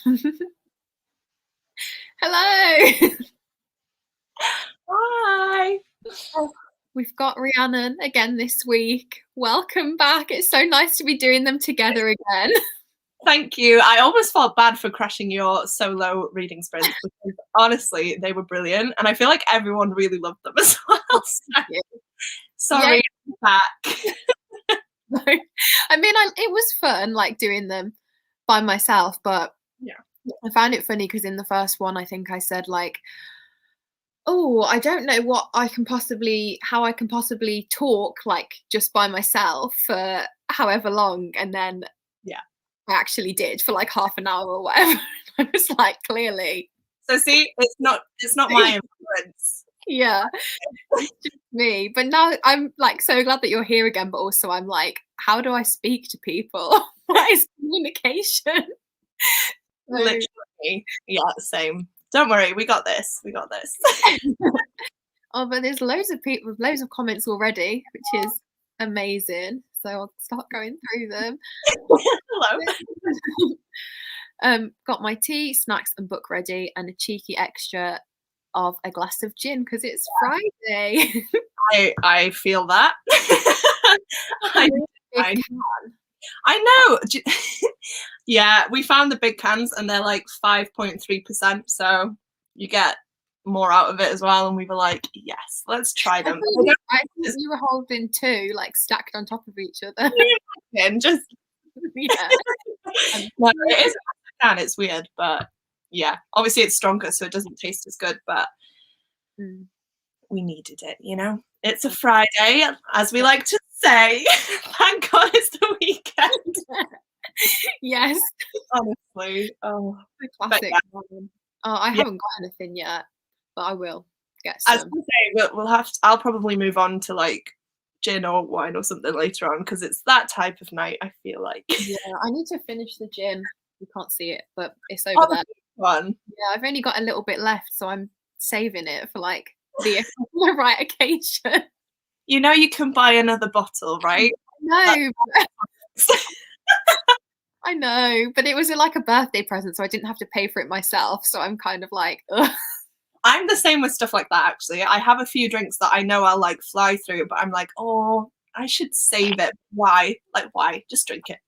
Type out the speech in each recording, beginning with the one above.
Hello. Hi. Oh, we've got Rhiannon again this week. Welcome back. It's so nice to be doing them together again. Thank you. I almost felt bad for crashing your solo reading sprints because honestly, they were brilliant. And I feel like everyone really loved them as well. Sorry, I'm back. No. I mean, it was fun, like doing them by myself, but yeah, I found it funny because in the first one, I think I said like, oh, I don't know how I can possibly talk like just by myself for however long. And then I actually did for like half an hour or whatever. I was like, clearly. So see, it's not my influence. Yeah, it's just me. But now I'm like so glad that you're here again, but also I'm like, how do I speak to people? What is communication? Literally. Yeah, same. Don't worry, we got this. We got this. Oh, but there's loads of people with loads of comments already, which is amazing. So I'll start going through them. Hello. Got my tea, snacks, and book ready, and a cheeky extra of a glass of gin because it's Friday. I feel that. I know. Yeah, we found the big cans and they're like 5.3%, so you get more out of it as well. And we were like, yes, let's try them. I think you were holding two like stacked on top of each other. And just yeah. No, it is a can, it's weird, but yeah, obviously it's stronger, so it doesn't taste as good, but we needed it, you know? It's a Friday, as we like to say. Thank God it's the weekend. Yes. Honestly. Oh, the classic. Yeah. I haven't got anything yet, but I will get some. I was gonna say, we'll have to, I'll probably move on to like gin or wine or something later on because it's that type of night, I feel like. Yeah, I need to finish the gin. You can't see it, but it's over there. One. Yeah, I've only got a little bit left, so I'm saving it for like the right occasion. You know, you can buy another bottle, right? No. I know, but it was like a birthday present, so I didn't have to pay for it myself. So I'm kind of like, ugh. I'm the same with stuff like that, actually. I have a few drinks that I know I'll like fly through, but I'm like, oh, I should save it. Why? Like, why? Just drink it.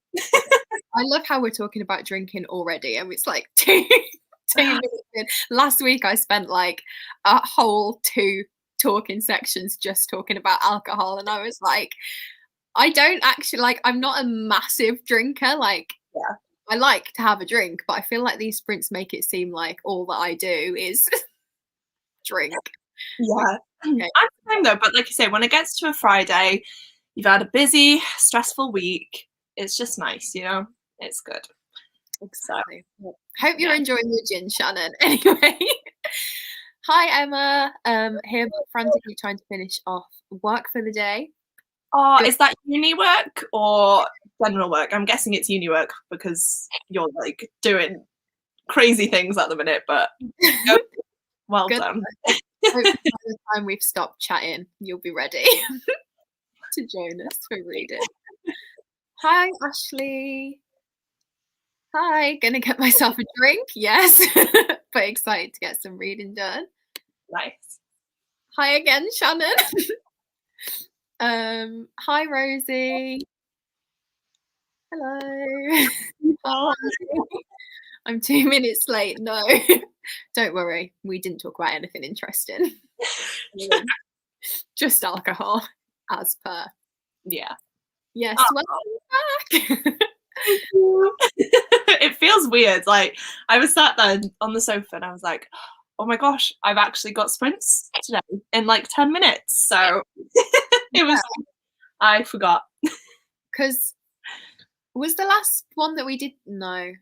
I love how we're talking about drinking already, and it's like 2 minutes in. Last week I spent like a whole 2 talking sections just talking about alcohol, and I was like, I don't actually like. I'm not a massive drinker. Like, I like to have a drink, but I feel like these sprints make it seem like all that I do is drink. Yeah, I'm the same though. But like you say, when it gets to a Friday, you've had a busy, stressful week. It's just nice, you know. It's good. Exactly. So, hope you're enjoying your gin, Shannon. Anyway, hi Emma. Here frantically trying to finish off work for the day. Oh, is that uni work or general work? I'm guessing it's uni work because you're like doing crazy things at the minute, but well done. By the time we've stopped chatting, you'll be ready to join us for reading. Hi, Ashley. Hi, gonna get myself a drink, yes, but excited to get some reading done. Nice. Hi again, Shannon. Hi, Rosie. Hello. Hi. I'm 2 minutes late. No, don't worry. We didn't talk about anything interesting. Just alcohol, as per. Yeah. Yes, welcome back. It feels weird. Like I was sat there on the sofa and I was like, oh my gosh, I've actually got sprints today in like 10 minutes. So it was, I forgot. Because was the last one that we did? No.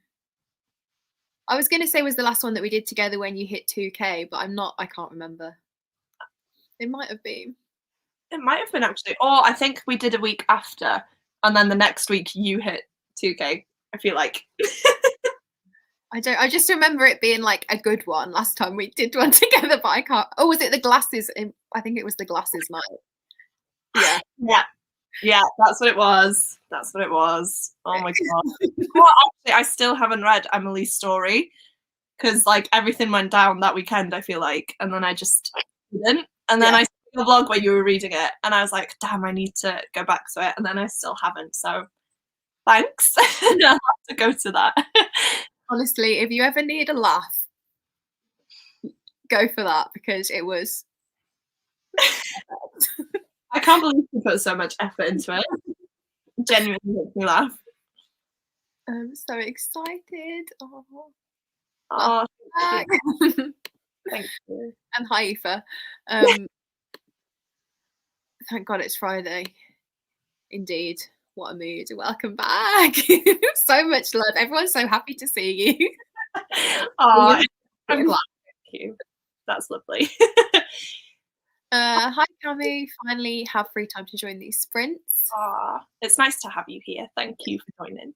I was going to say was the last one that we did together when you hit 2K, but I can't remember. It might have been. It might have been actually. Or I think we did a week after and then the next week you hit 2K, I feel like. I just remember it being like a good one last time we did one together, but I can't. Oh, was it the glasses? I think it was the glasses night. Yeah. Yeah. Yeah, that's what it was. That's what it was. Oh my god. Well, actually, I still haven't read Emily's story because like everything went down that weekend, I feel like, and then I just didn't. And then Yeah. I saw the vlog where you were reading it, and I was like, damn, I need to go back to it, and then I still haven't. So thanks. I'll have to go to that. Honestly, if you ever need a laugh, go for that because it was. I can't believe you put so much effort into it. Genuinely makes me laugh. I'm so excited. Oh, Oh, back. thank you. And hi, Aoife. Thank God it's Friday. Indeed. What a mood. Welcome back. So much love. Everyone's so happy to see you. Oh, I'm glad. Thank you. That's lovely. Hi, Cami. Finally have free time to join these sprints. It's nice to have you here. Thank you for joining.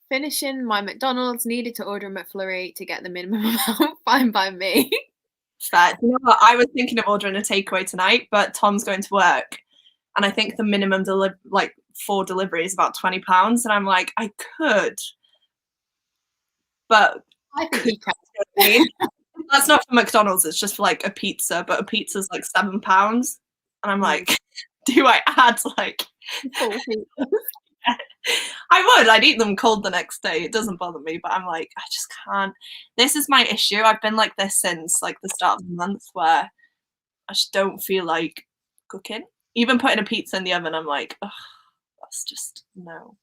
Finishing my McDonald's, needed to order a McFlurry to get the minimum amount. Fine by me. Fair. You know what? I was thinking of ordering a takeaway tonight, but Tom's going to work, and I think the minimum like for delivery is about £20, and I'm like, I could, but I think he can. I mean, that's not for McDonald's. It's just for like a pizza, but a pizza's like £7, and I'm like, do I add like? I would. I'd eat them cold the next day. It doesn't bother me, but I'm like, I just can't. This is my issue. I've been like this since like the start of the month, where I just don't feel like cooking. Even putting a pizza in the oven, I'm like, ugh, that's just no.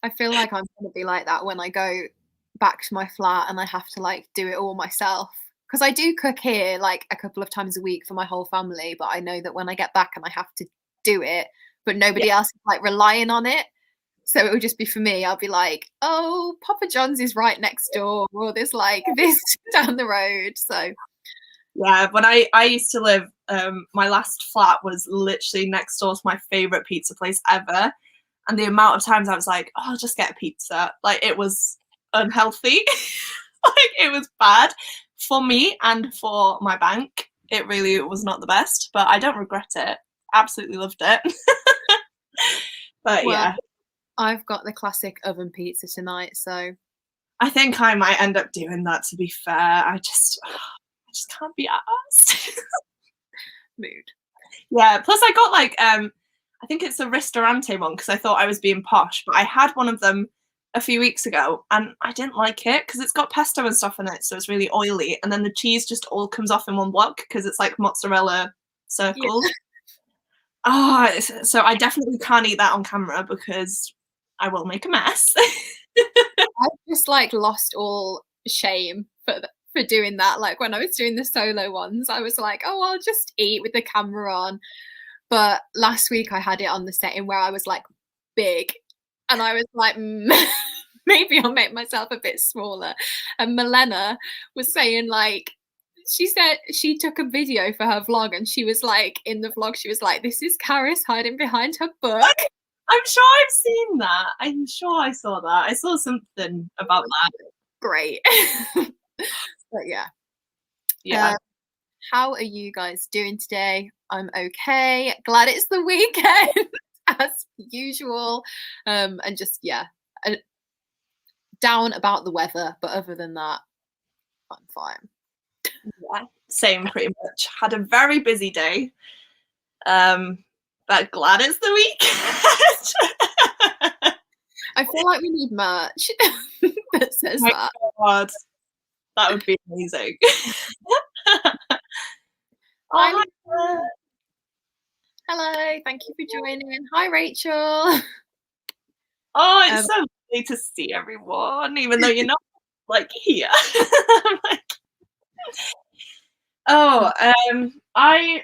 I feel like I'm going to be like that when I go back to my flat and I have to like do it all myself. Because I do cook here like a couple of times a week for my whole family, but I know that when I get back and I have to do it, but nobody else is like relying on it. So it will just be for me. I'll be like, oh, Papa John's is right next door, or there's like this down the road. So yeah, when I used to live, my last flat was literally next door to my favorite pizza place ever, and the amount of times I was like, oh, I'll just get a pizza, like it was unhealthy. Like it was bad for me and for my bank. It really was not the best, but I don't regret it. Absolutely loved it. But yeah, I've got the classic oven pizza tonight, so I think I might end up doing that, to be fair. I just can't be asked. mood. Yeah, plus I got like I think it's a ristorante one because I thought I was being posh, but I had one of them a few weeks ago and I didn't like it because it's got pesto and stuff in it, so it's really oily, and then the cheese just all comes off in one block because it's like mozzarella circles. Oh, so I definitely can't eat that on camera because I will make a mess. I've just like lost all shame for doing that. Like when I was doing the solo ones, I was like, oh, I'll just eat with the camera on. But last week I had it on the setting where I was like big, and I was like, maybe I'll make myself a bit smaller. And Milena was saying like, she said she took a video for her vlog, and she was like, in the vlog, she was like, this is Karis hiding behind her book. I'm sure I've seen that. I'm sure I saw that. I saw something about that. Great. But yeah. How are you guys doing today? I'm okay. Glad it's the weekend as usual. And just down about the weather, but other than that, I'm fine. Yeah, same pretty much. Had a very busy day. But glad it's the weekend. I feel like we need merch that says my that. God, that would be amazing. Hi, hello, thank you for joining. Hi, Rachel. Oh, it's so lovely to see everyone, even though you're not like here. Like, oh, I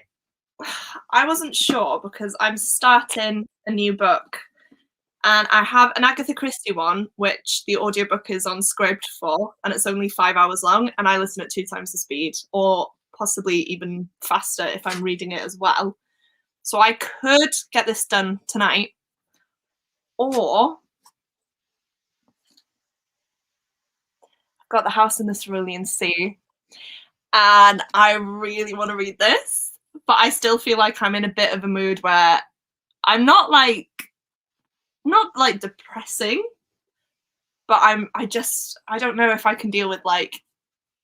wasn't sure because I'm starting a new book, and I have an Agatha Christie one, which the audiobook is on Scribd for, and it's only 5 hours long, and I listen at 2 times the speed, or possibly even faster if I'm reading it as well. So I could get this done tonight, or I've got The House in the Cerulean Sea, and I really want to read this. but I still feel like I'm in a bit of a mood where I'm not like depressing, but I don't know if I can deal with like,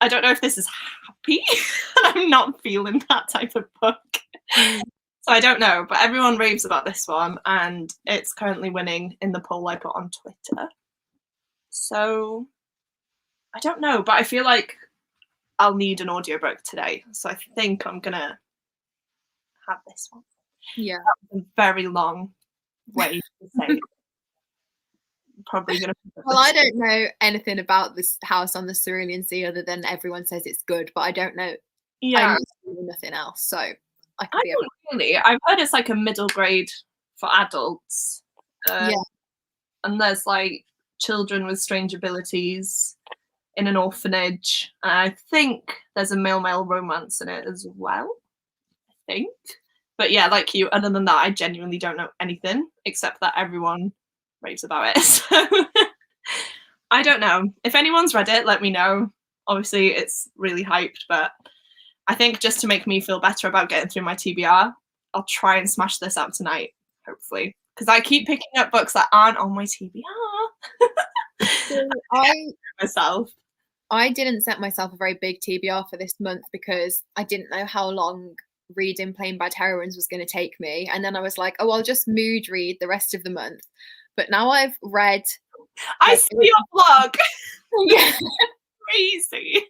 I don't know if this is happy. I'm not feeling that type of book. So I don't know, but everyone raves about this one, and it's currently winning in the poll I put on Twitter. So I don't know, but I feel like I'll need an audiobook today. So I think I'm gonna have this one. Yeah. That was a very long way to say it. Probably gonna. Well, I don't know anything about this house on the Cerulean Sea other than everyone says it's good, but I don't know. Yeah. I know nothing else, so I don't really. I've heard it's like a middle grade for adults. Yeah. And there's like children with strange abilities in an orphanage. And I think there's a male romance in it as well. I think. But yeah, like you, other than that, I genuinely don't know anything except that everyone raves about it. So I don't know. If anyone's read it, let me know. Obviously, it's really hyped, but I think just to make me feel better about getting through my TBR, I'll try and smash this out tonight, hopefully. Because I keep picking up books that aren't on my TBR. So I didn't set myself a very big TBR for this month because I didn't know how long reading Plain Bad Heroines was going to take me. And then I was like, oh, I'll just mood read the rest of the month. But now I've read... I see your blog. Yeah. Crazy.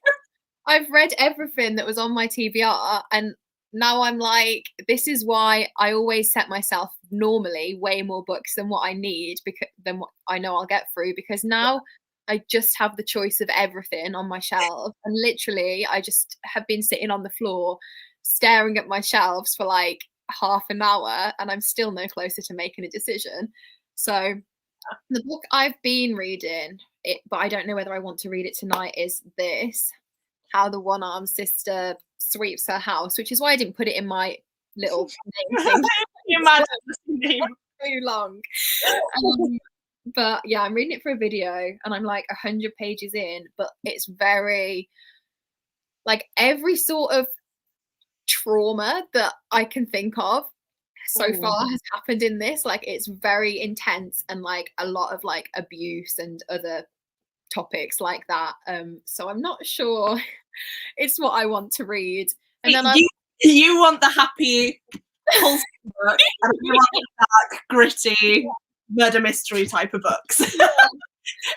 I've read everything that was on my TBR, and now I'm like, this is why I always set myself normally way more books than what I need, than what I know I'll get through, because now I just have the choice of everything on my shelf, and literally I just have been sitting on the floor staring at my shelves for like half an hour, and I'm still no closer to making a decision. So the book I've been reading, but I don't know whether I want to read it tonight, is this, How the One-Armed Sister Sweeps Her House, which is why I didn't put it in my little name thing. You imagine the name. Too long. But yeah, I'm reading it for a video, and I'm like 100 pages in, but it's very, like, every sort of trauma that I can think of so far has happened in this. Like, it's very intense, and like a lot of like abuse and other topics like that. So I'm not sure it's what I want to read. And then you want the happy wholesome book, and you want the dark, gritty murder mystery type of books. Yeah.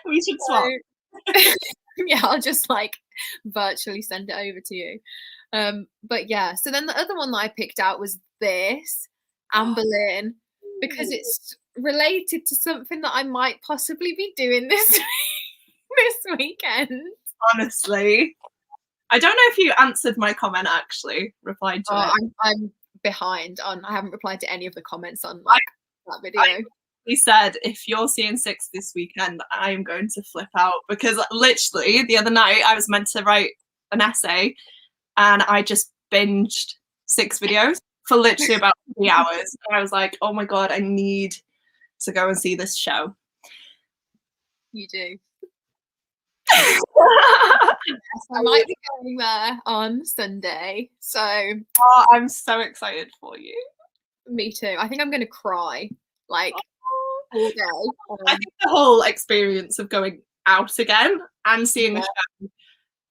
We should swap. Yeah, I'll just like virtually send it over to you. But yeah, so then the other one that I picked out was this, Anne Boleyn, because it's related to something that I might possibly be doing this weekend. Honestly, I don't know if you answered my comment. Actually, replied to it. I'm behind on. I haven't replied to any of the comments on like that video. He said, if you're seeing 6 this weekend, I'm going to flip out, because literally the other night I was meant to write an essay, and I just binged 6 videos for literally about 3 hours. And I was like, oh my god, I need to go and see this show. You do. Yes, I might be going there on Sunday. So I'm so excited for you. Me too. I think I'm going to cry like all day. I think the whole experience of going out again and seeing the show,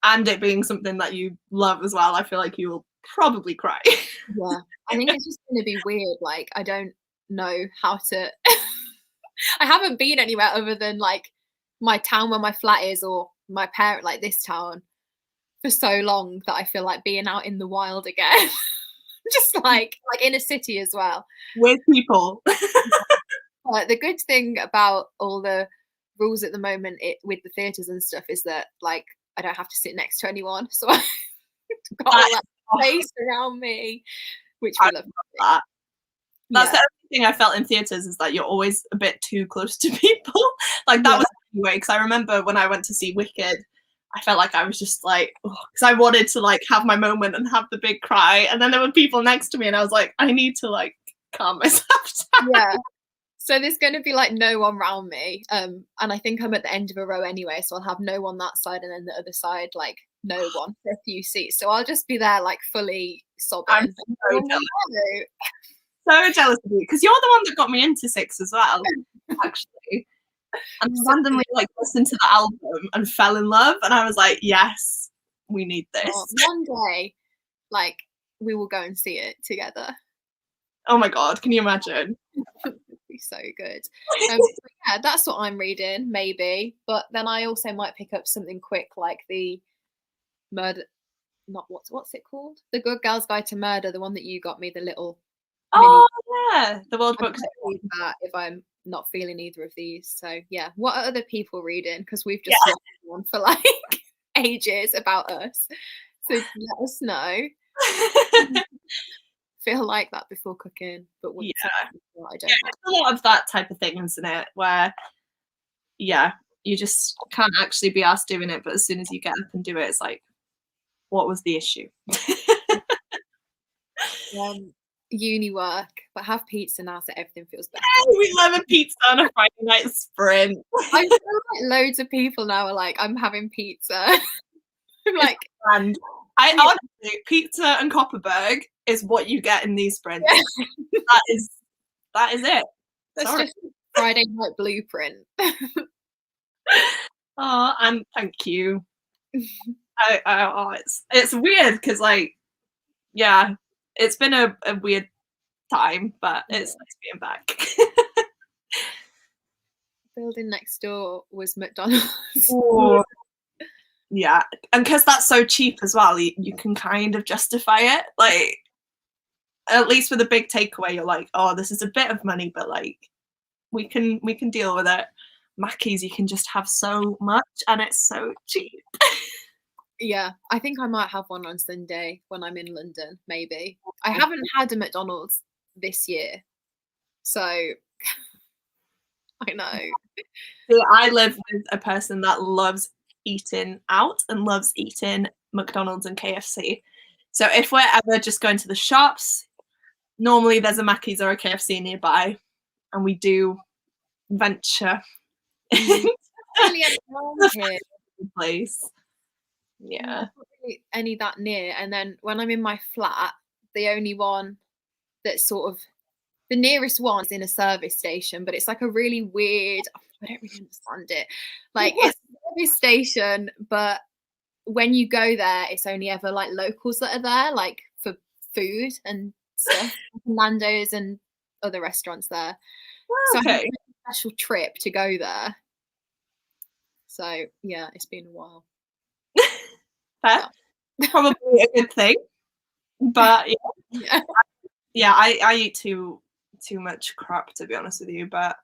and it being something that you love as well, I feel like you will probably cry. Yeah, I think it's just going to be weird. Like, I don't know how to. I haven't been anywhere other than like my town where my flat is, or my parent, like this town, for so long that I feel like being out in the wild again. Just like in a city as well. With people. The good thing about all the rules at the moment with the theatres and stuff is that like I don't have to sit next to anyone, so I've got all that space around me, which we love. That. That's the only thing I felt in theatres, is that you're always a bit too close to people. Like that was anyway, because I remember when I went to see Wicked, I felt like I was just like, because I wanted to like have my moment and have the big cry, and then there were people next to me, and I was like, I need to like calm myself down. Yeah. So there's going to be like no one round me. And I think I'm at the end of a row anyway, so I'll have no one that side and then the other side, like no one for a few seats. So I'll just be there like fully sobbing. I'm so jealous. So jealous of you because you're the one that got me into Six as well, actually. And randomly like listened to the album and fell in love, and I was like, yes, we need this. One day, like we will go and see it together. Oh my god, can you imagine? It'd be so good. Yeah, that's what I'm reading, maybe. But then I also might pick up something quick like the murder. Not what's it called? The Good Girl's Guide to Murder, the one that you got me, the little. Oh yeah, the World Book. Read that if I'm not feeling either of these. So yeah, what are other people reading? Because we've just watched one for like ages about us. So let us know. Feel like that before cooking, but yeah, I don't. Yeah, it's a lot of that type of thing, isn't it? Where you just can't actually be asked doing it, but as soon as you get up and do it, it's like, what was the issue? Uni work, but have pizza now, so everything feels better. Yeah, we love a pizza on a Friday night sprint. I feel like loads of people now are like, I'm having pizza. I'm like, and honestly, pizza and Copperberg is what you get in these sprints. Yeah. That is it. That's just Friday night blueprint. Oh, and thank you. It's weird because like, yeah, it's been a weird time, but it's nice being back. Building next door was McDonald's. Oh. Yeah, and because that's so cheap as well, you can kind of justify it. Like, at least with a big takeaway, you're like, oh, this is a bit of money, but like, we can deal with it. Mackey's, you can just have so much, and it's so cheap. Yeah, I think I might have one on Sunday when I'm in London, maybe. I haven't had a McDonald's this year, so I know. So I live with a person that loves eating out and loves eating McDonald's and KFC. So if we're ever just going to the shops, normally there's a Mackey's or a KFC nearby, and we do venture into the place. Yeah. Not really any that near. And then when I'm in my flat, the only one that's sort of the nearest one is in a service station, but it's like a really weird, I don't really understand it. Like it's a service station, but when you go there, it's only ever like locals that are there, like for food and stuff. Nando's and other restaurants there. So I had a special trip to go there. So yeah, it's been a while. Fair. Probably a good thing. But yeah, I eat too much crap, to be honest with you. But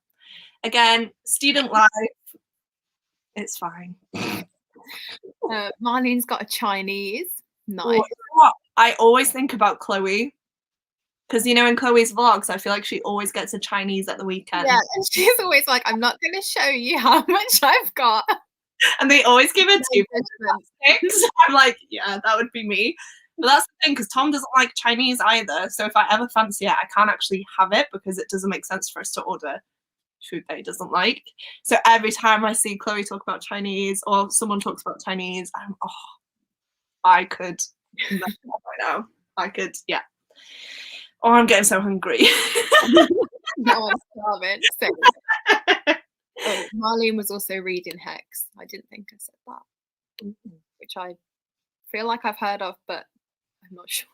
again, student life, it's fine. Marlene's got a Chinese. Nice. I always think about Chloe. Because, you know, in Chloe's vlogs, I feel like she always gets a Chinese at the weekend. Yeah, and she's always like, I'm not going to show you how much I've got. And they always give it to me. I'm like, yeah, that would be me. But that's the thing, because Tom doesn't like Chinese either. So if I ever fancy it, I can't actually have it because it doesn't make sense for us to order food that he doesn't like. So every time I see Chloe talk about Chinese or someone talks about Chinese, I could mess it up right now. I could, yeah. Oh, I'm getting so hungry. No, I'm starving. So. Oh, Marlene was also reading Hex. I didn't think I said that, which I feel like I've heard of, but I'm not sure.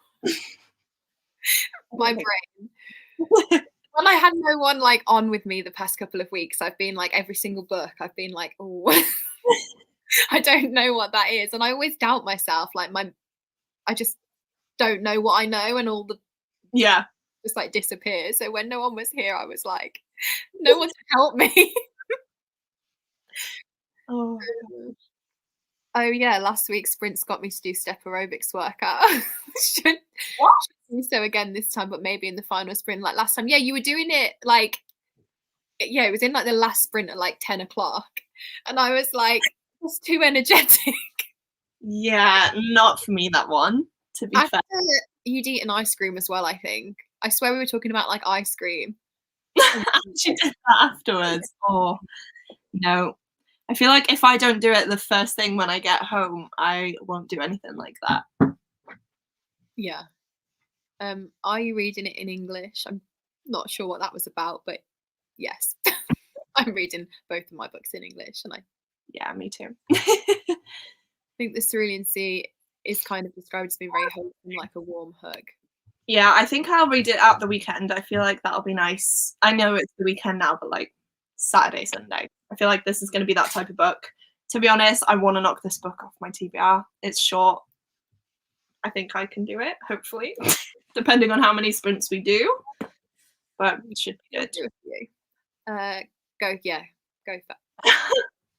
My brain. When I had no one like on with me the past couple of weeks, I've been like every single book. I've been like, oh, I don't know what that is, and I always doubt myself. Like I just don't know what I know, and all the just like disappears. So when no one was here, I was like, no one to help me. Oh yeah, last week Sprint's got me to do step aerobics workout. What? So again this time, but maybe in the final sprint. Like last time, yeah, you were doing it like, yeah, it was in like the last sprint at like 10 o'clock, and I was like, it's too energetic. Yeah, not for me that one. To be fair, you'd eat an ice cream as well. I think. I swear we were talking about like ice cream. She did that afterwards. Oh, no. I feel like if I don't do it the first thing when I get home, I won't do anything like that. Yeah. Are you reading it in English? I'm not sure what that was about, but yes. I'm reading both of my books in English, and I Yeah, me too. think the Cerulean Sea is kind of described as being very wholesome, like a warm hug. Yeah, I think I'll read it out the weekend. I feel like that'll be nice. I know it's the weekend now, but like Saturday, Sunday. I feel like this is going to be that type of book. To be honest, I want to knock this book off my TBR. It's short. I think I can do it, hopefully, depending on how many sprints we do. But it should be good. Do a few. Go for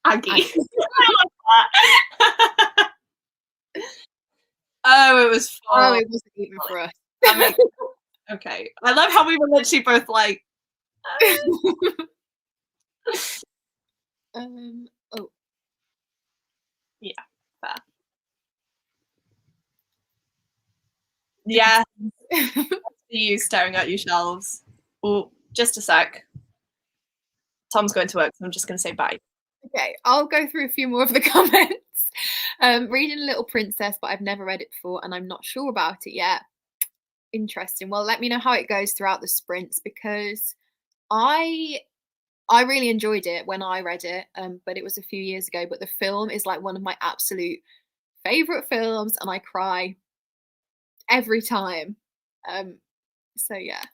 Aggie. Aggie. Oh, it was fun. Oh, it wasn't even for us. Okay. I love how we were literally both like. Oh. Yeah, fair. Yeah. You staring at your shelves. Oh, just a sec. Tom's going to work, so I'm just going to say bye. Okay, I'll go through a few more of the comments. Reading Little Princess, but I've never read it before and I'm not sure about it yet. Interesting. Well, let me know how it goes throughout the sprints, because I really enjoyed it when I read it, but it was a few years ago. But the film is like one of my absolute favorite films, and I cry every time. So yeah.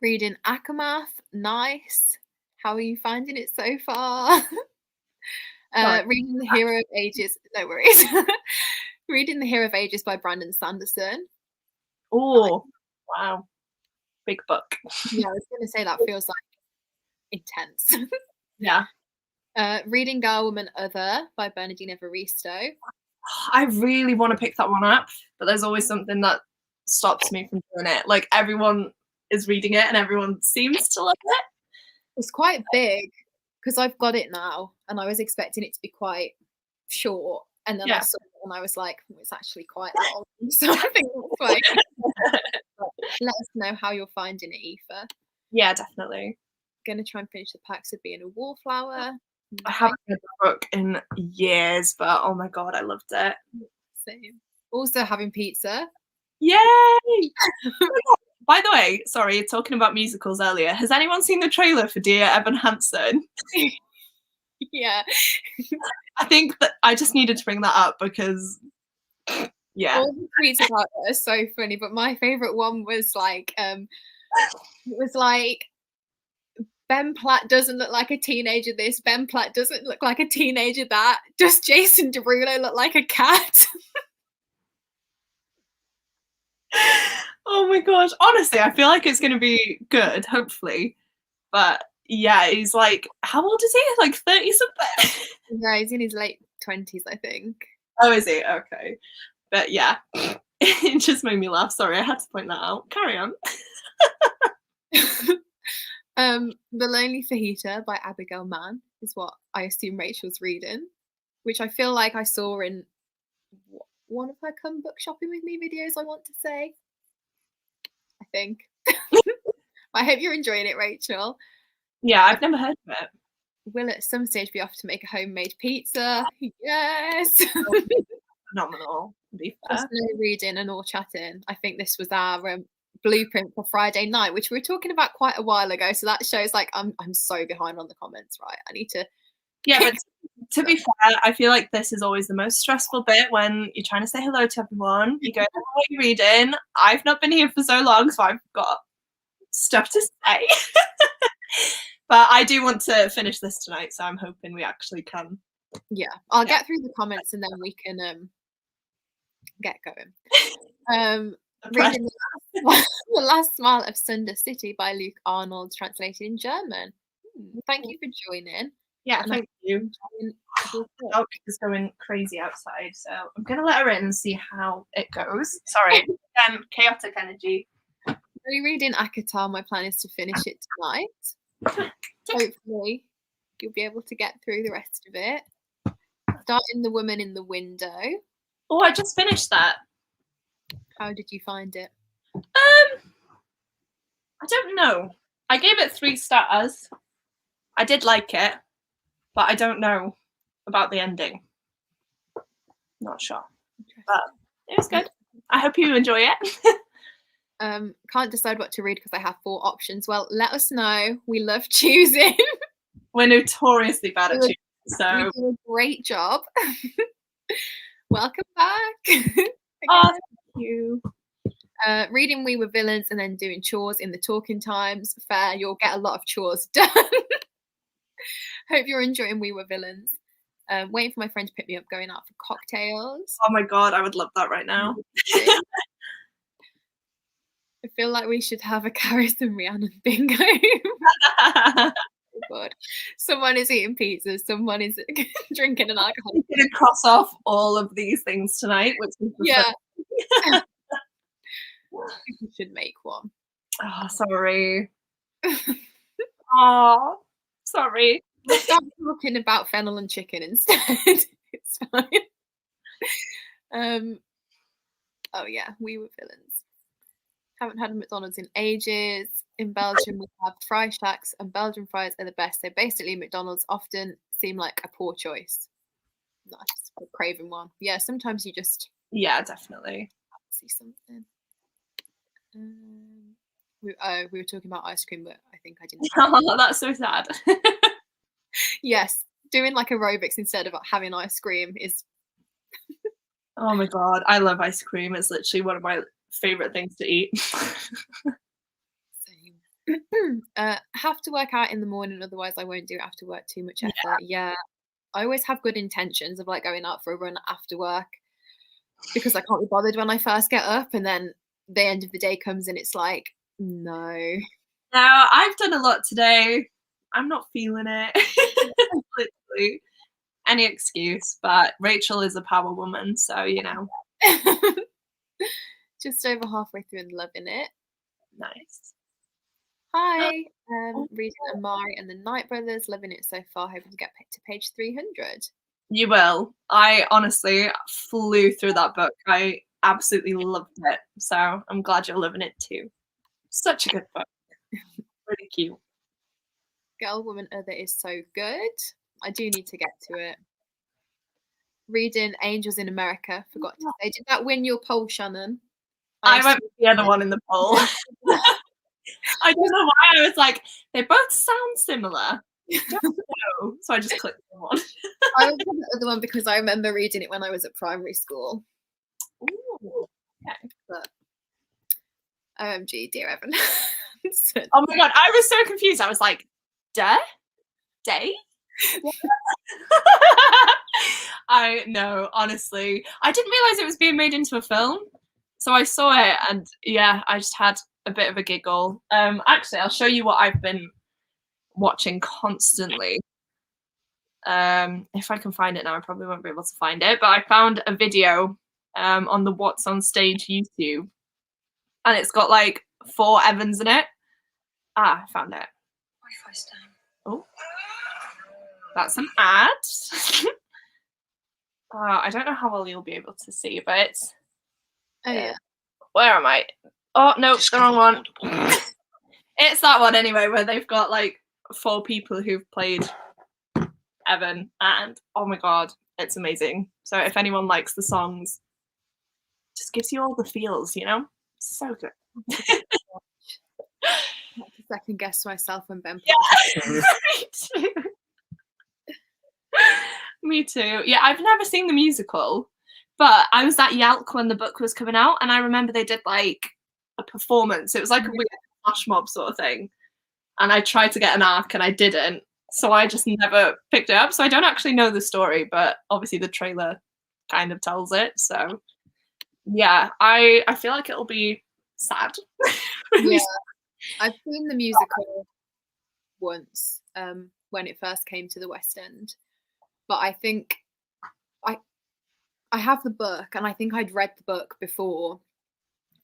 Reading Akamath, nice. How are you finding it so far? Reading The Hero of Ages, no worries. Reading The Hero of Ages by Brandon Sanderson. Oh, wow. Big book. Yeah, I was going to say that feels like intense. Yeah. Reading Girl, Woman, Other by Bernardine Evaristo. I really want to pick that one up, but there's always something that stops me from doing it. Like everyone is reading it and everyone seems to love it. It's quite big because I've got it now and I was expecting it to be quite short, and then I saw it and I was like, oh, it's actually quite long. So I think that's why. Let us know how you're finding it, Aoife. Yeah, definitely. Gonna try and finish The Pax of Being a Wallflower. I haven't read the book in years, but oh my god, I loved it. Same. Also having pizza. Yay! By the way, sorry, talking about musicals earlier, has anyone seen the trailer for Dear Evan Hansen? Yeah. I think that I just needed to bring that up because, yeah. All the tweets about it are so funny, but my favourite one was like, it was like, Ben Platt doesn't look like a teenager this, Ben Platt doesn't look like a teenager that, does Jason Derulo look like a cat? Oh my gosh, honestly, I feel like it's going to be good, hopefully. But yeah, he's like, how old is he? Like 30 something? Yeah, he's in his late 20s, I think. Oh, is he? Okay. But yeah, it just made me laugh. Sorry, I had to point that out. Carry on. The Lonely Fajita by Abigail Mann is what I assume Rachel's reading, which I feel like I saw in one of her Come Book Shopping With Me videos, I want to say. I think. I hope you're enjoying it, Rachel. Yeah, I've never heard of it. Will at some stage be off to make a homemade pizza? Yes. Phenomenal. Be fair. Just no reading and all chatting. I think this was our blueprint for Friday night, which we were talking about quite a while ago. So that shows like I'm so behind on the comments, right? I need to. Yeah, but to be fair, I feel like this is always the most stressful bit when you're trying to say hello to everyone. You go, what are you reading? I've not been here for so long, so I've got stuff to say. But I do want to finish this tonight, so I'm hoping we actually can. Yeah, I'll get through the comments and then we can get going. Reading The Last Smile of Sunder City by Luke Arnold, translated in German. Thank you for joining. Yeah, thank you. The dog is going crazy outside, so I'm going to let her in and see how it goes. Sorry, chaotic energy. Rereading Akatar, my plan is to finish it tonight. Hopefully, you'll be able to get through the rest of it. Starting The Woman in the Window. Oh, I just finished that. How did you find it? I don't know. I gave it 3 stars. I did like it, but I don't know about the ending. Not sure, but it was good. I hope you enjoy it. Can't decide what to read because I have 4 options. Well, let us know. We love choosing. We're notoriously bad at choosing, so we do a great job. Welcome back. Oh, thank you. Reading We Were Villains and then doing chores in the talking times. Fair, you'll get a lot of chores done. Hope you're enjoying We Were Villains. Waiting for my friend to pick me up, going out for cocktails. Oh my god, I would love that right now. I feel like we should have a Karis and Rhiannon bingo. Oh god. Someone is eating pizza, someone is drinking an alcohol. I'm going to cross off all of these things tonight, which is yeah. We should make one. Oh, sorry. Oh, sorry. Let's start talking about fennel and chicken instead. It's fine. Oh yeah, We Were Villains. Haven't had a McDonald's in ages. In Belgium, we have fry shacks, and Belgian fries are the best. So basically, McDonald's often seem like a poor choice. Nice, a craving one. Yeah, sometimes you just definitely see something. We were talking about ice cream, but I think I didn't. Oh, that's so sad. Yes, doing like aerobics instead of having ice cream is. Oh my god, I love ice cream. It's literally one of my favorite things to eat. Same. Have to work out in the morning, otherwise I won't do it after work. Too much effort. Yeah, I always have good intentions of like going out for a run after work because I can't be bothered when I first get up, and then the end of the day comes and it's like, no. Now I've done a lot today. I'm not feeling it. Literally any excuse, but Rachel is a power woman, so you know. Just over halfway through and loving it. Nice. Hi, reading Amari and the Night Brothers, loving it so far, hoping to get to page 300. You will. I honestly flew through that book. I absolutely loved it, so I'm glad you're loving it too. Such a good book. Really cute. Girl, Woman, Other is so good. I do need to get to it. Reading Angels in America, forgot to say. Did that win your poll, Shannon? I went with the other one in the poll. I don't know why. I was like, they both sound similar. I don't know. So I just clicked on one. I went with the other one because I remember reading it when I was at primary school. Ooh, okay. But OMG, dear Evan. Oh my god, I was so confused. I was like, day? I know, honestly. I didn't realize it was being made into a film. So I saw it and yeah, I just had a bit of a giggle. Actually, I'll show you what I've been watching constantly. If I can find it now, I probably won't be able to find it, but I found a video on the What's on Stage YouTube, and it's got like 4 Evans in it. I found it. Oh, that's an ad. I don't know how well you'll be able to see, but it's. Oh yeah. Where am I? Oh no, the wrong one. It's that one anyway, where they've got like 4 people who've played Evan, and oh my god, it's amazing. So if anyone likes the songs, just gives you all the feels, you know? So good. I have to second guess myself when Ben. Yeah. Me too. Yeah, I've never seen the musical, but I was at Yelk when the book was coming out, and I remember they did like a performance. It was like a weird flash mob sort of thing, and I tried to get an arc and I didn't, so I just never picked it up. So I don't actually know the story, but obviously the trailer kind of tells it. So yeah, I feel like it'll be sad. Yeah, I've seen the musical once when it first came to the West End, but I think I have the book, and I think I'd read the book before,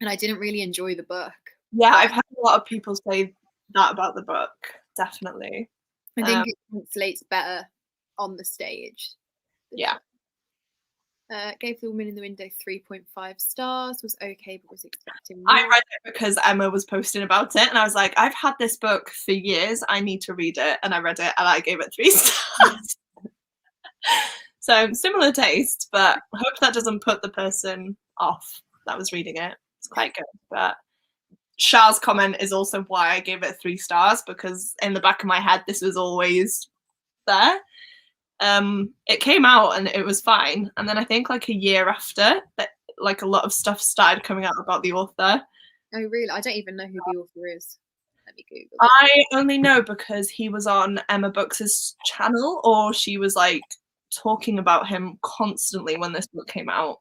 and I didn't really enjoy the book. Yeah, I've had a lot of people say that about the book. Definitely. I think it translates better on the stage. Yeah. Gave The Woman in the Window 3.5 stars. Was okay, but was expecting more. I read it because Emma was posting about it, and I was like, I've had this book for years. I need to read it, and I read it, and I gave it 3 stars. So similar taste, but I hope that doesn't put the person off that was reading it. It's quite good, but Char's comment is also why I gave it 3 stars, because in the back of my head, this was always there. It came out and it was fine, and then I think like a year after that, like a lot of stuff started coming out about the author. Oh really? I don't even know who the author is. Let me Google it. I only know because he was on Emma Books' channel, or she was like talking about him constantly when this book came out,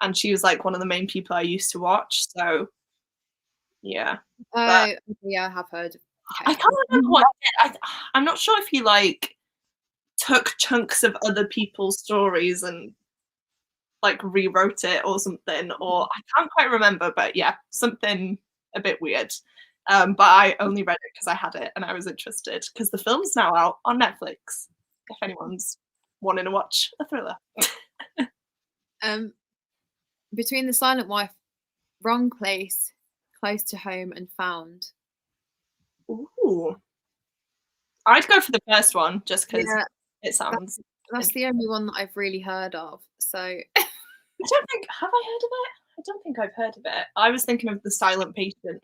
and she was like one of the main people I used to watch. So yeah. Oh yeah, I have heard. Okay. I can't remember what he did. I'm not sure if he like took chunks of other people's stories and like rewrote it or something, or I can't quite remember, but yeah, something a bit weird. But I only read it because I had it and I was interested, because the film's now out on Netflix, if anyone's wanting to watch a thriller. Between The Silent Wife, Wrong Place, Close to Home, and Found. Ooh. I'd go for the first one just because it sounds... That's the only one that I've really heard of, so... I don't think... Have I heard of it? I don't think I've heard of it. I was thinking of The Silent Patient.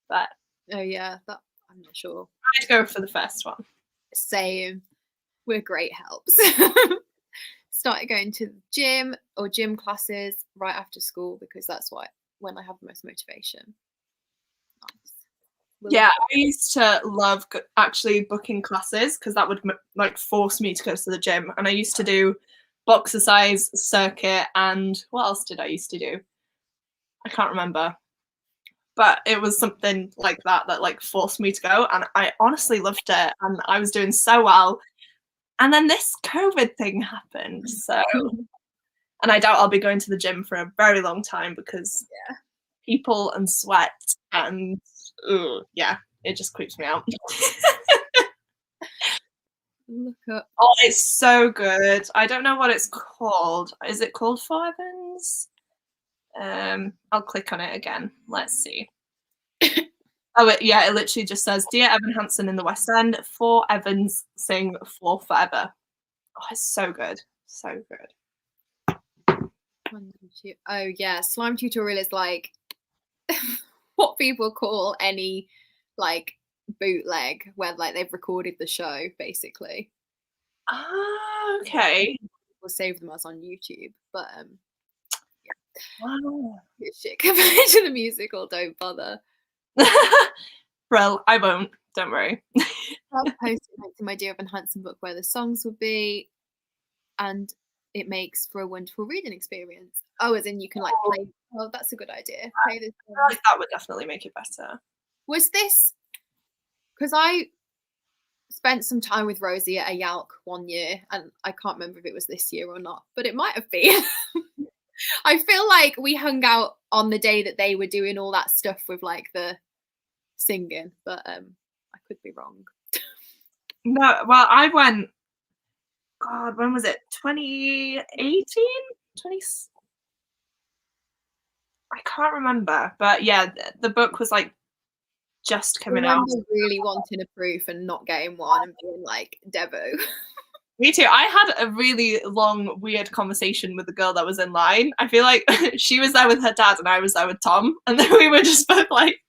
But... Oh yeah, that I'm not sure. I'd go for the first one. Same. We're great helps. Started going to the gym or gym classes right after school, because that's when I have the most motivation. Nice. Yeah, I used to love actually booking classes, because that would like force me to go to the gym. And I used to do boxercise, circuit, and what else did I used to do? I can't remember. But it was something like that like forced me to go, and I honestly loved it, and I was doing so well. And then this COVID thing happened, so and I doubt I'll be going to the gym for a very long time, because people and sweat and yeah, it just creeps me out. Look up. Oh, it's so good. I don't know what it's called. Is it called 4 Evans? I'll click on it again. Let's see. Oh, it literally just says, Dear Evan Hansen in the West End, 4 Evans sing for forever. Oh, it's so good. So good. Oh yeah, slime tutorial is like what people call any like bootleg where like they've recorded the show basically. Ah, okay. We'll save them as on YouTube, but yeah. Wow. Shit compared to the musical, don't bother. Well, I won't. Don't worry. I'll post it to my Dear Evan Hansen book where the songs will be, and it makes for a wonderful reading experience. Oh, as in you can like play. Oh, that's a good idea. Play this. That would definitely make it better. Was this because I spent some time with Rosie at a Yalc one year, and I can't remember if it was this year or not, but it might have been. I feel like we hung out on the day that they were doing all that stuff with like the singing, but I could be wrong. No, well, I went, God, when was it? 2018? I can't remember, but yeah, the book was like just coming out. I remember really wanting a proof and not getting one and being like, Devo. Me too. I had a really long, weird conversation with the girl that was in line. I feel like she was there with her dad and I was there with Tom, and then we were just both like,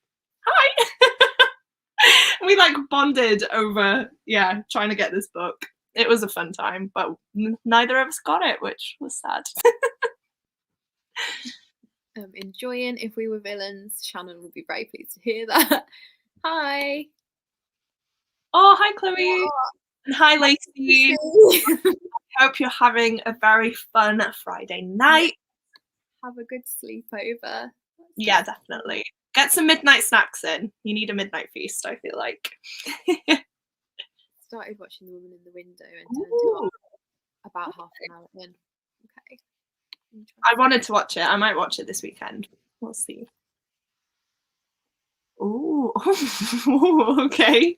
hi. We like bonded over, trying to get this book. It was a fun time, but neither of us got it, which was sad. Enjoying If We Were Villains. Shannon would be very pleased to hear that. Hi. Oh, hi, Chloe. And hi, Lacey. I hope you're having a very fun Friday night. Have a good sleepover. Yeah, definitely. Get some midnight snacks in. You need a midnight feast, I feel like. Started watching The Woman in the Window and turned it off about half an hour in. Okay. I wanted to watch it. I might watch it this weekend. We'll see. Ooh. Okay.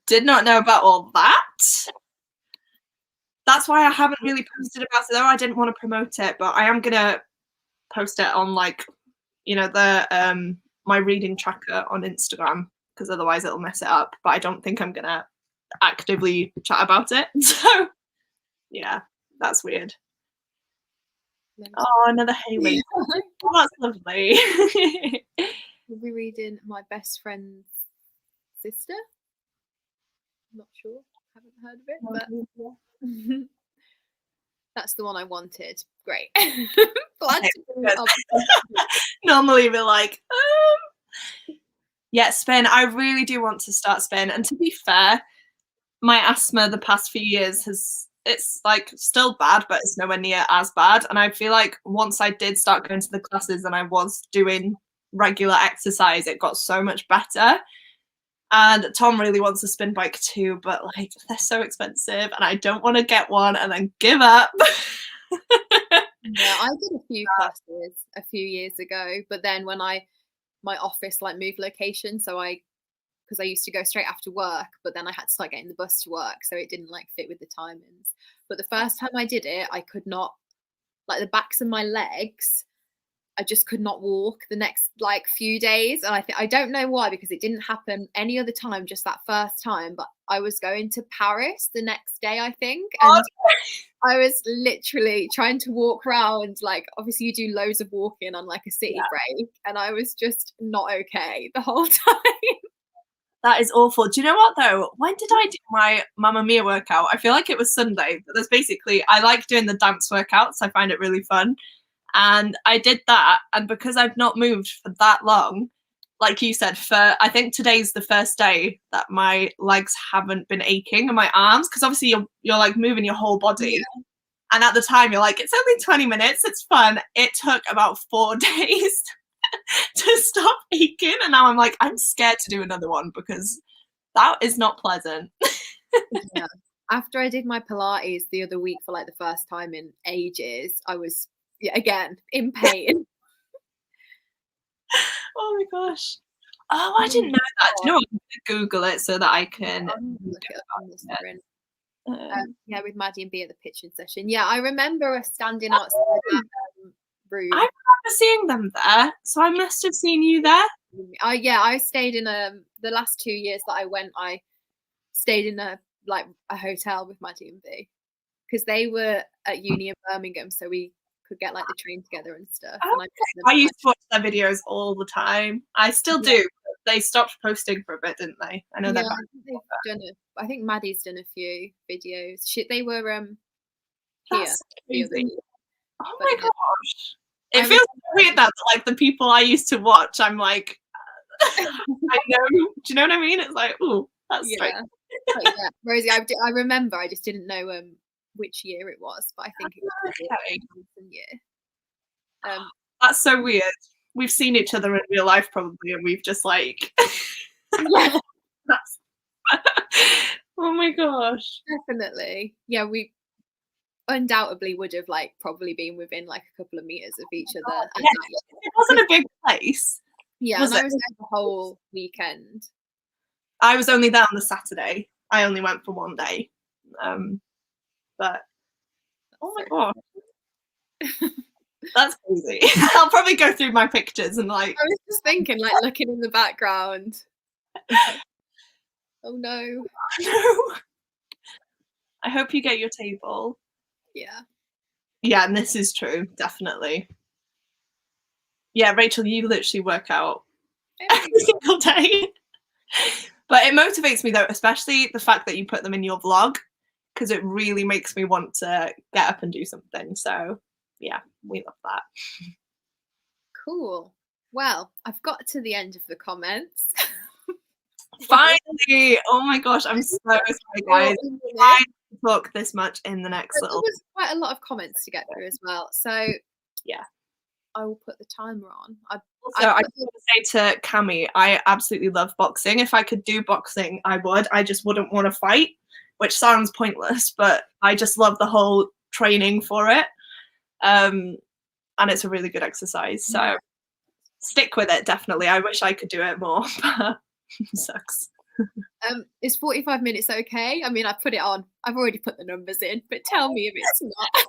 Did not know about all that. That's why I haven't really posted about it though. I didn't want to promote it, but I am gonna post it on like, the my reading tracker on Instagram, because otherwise it'll mess it up. But I don't think I'm gonna actively chat about it. So yeah, that's weird. Oh, another Haley. Oh, that's lovely. We'll be reading My Best Friend's Sister. I'm not sure. Haven't heard of it, but that's the one I wanted. Great. Glad to Normally we're like, yeah, spin. I really do want to start spin. And to be fair, my asthma the past few years it's like still bad, but it's nowhere near as bad. And I feel like once I did start going to the classes and I was doing regular exercise, it got so much better. And Tom really wants a spin bike too, but like they're so expensive and I don't want to get one and then give up. Yeah, I did a few classes a few years ago, but then when my office like moved location, so because I used to go straight after work, but then I had to start getting the bus to work, so it didn't like fit with the timings. But the first time I did it, I could not, like the backs of my legs, I just could not walk the next like few days. And I don't know why, because it didn't happen any other time, just that first time. But I was going to Paris the next day, I think. And I was literally trying to walk around, like obviously you do loads of walking on like a city break, and I was just not okay the whole time. That is awful. Do you know what though? When did I do my Mamma Mia workout? I feel like it was Sunday. But there's basically, I like doing the dance workouts. I find it really fun. And I did that. And because I've not moved for that long, like you said, I think today's the first day that my legs haven't been aching and my arms, because obviously you're like moving your whole body. Yeah. And at the time you're like, it's only 20 minutes, it's fun. It took about 4 days to stop aching. And now I'm like, I'm scared to do another one because that is not pleasant. Yeah. After I did my Pilates the other week for like the first time in ages, I was again in pain. Oh my gosh. Oh, I didn't know that. Do you know what? I'm gonna Google it so that I can look it up on the screen. Yeah, with Maddie and B at the pitching session. Yeah, I remember us standing outside that room. I remember seeing them there, so I must have seen you there. I stayed in the last 2 years that I went, I stayed in a hotel with Maddie and B, because they were at uni in Birmingham, so we could get like the train together and stuff. Oh, and I used to watch their videos all the time. I still do. They stopped posting for a bit, didn't they? I know they're back. I think Maddie's done a few videos. They were here. The oh my gosh. It feels weird that like the people I used to watch, I'm like, I know. Do you know what I mean? It's like, oh, that's strange. Yeah, Rosie, I remember. I just didn't know which year it was, but I think it was the year. That's so weird. We've seen each other in real life probably, and we've just like, yeah. Oh my gosh. Definitely. Yeah, we undoubtedly would have like probably been within like a couple of meters of each other. Yeah, it wasn't a big place. Yeah, and I was there the whole weekend. I was only there on the Saturday. I only went for one day. But oh my god. That's crazy. I'll probably go through my pictures and like I was just thinking, like looking in the background. Oh no. No. I hope you get your table. Yeah. Yeah, and this is true, definitely. Yeah, Rachel, you literally work out every single day. But it motivates me though, especially the fact that you put them in your vlog, because it really makes me want to get up and do something. So yeah, we love that. Cool. Well, I've got to the end of the comments. Finally! Oh my gosh, I'm so sorry, guys. I talk this much in the next little. There was quite a lot of comments to get through as well. So yeah, I will put the timer on. I just want to say to Cami, I absolutely love boxing. If I could do boxing, I would. I just wouldn't want to fight, which sounds pointless, but I just love the whole training for it. And it's a really good exercise. So stick with it, definitely. I wish I could do it more, but it sucks. Is 45 minutes okay? I mean, I put it on. I've already put the numbers in, but tell me if it's not.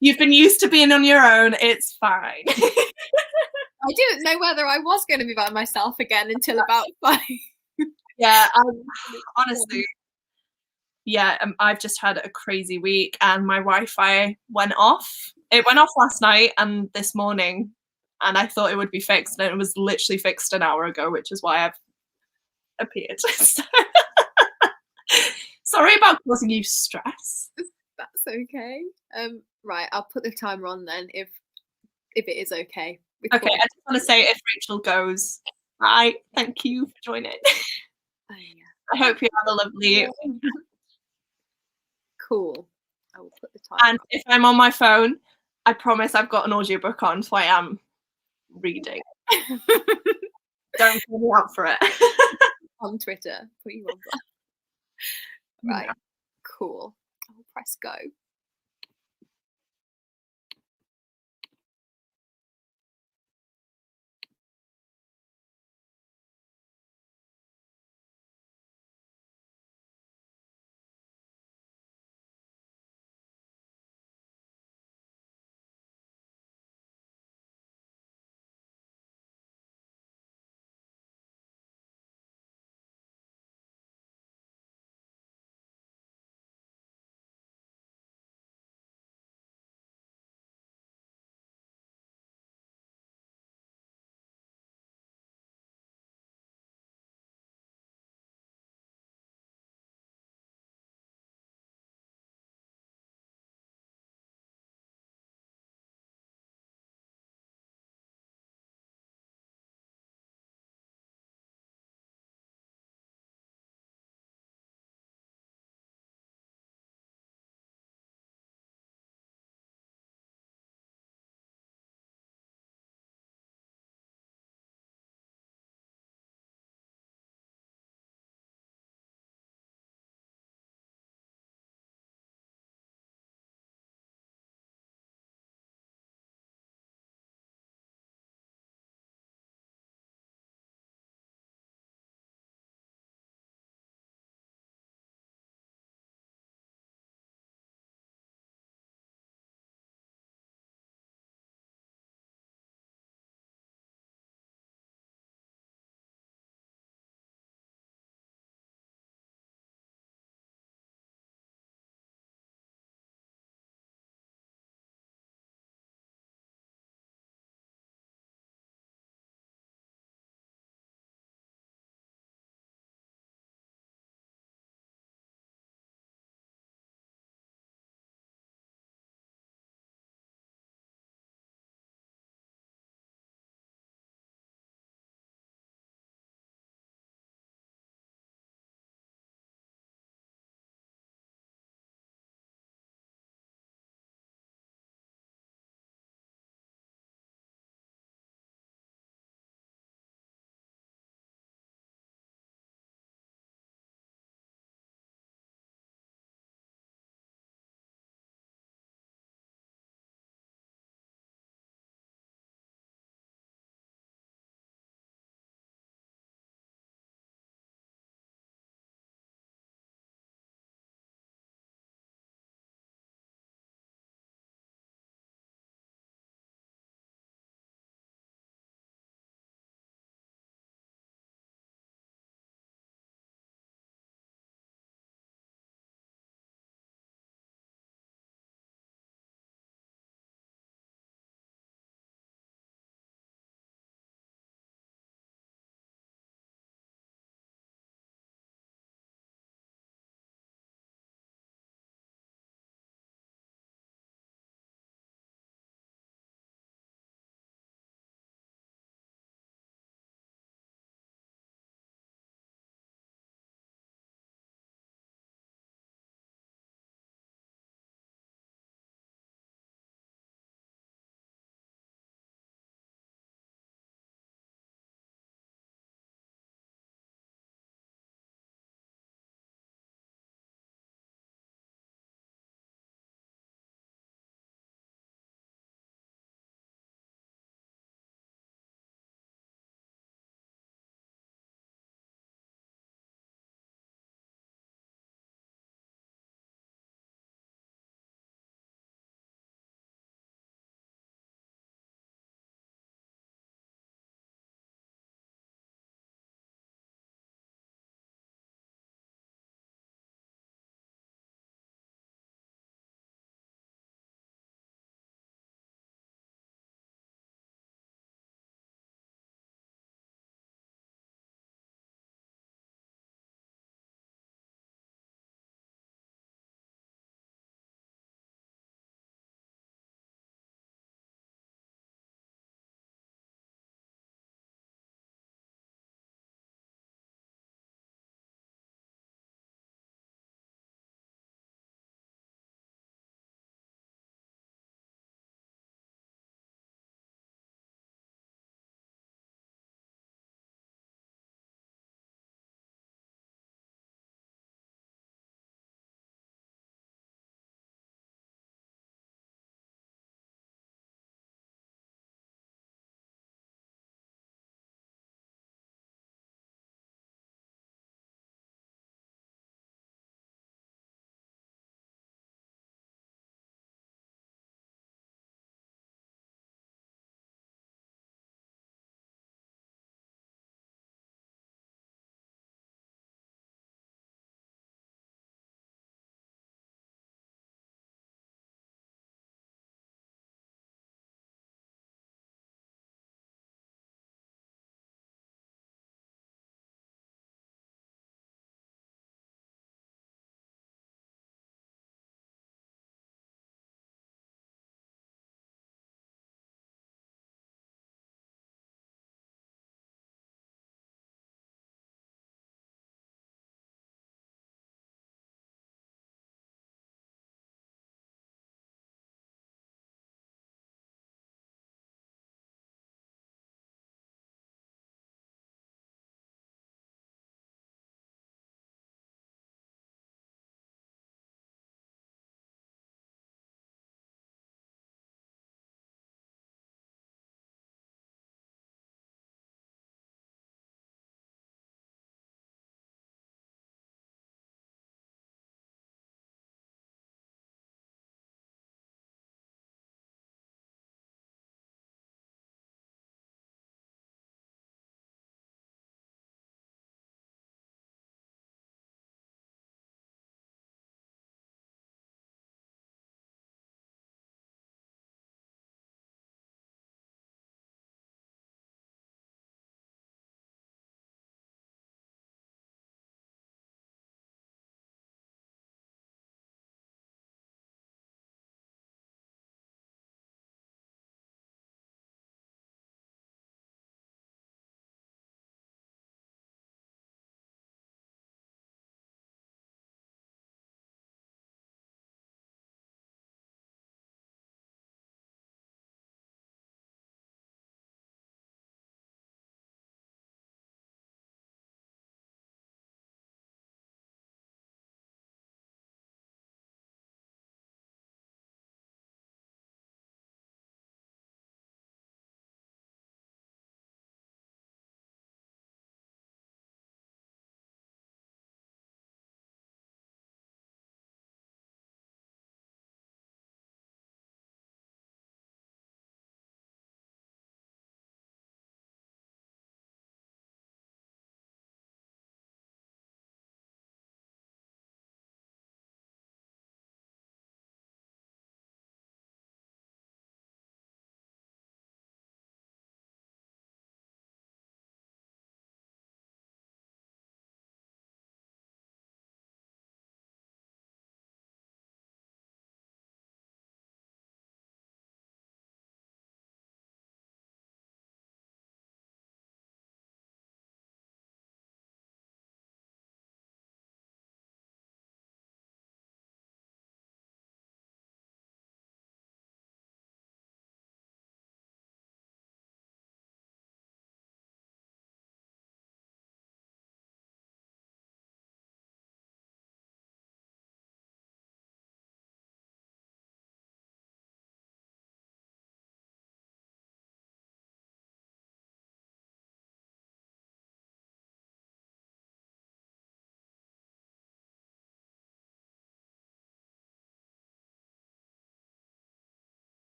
You've been used to being on your own. It's fine. I didn't know whether I was going to be by myself again until about 5. Yeah, honestly, yeah, I've just had a crazy week, and my Wi-Fi went off. It went off last night and this morning, and I thought it would be fixed, and it was literally fixed an hour ago, which is why I've appeared. Sorry about causing you stress. That's okay. Right, I'll put the timer on then if it is okay. Okay, I just want to say if Rachel goes, hi, thank you for joining. Oh, yeah. I hope you have a lovely. Cool. I will put the timer And if I'm on my phone, I promise I've got an audiobook on, so I am reading. on. Don't call me out for it. On Twitter. Put you on black. Right. Yeah. Cool. I'll press go.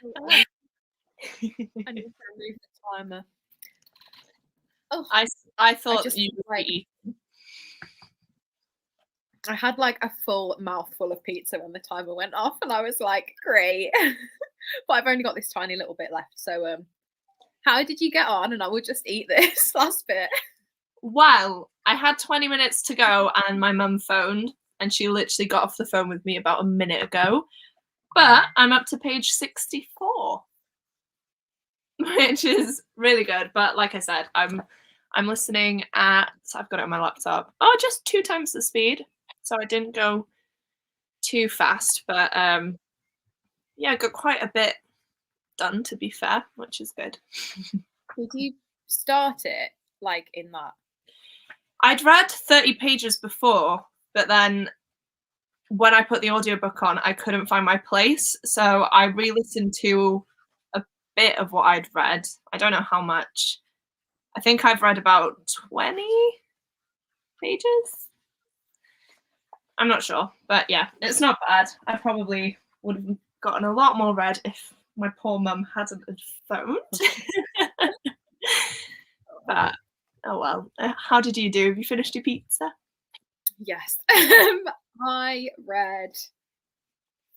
I need to remove the timer. Oh, I thought just you would like be. I had like a full mouthful of pizza when the timer went off, and I was like, great. But I've only got this tiny little bit left. So how did you get on? And I will just eat this last bit. Well, I had 20 minutes to go and my mum phoned and she literally got off the phone with me about a minute ago. But I'm up to page 64, which is really good. But like I said, I'm listening at, I've got it on my laptop. Oh, just 2 times the speed. So I didn't go too fast, but yeah, I got quite a bit done, to be fair, which is good. Did you start it like in that? I'd read 30 pages before, but then when I put the audiobook on, I couldn't find my place. So I re-listened to a bit of what I'd read. I don't know how much. I think I've read about 20 pages. I'm not sure, but yeah, it's not bad. I probably would have gotten a lot more read if my poor mum hadn't phoned. But oh well. How did you do? Have you finished your pizza? Yes. I read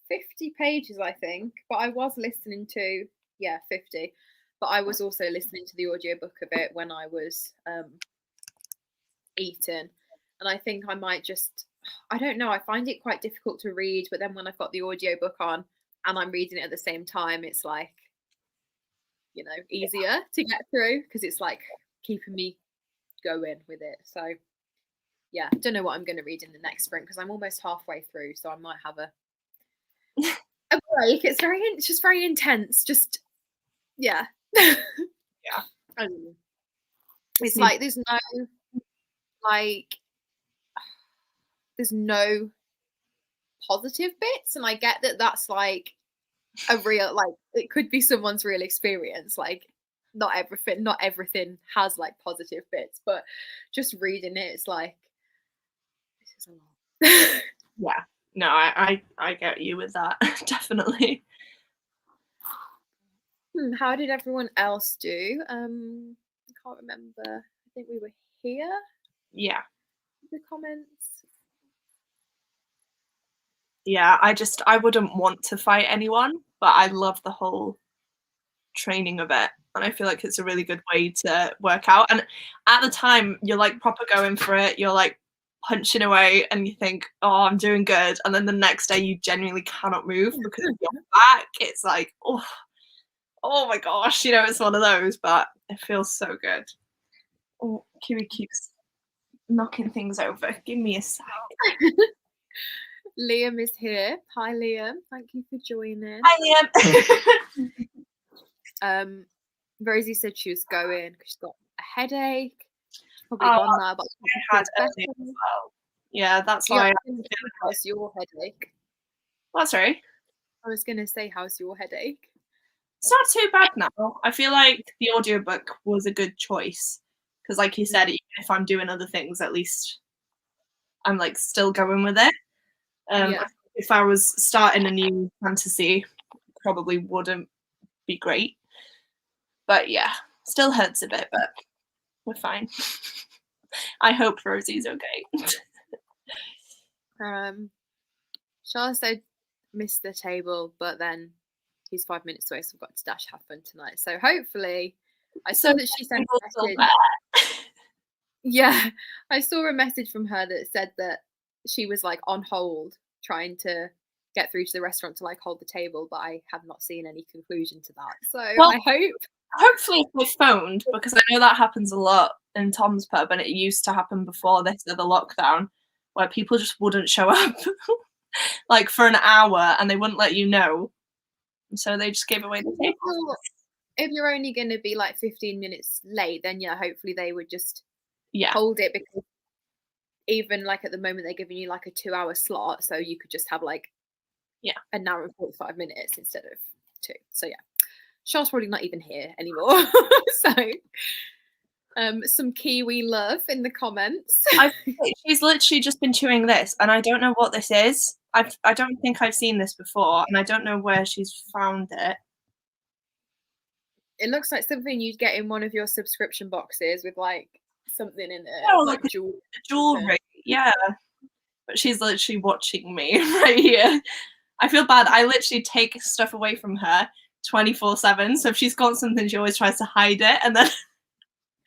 50 pages, I think, but I was listening to 50. But I was also listening to the audiobook of it when I was eating. And I think I might just, I don't know, I find it quite difficult to read, but then when I've got the audiobook on and I'm reading it at the same time, it's like, you know, easier to get through because it's like keeping me going with it. So yeah, I don't know what I'm going to read in the next sprint because I'm almost halfway through, so I might have a break. It's just very intense. Just yeah. Yeah. It's like there's no positive bits, and I get that that's like a real, like it could be someone's real experience. Like not everything has like positive bits, but just reading it, it's like this is a lot. Yeah. No, I get you with that. Definitely. How did everyone else do? I can't remember. I think we were here. Yeah. The comments. Yeah, I wouldn't want to fight anyone, but I love the whole training of it. And I feel like it's a really good way to work out. And at the time, you're like proper going for it. You're like punching away and you think, oh, I'm doing good. And then the next day, you genuinely cannot move because of your back. It's like, oh my gosh, you know, it's one of those, but it feels so good. Oh, Kiwi keeps knocking things over. Give me a sec. Liam is here. Hi, Liam. Thank you for joining. Hi, Liam. Rosie said she was going because she's got a headache. She's probably gone now, but I had as well. Yeah, that's why. How's your headache? Well, sorry. I was gonna say, how's your headache? It's not too bad now. I feel like the audiobook was a good choice because, like you said, even if I'm doing other things, at least I'm like still going with it. If I was starting a new fantasy, probably wouldn't be great. But yeah, still hurts a bit, but we're fine. I hope Rosie's okay. Charlotte said missed the table, but then he's 5 minutes away, so we've got to dash happen tonight. So hopefully, I saw that she sent a message. Yeah, I saw a message from her that said that she was like on hold trying to get through to the restaurant to like hold the table, but I have not seen any conclusion to that. So well, I hope. Hopefully they phoned, because I know that happens a lot in Tom's pub, and it used to happen before this other lockdown, where people just wouldn't show up like for an hour and they wouldn't let you know. So they just gave away the table. If you're only going to be like 15 minutes late, then yeah, hopefully they would just hold it, because even like at the moment they're giving you like a 2-hour slot, so you could just have like an hour and 45 minutes instead of 2. So yeah, Char's probably not even here anymore. So some Kiwi love in the comments. She's literally just been chewing this, and I don't know what this is. I don't think I've seen this before, and I don't know where she's found it. It looks like something you'd get in one of your subscription boxes with like something in it, Oh, like like jewelry. Yeah. But she's literally watching me right here. I feel bad. I literally take stuff away from her 24/7. So if she's got something, she always tries to hide it. And then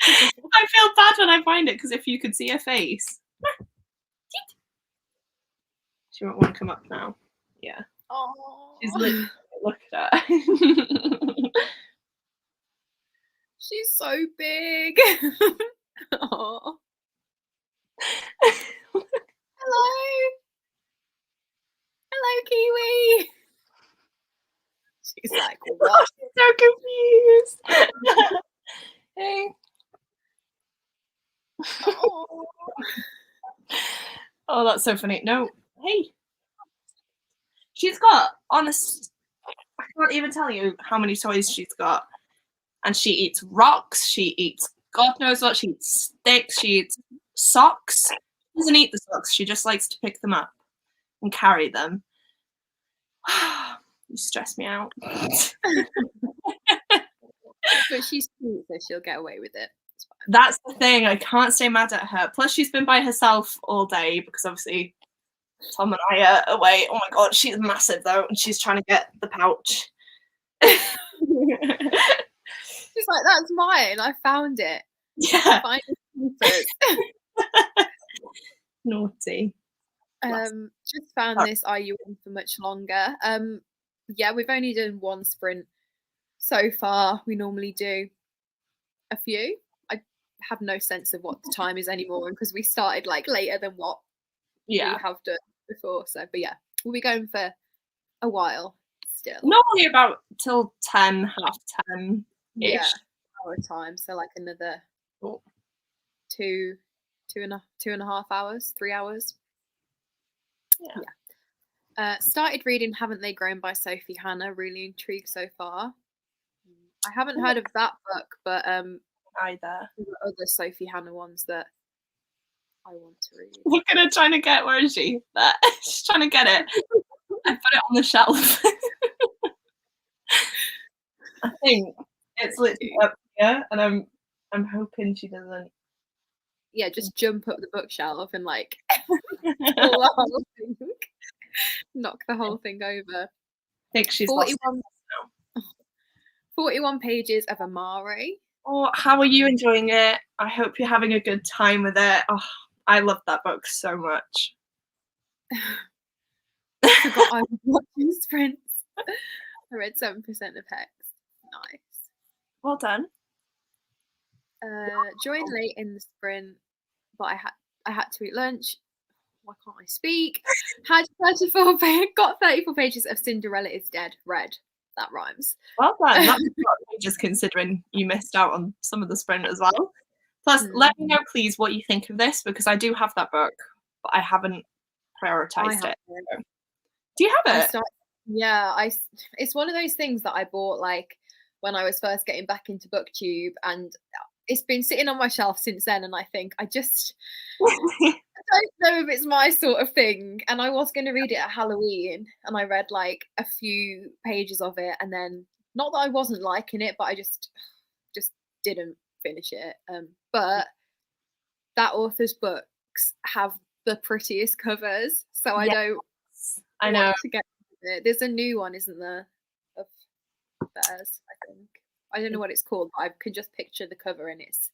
I feel bad when I find it because if you could see her face. She won't want to come up now. Yeah. Oh, She's literally, look at her. she's so big. Oh. Hello. Hello, Kiwi. She's like, what? She's so confused. Hey. Oh. Oh, that's so funny. No. Hey. She's got, honest, I can't even tell you how many toys she's got. And she eats rocks, she eats God knows what, she eats sticks, she eats socks. She doesn't eat the socks, she just likes to pick them up and carry them. You stress me out. But she's cute, so she'll get away with it. That's the thing, I can't stay mad at her. Plus, she's been by herself all day because obviously Tom and I are away. Oh my god, she's massive though, and she's trying to get the pouch. She's like, that's mine. I found it. Yeah. Find it. Naughty. Just found this. Are you on for much longer? Yeah, we've only done one sprint so far. We normally do a few. I have no sense of what the time is anymore because we started like later than what we have done before. So, but yeah, we'll be going for a while still. Normally about till 10, 10:30 ish. Yeah, hour time. So like another 2.5 hours, 3 hours. Yeah. Started reading Haven't They Grown by Sophie Hannah. Really intrigued so far. I haven't heard of that book, but either. There are other Sophie Hannah ones that I want to read. Look at her trying to get, where is she? There. She's trying to get it. I put it on the shelf. I think it's literally up here, and I'm hoping she doesn't. Yeah, just jump up the bookshelf and like pull the whole thing. Knock the whole thing over. I think she's 41 pages of Amari. Oh, how are you enjoying it? I hope you're having a good time with it. Oh, I love that book so much. I forgot I was watching sprints. I read 7% of Hex. Nice. Well done. Joined late in the sprint, but I had to eat lunch. Why can't I speak? Got 34 pages of Cinderella is Dead read. That rhymes. Well done. That's just considering you missed out on some of the sprint as well. Plus, let me know, please, what you think of this, because I do have that book, but I haven't prioritized it. Do you have it? It's one of those things that I bought like when I was first getting back into BookTube, and it's been sitting on my shelf since then, and I think I don't know if it's my sort of thing. And I was going to read it at Halloween, and I read like a few pages of it, and then not that I wasn't liking it, but I just didn't finish it. But that author's books have the prettiest covers, so I don't want to get it. There's a new one, isn't there, of theirs, I think. I don't know what it's called, but I can just picture the cover, and it's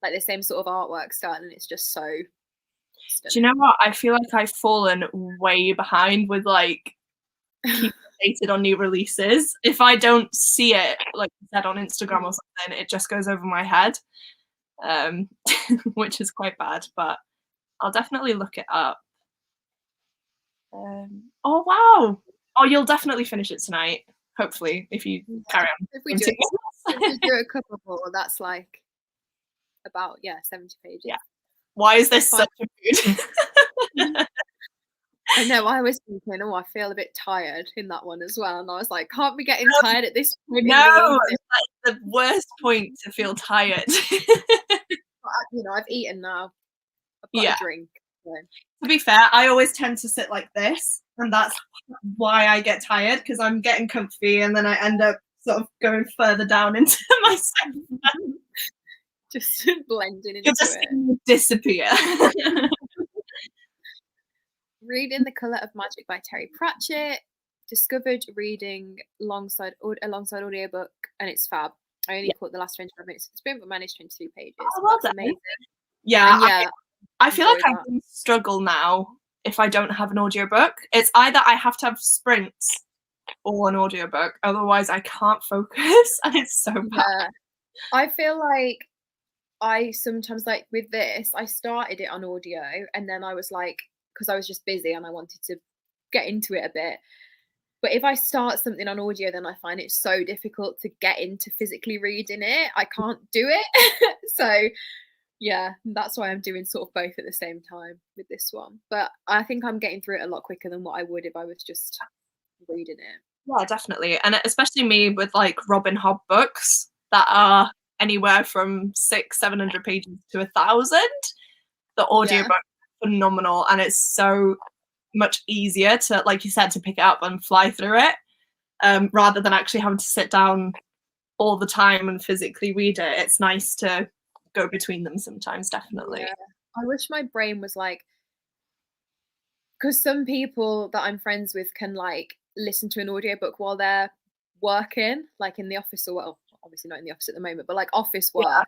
like the same sort of artwork style, and it's just so stunning. Do you know what? I feel like I've fallen way behind with like keeping updated on new releases. If I don't see it, like you said, on Instagram or something, it just goes over my head, which is quite bad, but I'll definitely look it up. Oh, wow. Oh, you'll definitely finish it tonight, hopefully, if you carry on. If we do a couple more, that's like about 70 pages. Yeah. Why is this such a good? I know, I was thinking, I feel a bit tired in that one as well. And I was like, can't be getting tired at this point. No, it's like the worst point to feel tired. I've eaten now. I've got a drink. So. To be fair, I always tend to sit like this, and that's why I get tired, because I'm getting comfy, and then I end up sort of going further down into my segment. Just blending into You're just it. disappear. Reading The Colour of Magic by Terry Pratchett. Discovered reading alongside audiobook, and it's fab. I only caught the last 25 minutes of the sprint, but managed 22 pages. Oh, well That's done. amazing. Yeah, And yeah, I feel like I enjoy that. struggle now if I don't have an audiobook. It's either I have to have sprints or an audiobook, otherwise I can't focus, and it's so bad. Yeah. I feel like I sometimes, like with this, I started it on audio and then I was like, because I was just busy and I wanted to get into it a bit. But if I start something on audio, then I find it so difficult to get into physically reading it. I can't do it. So yeah, that's why I'm doing sort of both at the same time with this one. But I think I'm getting through it a lot quicker than what I would if I was just reading it. Yeah, definitely. And especially me with like Robin Hobb books that are anywhere from 600-700 pages to 1,000. The audiobook is phenomenal, and it's so much easier to, like you said, to pick it up and fly through it, rather than actually having to sit down all the time and physically read it. It's nice to go between them sometimes, definitely. Yeah. I wish my brain was like, because some people that I'm friends with can like listen to an audiobook while they're working, like in the office, or well, obviously not in the office at the moment, but like office work. Yeah.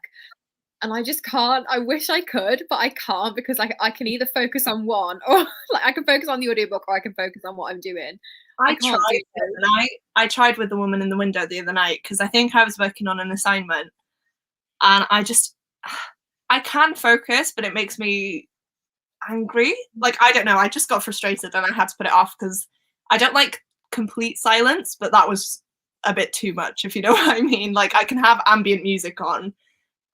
And I just can't. I wish I could, but I can't, because I can either focus on one, or like I can focus on the audiobook, or I can focus on what I'm doing. I tried with The Woman in the Window the other night, because I think I was working on an assignment, and I can focus, but it makes me angry. Like, I don't know, I just got frustrated and I had to put it off, because I don't like complete silence, but that was a bit too much, if you know what I mean. Like, I can have ambient music on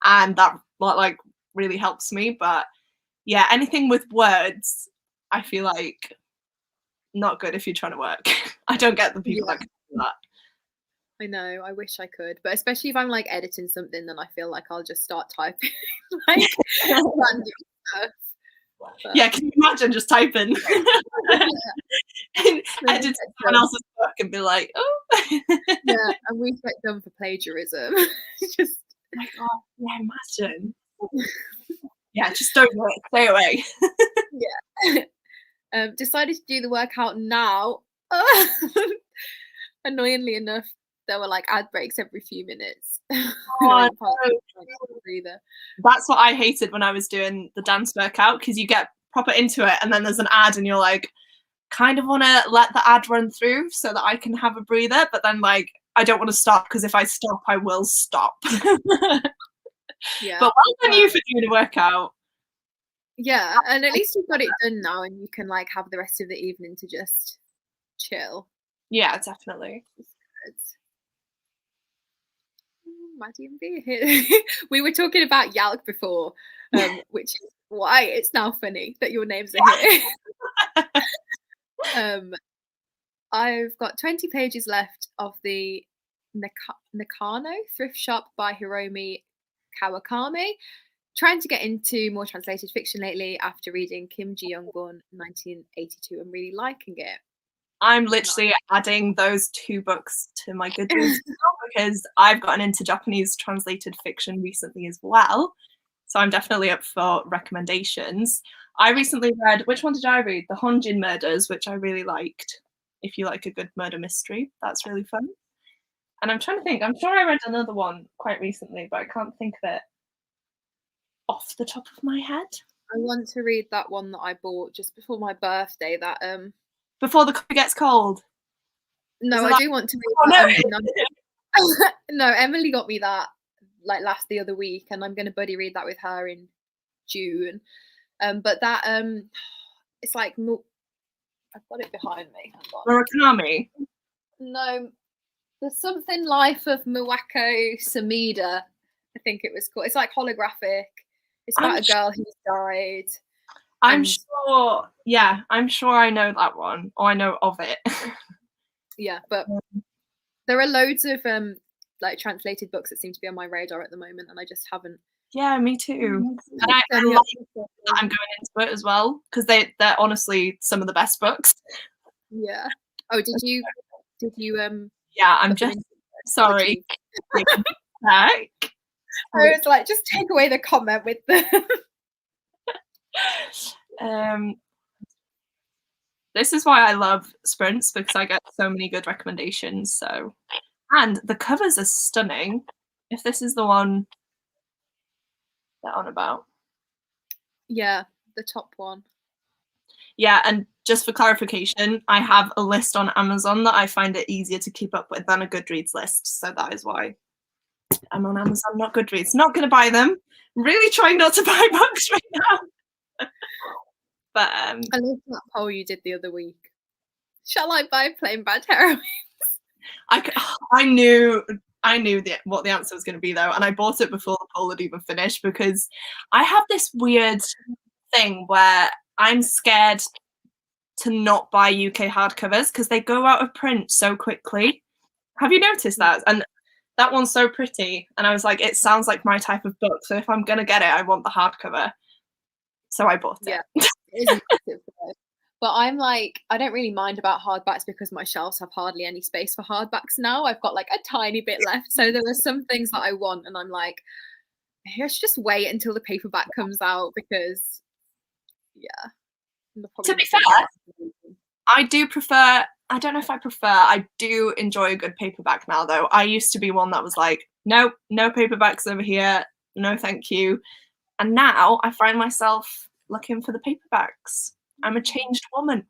and that like really helps me, but yeah, anything with words, I feel like not good if you're trying to work. I don't get the people that can do that. I know, I wish I could, but especially if I'm like editing something, then I feel like I'll just start typing like random stuff. But yeah, can you imagine just typing and editing someone else's work and be like, oh. Yeah, and we get done for plagiarism. Just oh my god, yeah, imagine. Yeah, just don't do it. Stay away. Yeah. Decided to do the workout now. Annoyingly enough, there were like ad breaks every few minutes. Oh, that's what I hated when I was doing the dance workout, because you get proper into it and then there's an ad and you're like, kind of want to let the ad run through so that I can have a breather, but then like I don't want to stop, because if I stop I will stop. Yeah, but well done you for doing a workout. Yeah, and at least you've got it done now and you can like have the rest of the evening to just chill. Yeah, definitely. Maddie and B here. We were talking about Yalk before, which is why it's now funny that your names are here. I've got 20 pages left of the Nakano Thrift Shop by Hiromi Kawakami. Trying to get into more translated fiction lately after reading Kim Ji-young-gun 1982 and really liking it. I'm literally adding those 2 books to my Goodreads because I've gotten into Japanese translated fiction recently as well. So I'm definitely up for recommendations. I recently read, which one did I read? The Honjin Murders, which I really liked. If you like a good murder mystery, that's really fun. And I'm trying to think, I'm sure I read another one quite recently, but I can't think of it off the top of my head. I want to read that one that I bought just before my birthday, that Before the Coffee Gets Cold. No, I do want to read that. No, Emily got me that like the other week, and I'm going to buddy read that with her in June. But that it's like I've got it behind me. Murakami. No, there's something Life of Miwako Sumida, I think it was called. It's like holographic. It's about a girl who's died. I'm sure. Yeah, I'm sure I know that one, or I know of it. Yeah, but there are loads of like translated books that seem to be on my radar at the moment, and I just haven't. Yeah, me too. And I like that I'm going into it as well, because they're honestly some of the best books. Yeah. Oh, did you? Yeah, I'm just Sorry. Back. I was like, just take away the comment with the. This is why I love sprints, because I get so many good recommendations. So, and the covers are stunning. If this is the one they're on about. Yeah, the top one. Yeah, and just for clarification, I have a list on Amazon that I find it easier to keep up with than a Goodreads list. So that is why I'm on Amazon, not Goodreads. Not going to buy them. Really trying not to buy books right now. But I love that poll you did the other week. Shall I buy Plain Bad Heroine? I knew what the answer was going to be though, and I bought it before the poll had even finished, because I have this weird thing where I'm scared to not buy UK hardcovers because they go out of print so quickly. Have you noticed that? And that one's so pretty, and I was like, it sounds like my type of book, so if I'm gonna get it, I want the hardcover. So I bought it. Yeah, it is massive. But I'm like, I don't really mind about hardbacks because my shelves have hardly any space for hardbacks now. I've got like a tiny bit left. So there are some things that I want, and I'm like, I should just wait until the paperback comes out, because, yeah. To be fair, I do prefer, I don't know if I prefer, I do enjoy a good paperback now though. I used to be one that was like, nope, no paperbacks over here, no thank you. And now I find myself looking for the paperbacks. I'm a changed woman.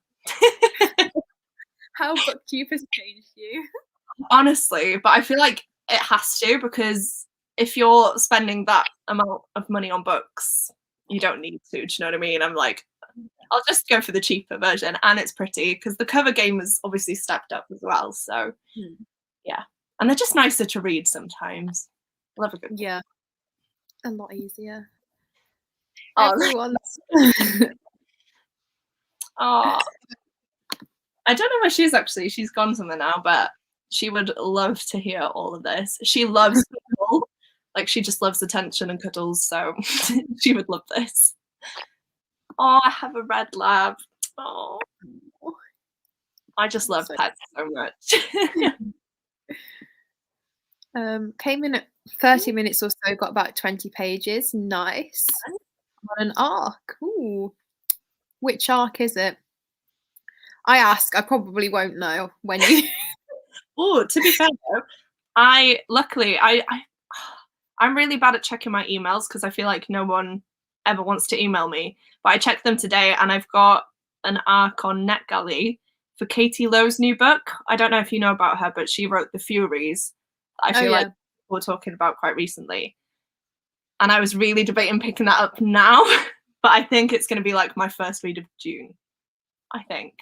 How BookTube has changed you. Honestly, but I feel like it has to, because if you're spending that amount of money on books, you don't need to. Do you know what I mean? I'm like, I'll just go for the cheaper version, and it's pretty because the cover game has obviously stepped up as well. So yeah, and they're just nicer to read sometimes. Love a good. Yeah, a lot easier. Everyone's. Oh, I don't know where she is actually. She's gone somewhere now, but she would love to hear all of this. She loves people. Like, she just loves attention and cuddles, so she would love this. Oh, I have a red lab. Oh, I just love pets so much. Came in at 30 minutes or so, got about 20 pages. Nice. On an arc. Ooh. Which arc is it? I ask, I probably won't know when you. Oh, to be fair though, I'm really bad at checking my emails because I feel like no one ever wants to email me. But I checked them today, and I've got an arc on NetGalley for Katie Lowe's new book. I don't know if you know about her, but she wrote The Furies. I feel like we're talking about quite recently. And I was really debating picking that up now, but I think it's going to be like my first read of June, I think.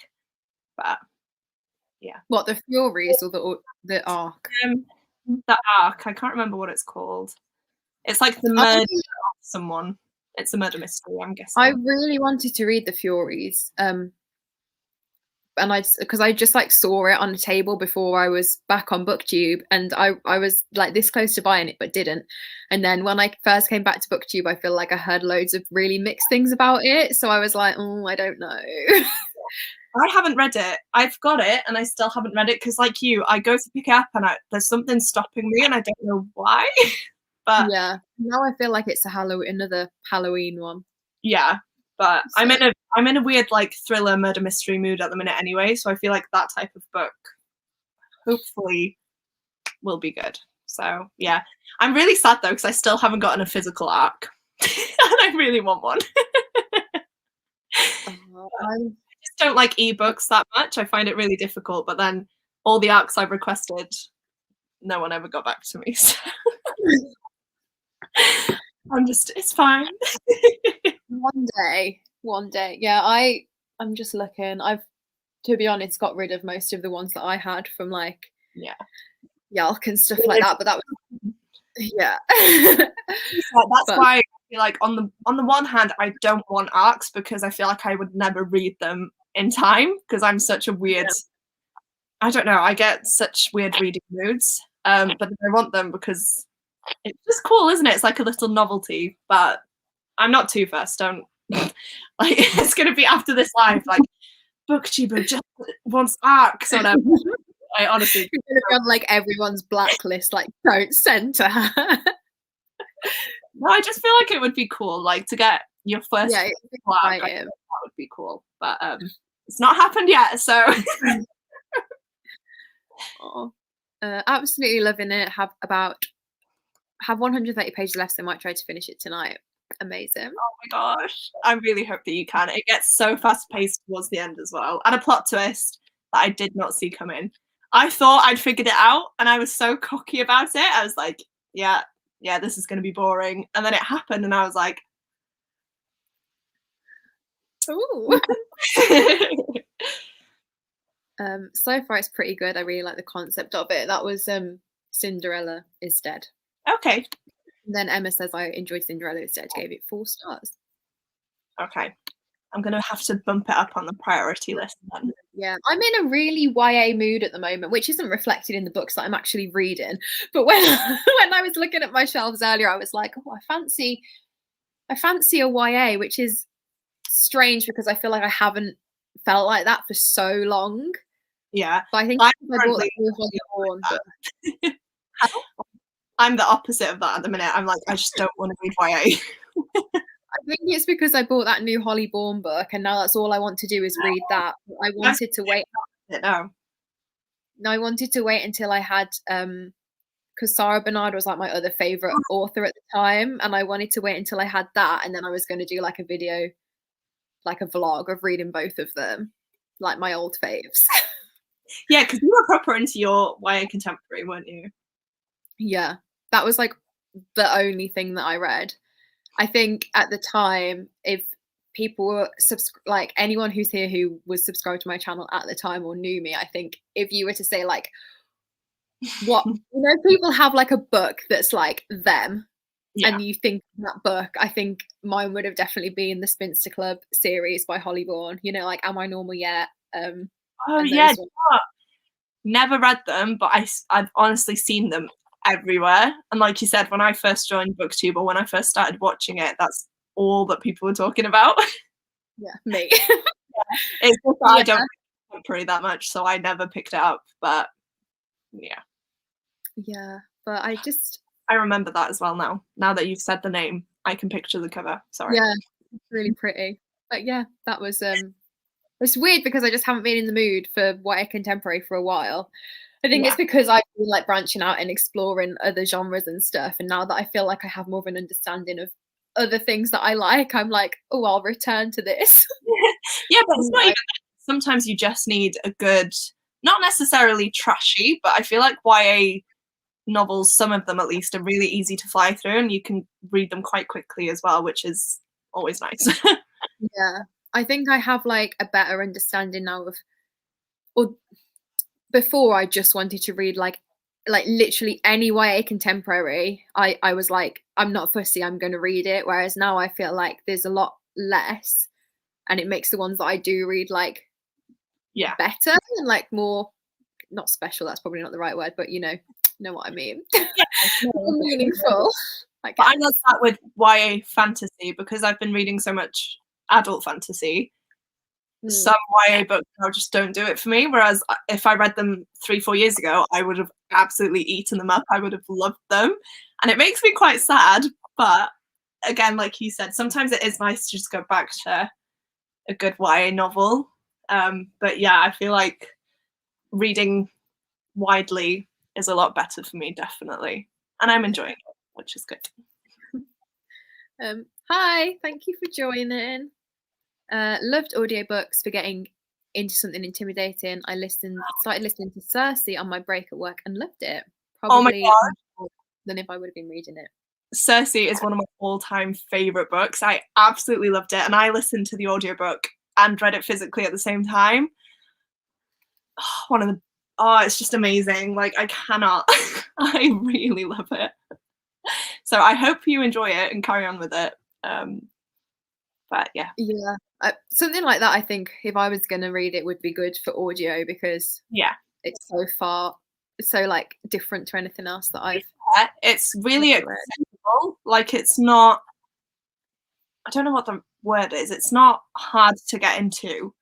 But yeah. What, The Furies or the arc? The arc. I can't remember what it's called. It's like the murder of someone. It's a murder mystery, I'm guessing. I really wanted to read The Furies. And because I just like saw it on the table before I was back on BookTube, and I was like this close to buying it but didn't. And then when I first came back to BookTube, I feel like I heard loads of really mixed things about it, so I was like, oh, I don't know. I haven't read it. I've got it and I still haven't read it because, like you, I go to pick it up and there's something stopping me and I don't know why. But yeah, now I feel like it's another Halloween one. Yeah, but so. I'm in a weird like thriller murder mystery mood at the minute anyway, so I feel like that type of book hopefully will be good. So yeah, I'm really sad though because I still haven't gotten a physical arc, and I really want one. I just don't like ebooks that much. I find it really difficult. But then all the arcs I've requested, no one ever got back to me. So. It's fine. One day. Yeah, I'm just looking. I've, to be honest, got rid of most of the ones that I had from like Yalk and stuff like that. But that was that's why I feel like on the one hand, I don't want arcs because I feel like I would never read them in time because I'm such a weird. I don't know. I get such weird reading moods. But I want them because it's just cool, isn't it? It's like a little novelty, but I'm not too fussed. Don't like it's gonna be after this live, like BookTuber just wants arcs or whatever. I honestly. You're gonna be on like everyone's blacklist, like don't send to her. No, I just feel like it would be cool, like to get your first Yeah, flag. I right. think that would be cool, but it's not happened yet. So Oh, absolutely loving it. Have 130 pages left, so I might try to finish it tonight. Amazing. oh my gosh, I really hope that you can. It gets so fast paced towards the end as well, and a plot twist that I did not see coming. I thought I'd figured it out, and I was so cocky about it. I was like, yeah, this is going to be boring, and then it happened, and I was like, Ooh. So far it's pretty good. I really like the concept of it. That was Cinderella is Dead. Okay. And then Emma says I enjoyed Cinderella is Dead, gave it 4 stars. Okay. I'm gonna have to bump it up on the priority list then. Yeah, I'm in a really YA mood at the moment, which isn't reflected in the books that I'm actually reading. But when when I was looking at my shelves earlier, I was like, oh, I fancy a YA, which is strange because I feel like I haven't felt like that for so long. Yeah, but I think I bought that new Holly book. I'm the opposite of that at the minute. I'm like, I just don't want to read YA. I think it's because I bought that new Holly Bourne book, and now that's all I want to do is read that. I wanted to wait. No, I wanted to wait until I had because Sarah Bernard was like my other favorite author at the time, and I wanted to wait until I had that, and then I was going to do like a video, like a vlog of reading both of them, like my old faves. Yeah, because you were proper into your YA contemporary, weren't you? Yeah, that was like the only thing that I read. I think at the time, if people were like anyone who's here who was subscribed to my channel at the time or knew me, I think if you were to say like, what people have like a book that's like them, and you think that book, I think mine would have definitely been the Spinster Club series by Holly Bourne. Like Am I Normal Yet? Oh yeah, never read them, but I've honestly seen them everywhere. And like you said, when I first joined BookTube or when I first started watching it, that's all that people were talking about. Yeah, me. It's just that I don't read contemporary that much, so I never picked it up. But yeah, but I remember that as well now. Now that you've said the name, I can picture the cover. Sorry. Yeah, it's really pretty. But yeah, that was it's weird because I just haven't been in the mood for YA contemporary for a while. I think it's because I've been like branching out and exploring other genres and stuff, and now that I feel like I have more of an understanding of other things that I like, I'm like, oh, I'll return to this. Yeah, but it's not even sometimes you just need a good, not necessarily trashy, but I feel like YA novels, some of them at least, are really easy to fly through and you can read them quite quickly as well, which is always nice. Yeah, I think I have like a better understanding now of, or before I just wanted to read like literally any YA contemporary. I was like, I'm not fussy, I'm going to read it. Whereas now I feel like there's a lot less, and it makes the ones that I do read like better and like more, not special, that's probably not the right word, but you know what I mean. More meaningful. But I love that with YA fantasy because I've been reading so much adult fantasy. Some YA books now just don't do it for me, whereas if I read them 3-4 years ago, I would have absolutely eaten them up. I would have loved them, and it makes me quite sad, but again, like you said, sometimes it is nice to just go back to a good YA novel. But yeah, I feel like reading widely is a lot better for me, definitely, and I'm enjoying it, which is good. Hi, thank you for joining. Loved audiobooks for getting into something intimidating. I started listening to Circe on my break at work and loved it. Probably more than if I would have been reading it. Circe is one of my all-time favorite books. I absolutely loved it, and I listened to the audiobook and read it physically at the same time. It's just amazing. Like, I cannot. I really love it. So I hope you enjoy it and carry on with it. But yeah. Yeah, something like that. I think if I was going to read it, would be good for audio because it's so like different to anything else that I've. Yeah, it's really accessible. Like, it's not. I don't know what the word is. It's not hard to get into,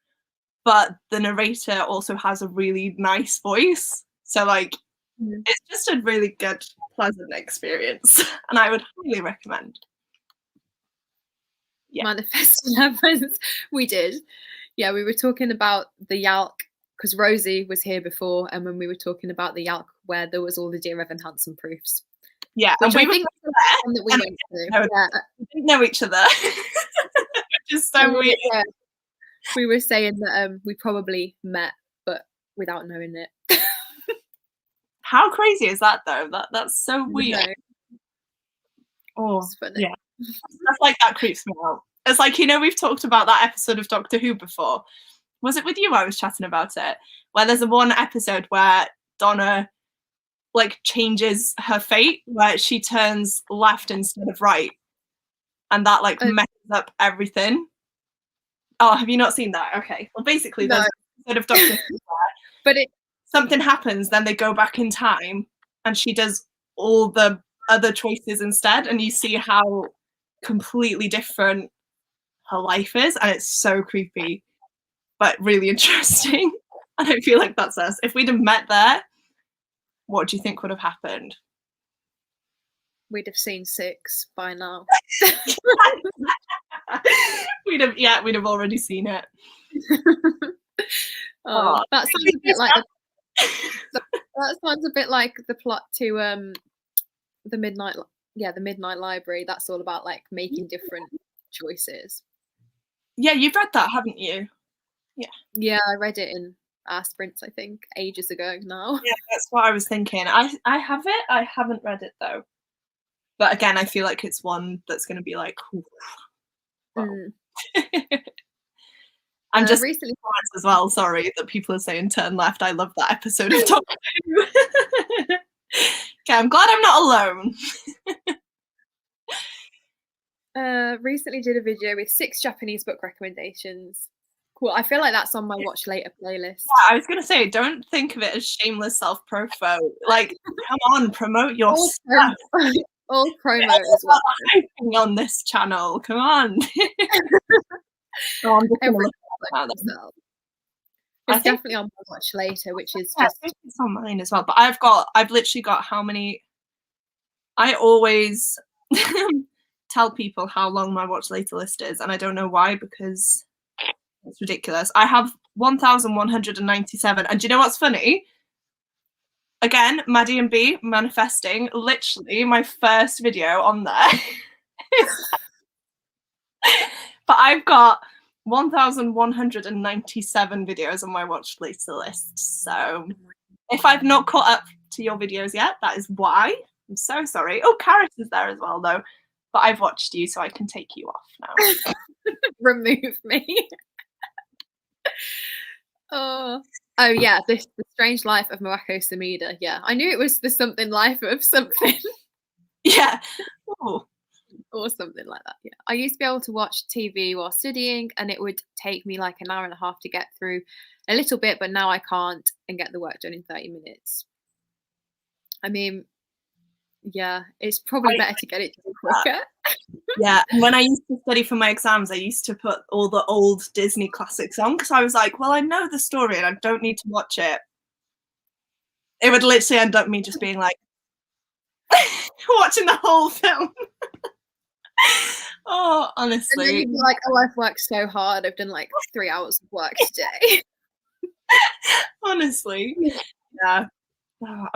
but the narrator also has a really nice voice. So like, it's just a really good, pleasant experience, and I would highly recommend. Yeah. Manifesting our presence. We did. Yeah, we were talking about the Yalk because Rosie was here before, and when we were talking about the Yalk where there was all the Dear Evan Hansen proofs. Yeah, which and I think was the one that we went to. Yeah. We didn't know each other, which is so weird. Yeah. We were saying that we probably met, but without knowing it. How crazy is that, though? That's so weird. Oh, it's funny. Yeah. Stuff like that creeps me out. It's like, we've talked about that episode of Doctor Who before. Was it with you I was chatting about it? Where there's one episode where Donna like changes her fate, where she turns left instead of right. And that like messes up everything. Oh, have you not seen that? Okay. Well, basically, there's an episode of Doctor Who where but something happens, then they go back in time, and she does all the other choices instead, and you see how completely different her life is, and it's so creepy, but really interesting. And I feel like that's us. If we'd have met there, what do you think would have happened? We'd have seen 6 by now. we'd have already seen it. That sounds a bit like that sounds a bit like the plot to the Midnight Library. That's all about like making different choices. Yeah, you've read that, haven't you? Yeah, I read it in our sprints, I think, ages ago now. Yeah, that's what I was thinking. I have it. I haven't read it though. But again, I feel like it's one that's going to be like, I'm just recently as well. Sorry that people are saying turn left. I love that episode of Doctor Who. Okay, I'm glad I'm not alone. Recently did a video with 6 Japanese book recommendations. Cool. I feel like that's on my watch later playlist. Yeah, I was gonna say, don't think of it as shameless self-profo. Like, come on, promote your stuff. All promo as well. Hyping on this channel. Come on. I'm just gonna look at that. It's definitely on my watch later, which is just. I think it's on mine as well. But I've literally got how many. I always tell people how long my watch later list is, and I don't know why, because it's ridiculous. I have 1,197, and do you know what's funny? Again, Maddie and B manifesting. Literally, my first video on there. But I've got 1,197 videos on my watch later list. So if I've not caught up to your videos yet, that is why. I'm so sorry. Oh, Carrot is there as well, though. But I've watched you, so I can take you off now. Remove me. Oh yeah, The Strange Life of Marako Samida. Yeah, I knew it was the something life of something. Yeah. Ooh. Or something like that. Yeah, I used to be able to watch TV while studying, and it would take me like an hour and a half to get through a little bit, but now I can't and get the work done in 30 minutes. I mean, yeah, it's probably better to get it done quicker. Yeah, and when I used to study for my exams, I used to put all the old Disney classics on, because I was like, well, I know the story and I don't need to watch it. It would literally end up me just being like, watching the whole film. Oh, honestly. And then you'd be like, oh, I've worked so hard. I've done like 3 hours of work today. Honestly. Yeah.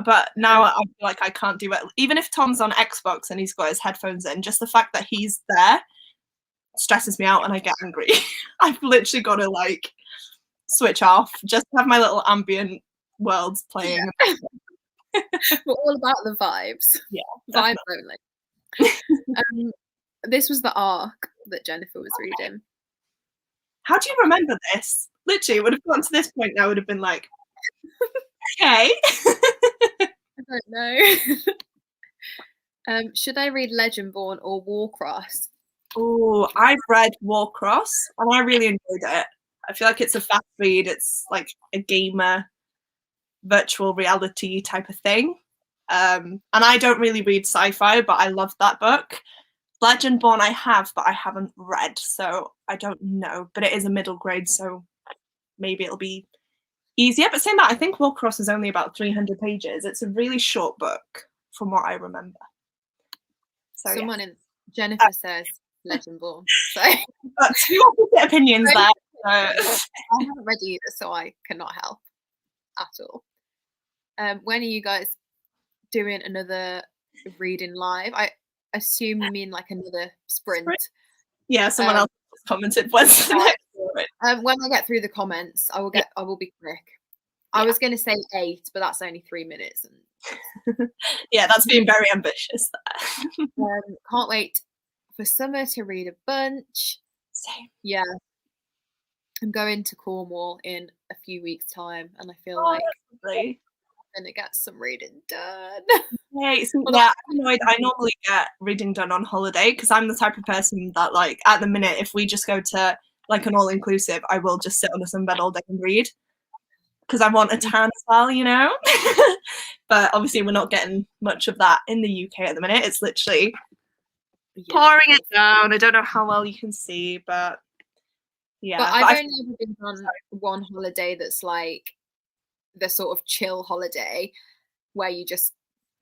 But now I feel like I can't do it. Even if Tom's on Xbox and he's got his headphones in, just the fact that he's there stresses me out and I get angry. I've literally got to like switch off, just have my little ambient worlds playing. Yeah. We're all about the vibes. Yeah. Vibes only. This was the arc that Jennifer was reading. How do you remember this? Literally, it would have gotten to this point now, I would have been like, okay. I don't know. Should I read Legendborn or Warcross? Oh, I've read Warcross and I really enjoyed it. I feel like it's a fast read. It's like a gamer virtual reality type of thing. And I don't really read sci-fi, but I love that book. Legendborn I have, but I haven't read, so I don't know. But it is a middle grade, so maybe it'll be easier. But saying that, I think Warcross is only about 300 pages. It's a really short book from what I remember. So Someone in Jennifer says Legendborn. So but two opposite opinions there. I haven't read either, so I cannot help at all. When are you guys doing another reading live? I assume you mean like another sprint. Yeah, someone else commented when's the next one. When I get through the comments, I will be quick. I was going to say 8, but that's only 3 minutes. And yeah, that's being very ambitious there. Can't wait for summer to read a bunch. Same. Yeah. I'm going to Cornwall in a few weeks' time, and I feel like I'm gonna get some reading done. Yay. So, yeah, I normally get reading done on holiday because I'm the type of person that, like, at the minute, if we just go to like an all-inclusive, I will just sit on a sunbed all day and read because I want a tan as well, you know. But obviously, we're not getting much of that in the UK at the minute. It's literally pouring it down. I don't know how well you can see, but yeah. But I've only ever been on one holiday that's like the sort of chill holiday where you just,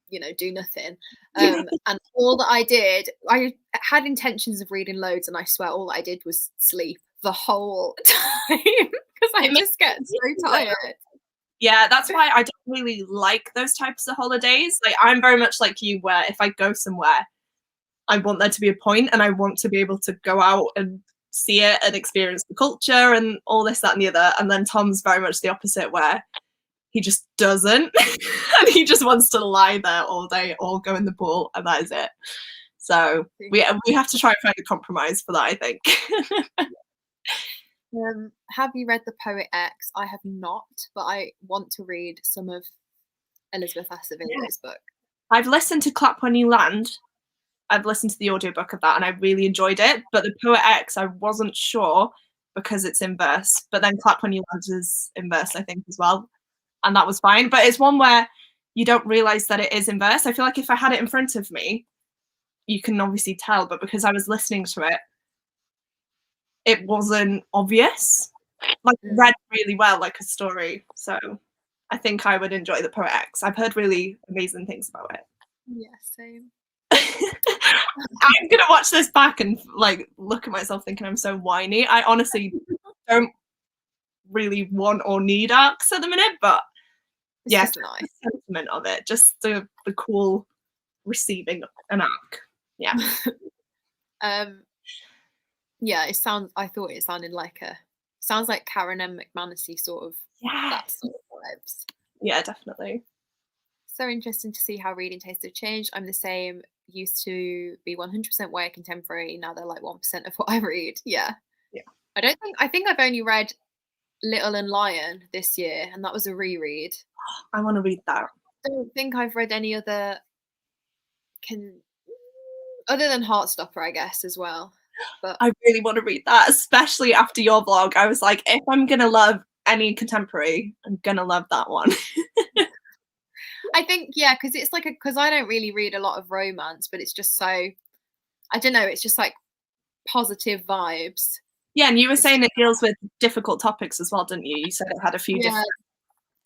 you know, do nothing. And all that I did, I had intentions of reading loads, and I swear all that I did was sleep the whole time because I just get so tired. Yeah, that's why I don't really like those types of holidays. Like, I'm very much like you, where if I go somewhere, I want there to be a point, and I want to be able to go out and see it and experience the culture and all this, that, and the other. And then Tom's very much the opposite, where he just doesn't. And he just wants to lie there all day or go in the pool, and that is it. So we have to try and find a compromise for that, I think. Have you read The Poet X? I have not, but I want to read some of Elizabeth Acevedo's book. I've listened to Clap When You Land. I've listened to the audiobook of that, and I really enjoyed it. But The Poet X, I wasn't sure because it's in verse. But then Clap When You Land is in verse, I think, as well. And that was fine. But it's one where you don't realise that it is in verse. I feel like if I had it in front of me, you can obviously tell. But because I was listening to it, it wasn't obvious. Like, read really well, like a story. So I think I would enjoy The Poet X. I've heard really amazing things about it. Yeah, same. I'm gonna watch this back and like look at myself thinking I'm so whiny. I honestly don't really want or need arcs at the minute, but yeah, nice. The sentiment of it, just the cool receiving an arc. Yeah. Yeah, I thought it sounded like sounds like Karen M. McManusy sort of that sort of vibes. Yeah, definitely. So interesting to see how reading tastes have changed. I'm the same. Used to be 100% YA contemporary. Now they're like 1% of what I read. Yeah. Yeah. I think I've only read Little and Lion this year, and that was a reread. I want to read that. I don't think I've read any other other than Heartstopper, I guess, as well. But I really want to read that, especially after your vlog. I was like, if I'm gonna love any contemporary, I'm gonna love that one. I think, yeah, because it's like because I don't really read a lot of romance, but it's just so, I don't know, it's just like positive vibes. Yeah, and you were saying it deals with difficult topics as well, didn't you? You said it had a few different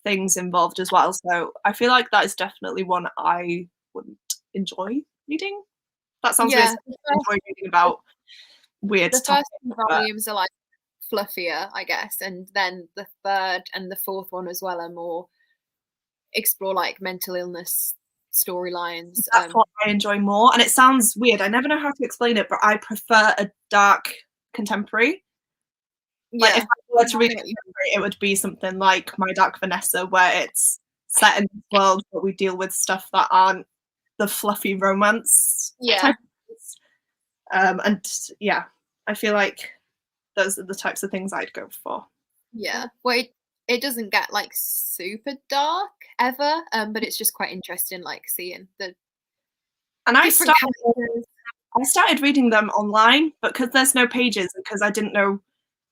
things involved as well. So I feel like that is definitely one I wouldn't enjoy reading. That sounds weird. I enjoy reading about weird topics. The first volumes are like fluffier, I guess, and then the third and the fourth one as well are more explore like mental illness storylines. That's what I enjoy more, and it sounds weird. I never know how to explain it, but I prefer a dark contemporary. Yeah. Like if I were to read a contemporary, it would be something like My Dark Vanessa, where it's set in this world, but we deal with stuff that aren't the fluffy romance type of and yeah, I feel like those are the types of things I'd go for. Yeah, well, it doesn't get like super dark ever, but it's just quite interesting, like seeing the. And I started reading them online, but because there's no pages, because I didn't know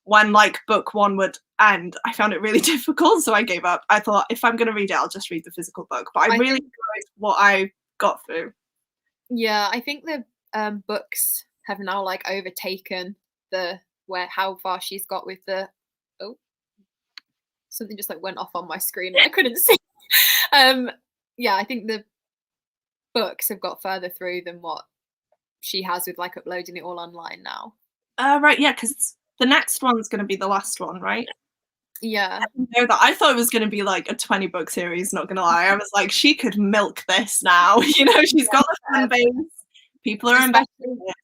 when like book one would end, I found it really difficult, so I gave up. I thought if I'm going to read it, I'll just read the physical book. But I really enjoyed what I got through. Yeah, I think the books have now like overtaken how far she's got with the something just like went off on my screen and I couldn't see. Yeah, I think the books have got further through than what she has with like uploading it all online now. Right, yeah, because the next one's going to be the last one, right? Yeah. I didn't know that. I thought it was going to be like a 20-book series, not going to lie. I was like, she could milk this now. You know, she's got the fan base. People are invested in it.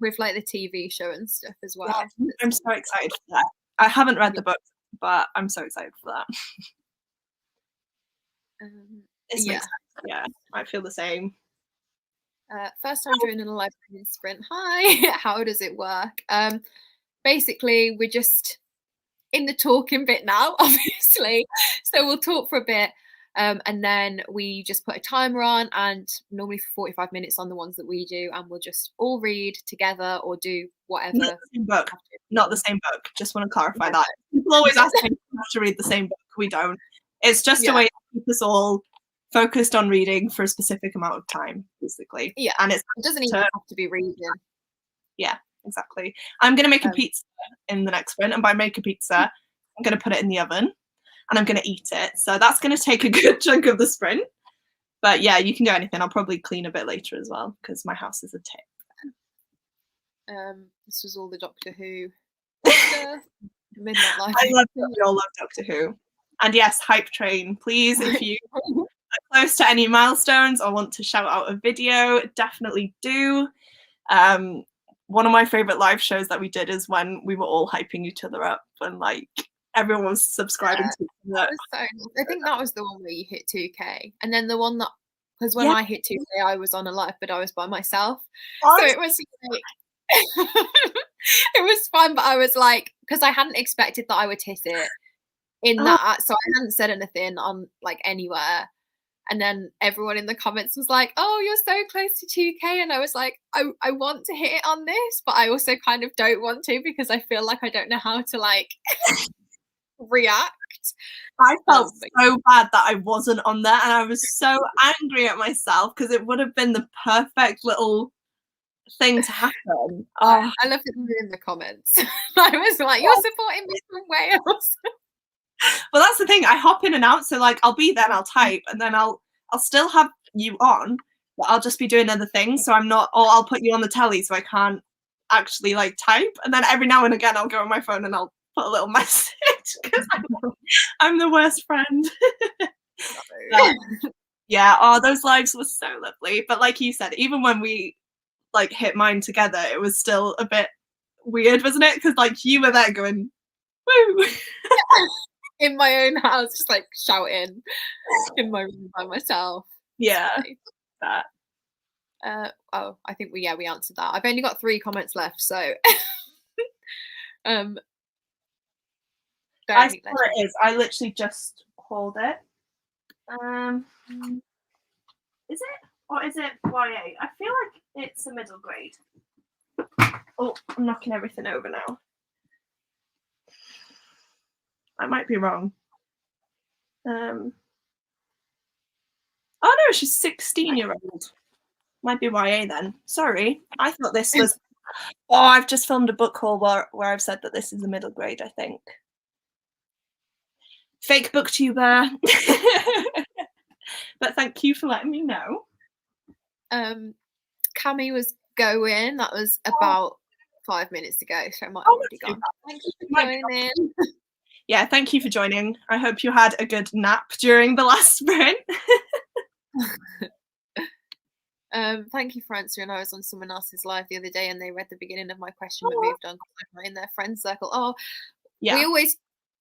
With like the TV show and stuff as well. Yeah, I'm so excited for that. I haven't read the book, but I'm so excited for that. This makes sense. Yeah, I feel the same. First time doing a live reading sprint. Hi, how does it work? Basically, we're just in the talking bit now, obviously. So we'll talk for a bit, and then we just put a timer on, and normally for 45 minutes on the ones that we do, and we'll just all read together or do whatever. Not the same book. Not the same book. Just want to clarify that. People always ask me if we have to read the same book. We don't. It's just a way to keep us all focused on reading for a specific amount of time, basically. Yeah, and it doesn't even have to be reading. Yeah, exactly. I'm going to make a pizza in the next sprint, and by make a pizza, I'm going to put it in the oven, and I'm going to eat it. So that's going to take a good chunk of the sprint. But yeah, you can do anything. I'll probably clean a bit later as well, because my house is a tip. This was all the Doctor Who stuff. Midnight Life. I love that we all love Doctor Who. And yes, Hype Train, please, if you are close to any milestones or want to shout out a video, definitely do. One of my favorite live shows that we did is when we were all hyping each other up and like everyone was subscribing to that. Was so nice. I think that was the one where you hit 2K, and then the one that, because when I hit 2K, I was on a live, but I was by myself, so it was like it was fun, but I was like, because I hadn't expected that I would hit it in that, so I hadn't said anything on like anywhere, and then everyone in the comments was like, oh, you're so close to 2K, and I was like, I want to hit it on this, but I also kind of don't want to, because I feel like I don't know how to like react. I felt so bad that I wasn't on there, and I was so angry at myself, because it would have been the perfect little thing to happen. I love that you were in the comments. I was like, you're supporting me from Wales. Well, that's the thing. I hop in and out, so like I'll be there and I'll type, and then I'll still have you on, but I'll just be doing other things. So I'm not, or I'll put you on the telly, so I can't actually like type. And then every now and again, I'll go on my phone and I'll put a little message, because I'm the worst friend. Yeah. Those lives were so lovely. But like you said, even when we like hit mine together, it was still a bit weird, wasn't it? Because like you were there going, woo. In my own house, just like shouting in my room by myself. Yeah. That. I think we answered that. I've only got 3 comments left, so I saw it is. I literally just called it. Is it? Or is it YA? I feel like it's a middle grade. Oh, I'm knocking everything over now. I might be wrong. Oh no, she's 16-year-old. Might be YA then. Sorry, I thought this was. Oh, I've just filmed a book haul where I've said that this is a middle grade, I think. Fake booktuber. But thank you for letting me know. Cami was going. That was about 5 minutes ago, so I might have already gone. Thank you for joining. Yeah, thank you for joining. I hope you had a good nap during the last sprint. Thank you for answering. I was on someone else's live the other day and they read the beginning of my question but moved on because I'm not in their friend circle. We always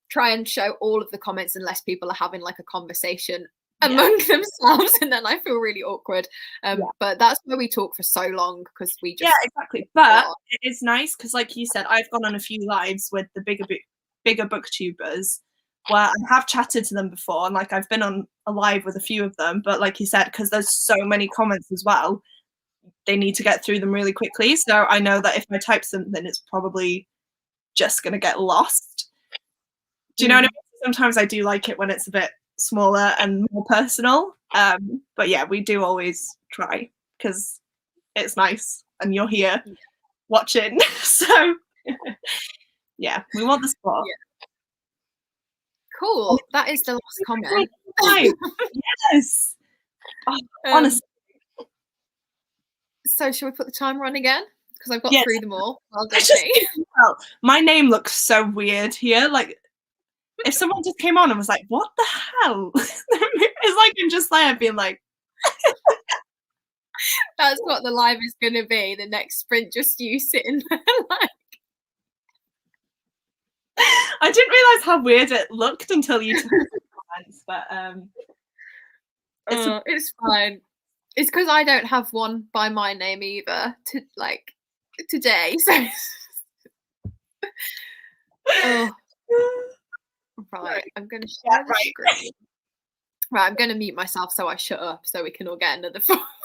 try and show all of the comments unless people are having like a conversation among themselves, and then I feel really awkward. But that's why we talk for so long, because we just exactly. But it is nice because, like you said, I've gone on a few lives with the bigger booktubers where I have chatted to them before, and like I've been on a live with a few of them, but like you said, because there's so many comments as well, they need to get through them really quickly. So I know that if I type something, it's probably just gonna get lost. Do you know what I mean? Sometimes I do like it when it's a bit smaller and more personal, but yeah, we do always try because it's nice and you're here watching. So yeah, we want the support. Cool. That is the last comment. Yes. Oh, honestly. So shall we put the timer on again? Because I've got Yes. through them all. Well done me. My name looks so weird here. Like, if someone just came on and was like, "What the hell?" It's like I'm just there being like. That's what the live is going to be. The next sprint, just you sitting there like. I didn't realize how weird it looked until you took the comments, but it's fine. It's because I don't have one by my name either. Today, so. Right, I'm going to share the screen. Right, I'm going to mute myself so I shut up so we can all get another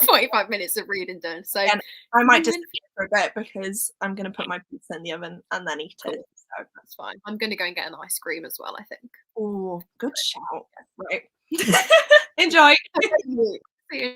45 minutes of reading done. So and I might just eat for a bit because I'm going to put my pizza in the oven and then eat it. So that's fine. I'm going to go and get an ice cream as well, I think. Oh, good shout. Right. Enjoy. See you.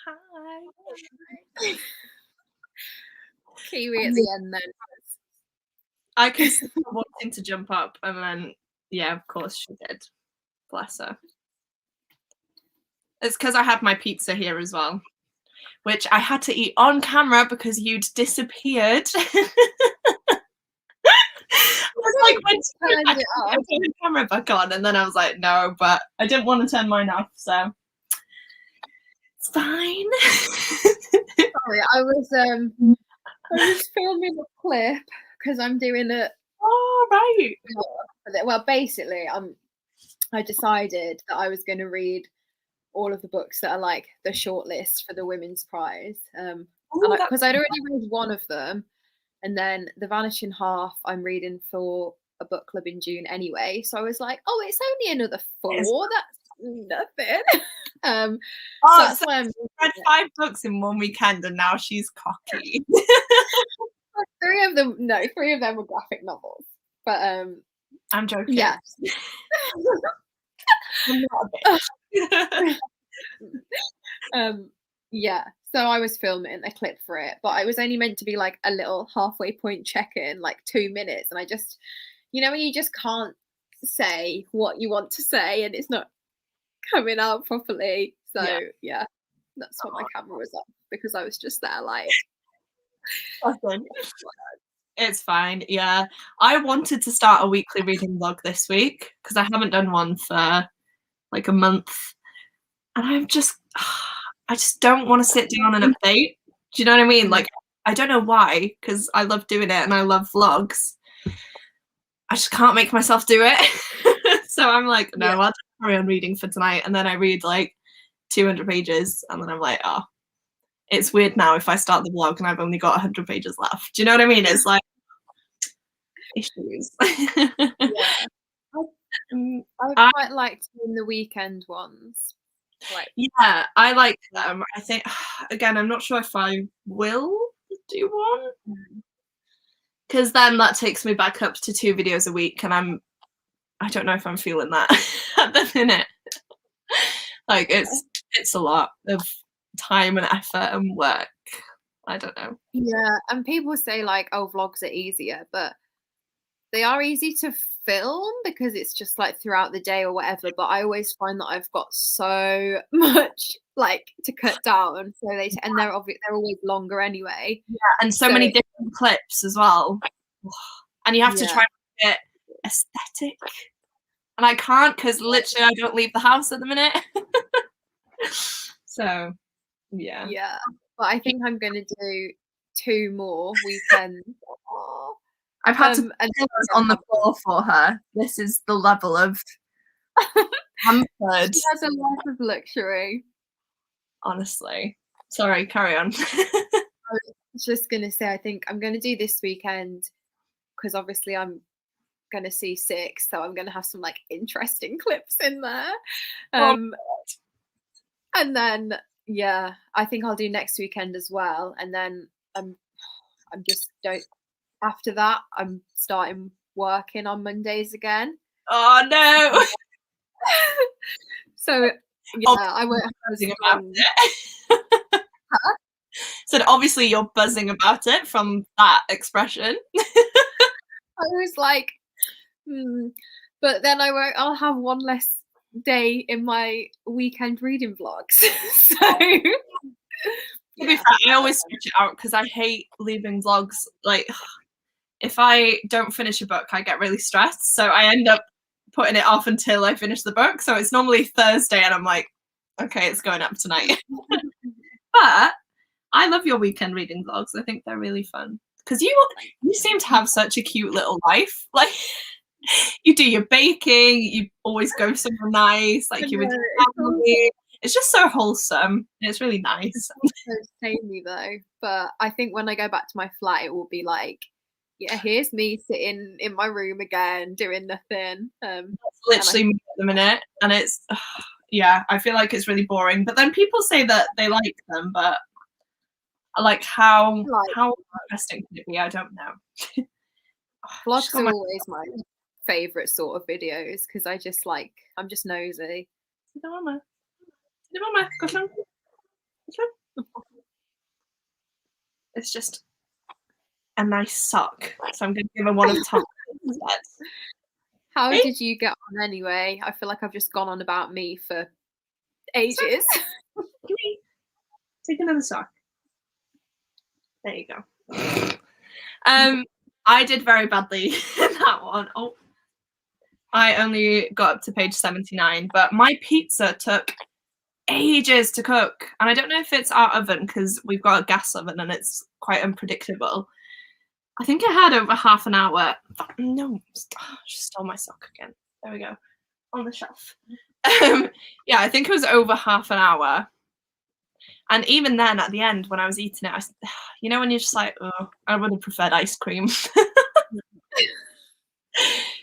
Hi. Kiwi at the end then. I can see her wanting to jump up, and then, yeah, of course she did. Bless her. It's because I had my pizza here as well, which I had to eat on camera because you'd disappeared. I was like, when Turned it I off. turn the camera back on, and then I was like, no, but I didn't want to turn mine off, so it's fine. Sorry, I was filming a clip because I'm doing it. Oh, right. Well, basically, I decided that I was going to read all of the books that are like the shortlist for the Women's Prize, because I'd already read one of them, and then The Vanishing Half I'm reading for a book club in June anyway. So I was like, oh, it's only another 4. That's nothing. So that's why I'm read 5 books in one weekend, and now she's cocky. 3 of them were graphic novels, but I'm joking. yeah. I'm not a bitch. Yeah, so I was filming a clip for it, but I was only meant to be like a little halfway point check-in, like 2 minutes, and I just, when you just can't say what you want to say and it's not coming out properly. So yeah, that's what my camera was on, because I was just there like. It's fine. Yeah, I wanted to start a weekly reading vlog this week because I haven't done one for like a month, and I just don't want to sit down and update. Do you know what I mean? Like, I don't know why, because I love doing it and I love vlogs. I just can't make myself do it. So I'm like, no, I'll just carry on reading for tonight, and then I read like 200 pages, and then I'm like, oh, it's weird now if I start the vlog and I've only got 100 pages left. Do you know what I mean? It's like issues. I quite liked doing the weekend ones. Yeah, I like them. I think, again, I'm not sure if I will do one, because then that takes me back up to 2 videos a week, and I don't know if I'm feeling that at the minute. Like, it's a lot of time and effort and work. I don't know. Yeah, and people say like, oh, vlogs are easier, but they are easy to film because it's just like throughout the day or whatever. But I always find that I've got so much like to cut down, so and they're always longer anyway. Yeah, and so many different clips as well, and you have to try to get aesthetic, and I can't because literally I don't leave the house at the minute. So yeah, but I think I'm gonna do 2 more weekends. I've had to put pillows on the floor for her. This is the level of pampered. She has a life of luxury. Honestly. Sorry, carry on. I was just going to say, I think I'm going to do this weekend because obviously I'm going to see 6, so I'm going to have some like interesting clips in there. And then, I think I'll do next weekend as well. And then after that, I'm starting working on Mondays again. Oh no. So I won't have buzzing about it. So obviously you're buzzing about it from that expression. I was like, but then I'll have one less day in my weekend reading vlogs. So to be fair, I always switch it out because I hate leaving vlogs. Like, if I don't finish a book, I get really stressed. So I end up putting it off until I finish the book. So it's normally Thursday, and I'm like, okay, it's going up tonight. But I love your weekend reading vlogs. I think they're really fun because you seem to have such a cute little life. Like, you do your baking, you always go somewhere nice, like you with your family. It's just so wholesome. It's really nice. It's so samey though, but I think when I go back to my flat, it will be like, here's me sitting in my room again doing nothing. That's literally me at the minute, and it's I feel like it's really boring. But then people say that they like them, but like how interesting can it be? I don't know. Vlogs are always my favorite sort of videos because I'm just nosy. See the mama. See the mama. Go on. It's just a nice sock. So I'm going to give her one of Tom's instead. How did you get on anyway? I feel like I've just gone on about me for ages. Take another sock. There you go. I did very badly in that one. Oh, I only got up to page 79, but my pizza took ages to cook. And I don't know if it's our oven because we've got a gas oven and it's quite unpredictable. I think it had over half an hour. No, she stole my sock again. There we go. On the shelf. Yeah, I think it was over half an hour. And even then, at the end, when I was eating it, you know when you're just like, oh, I would have preferred ice cream.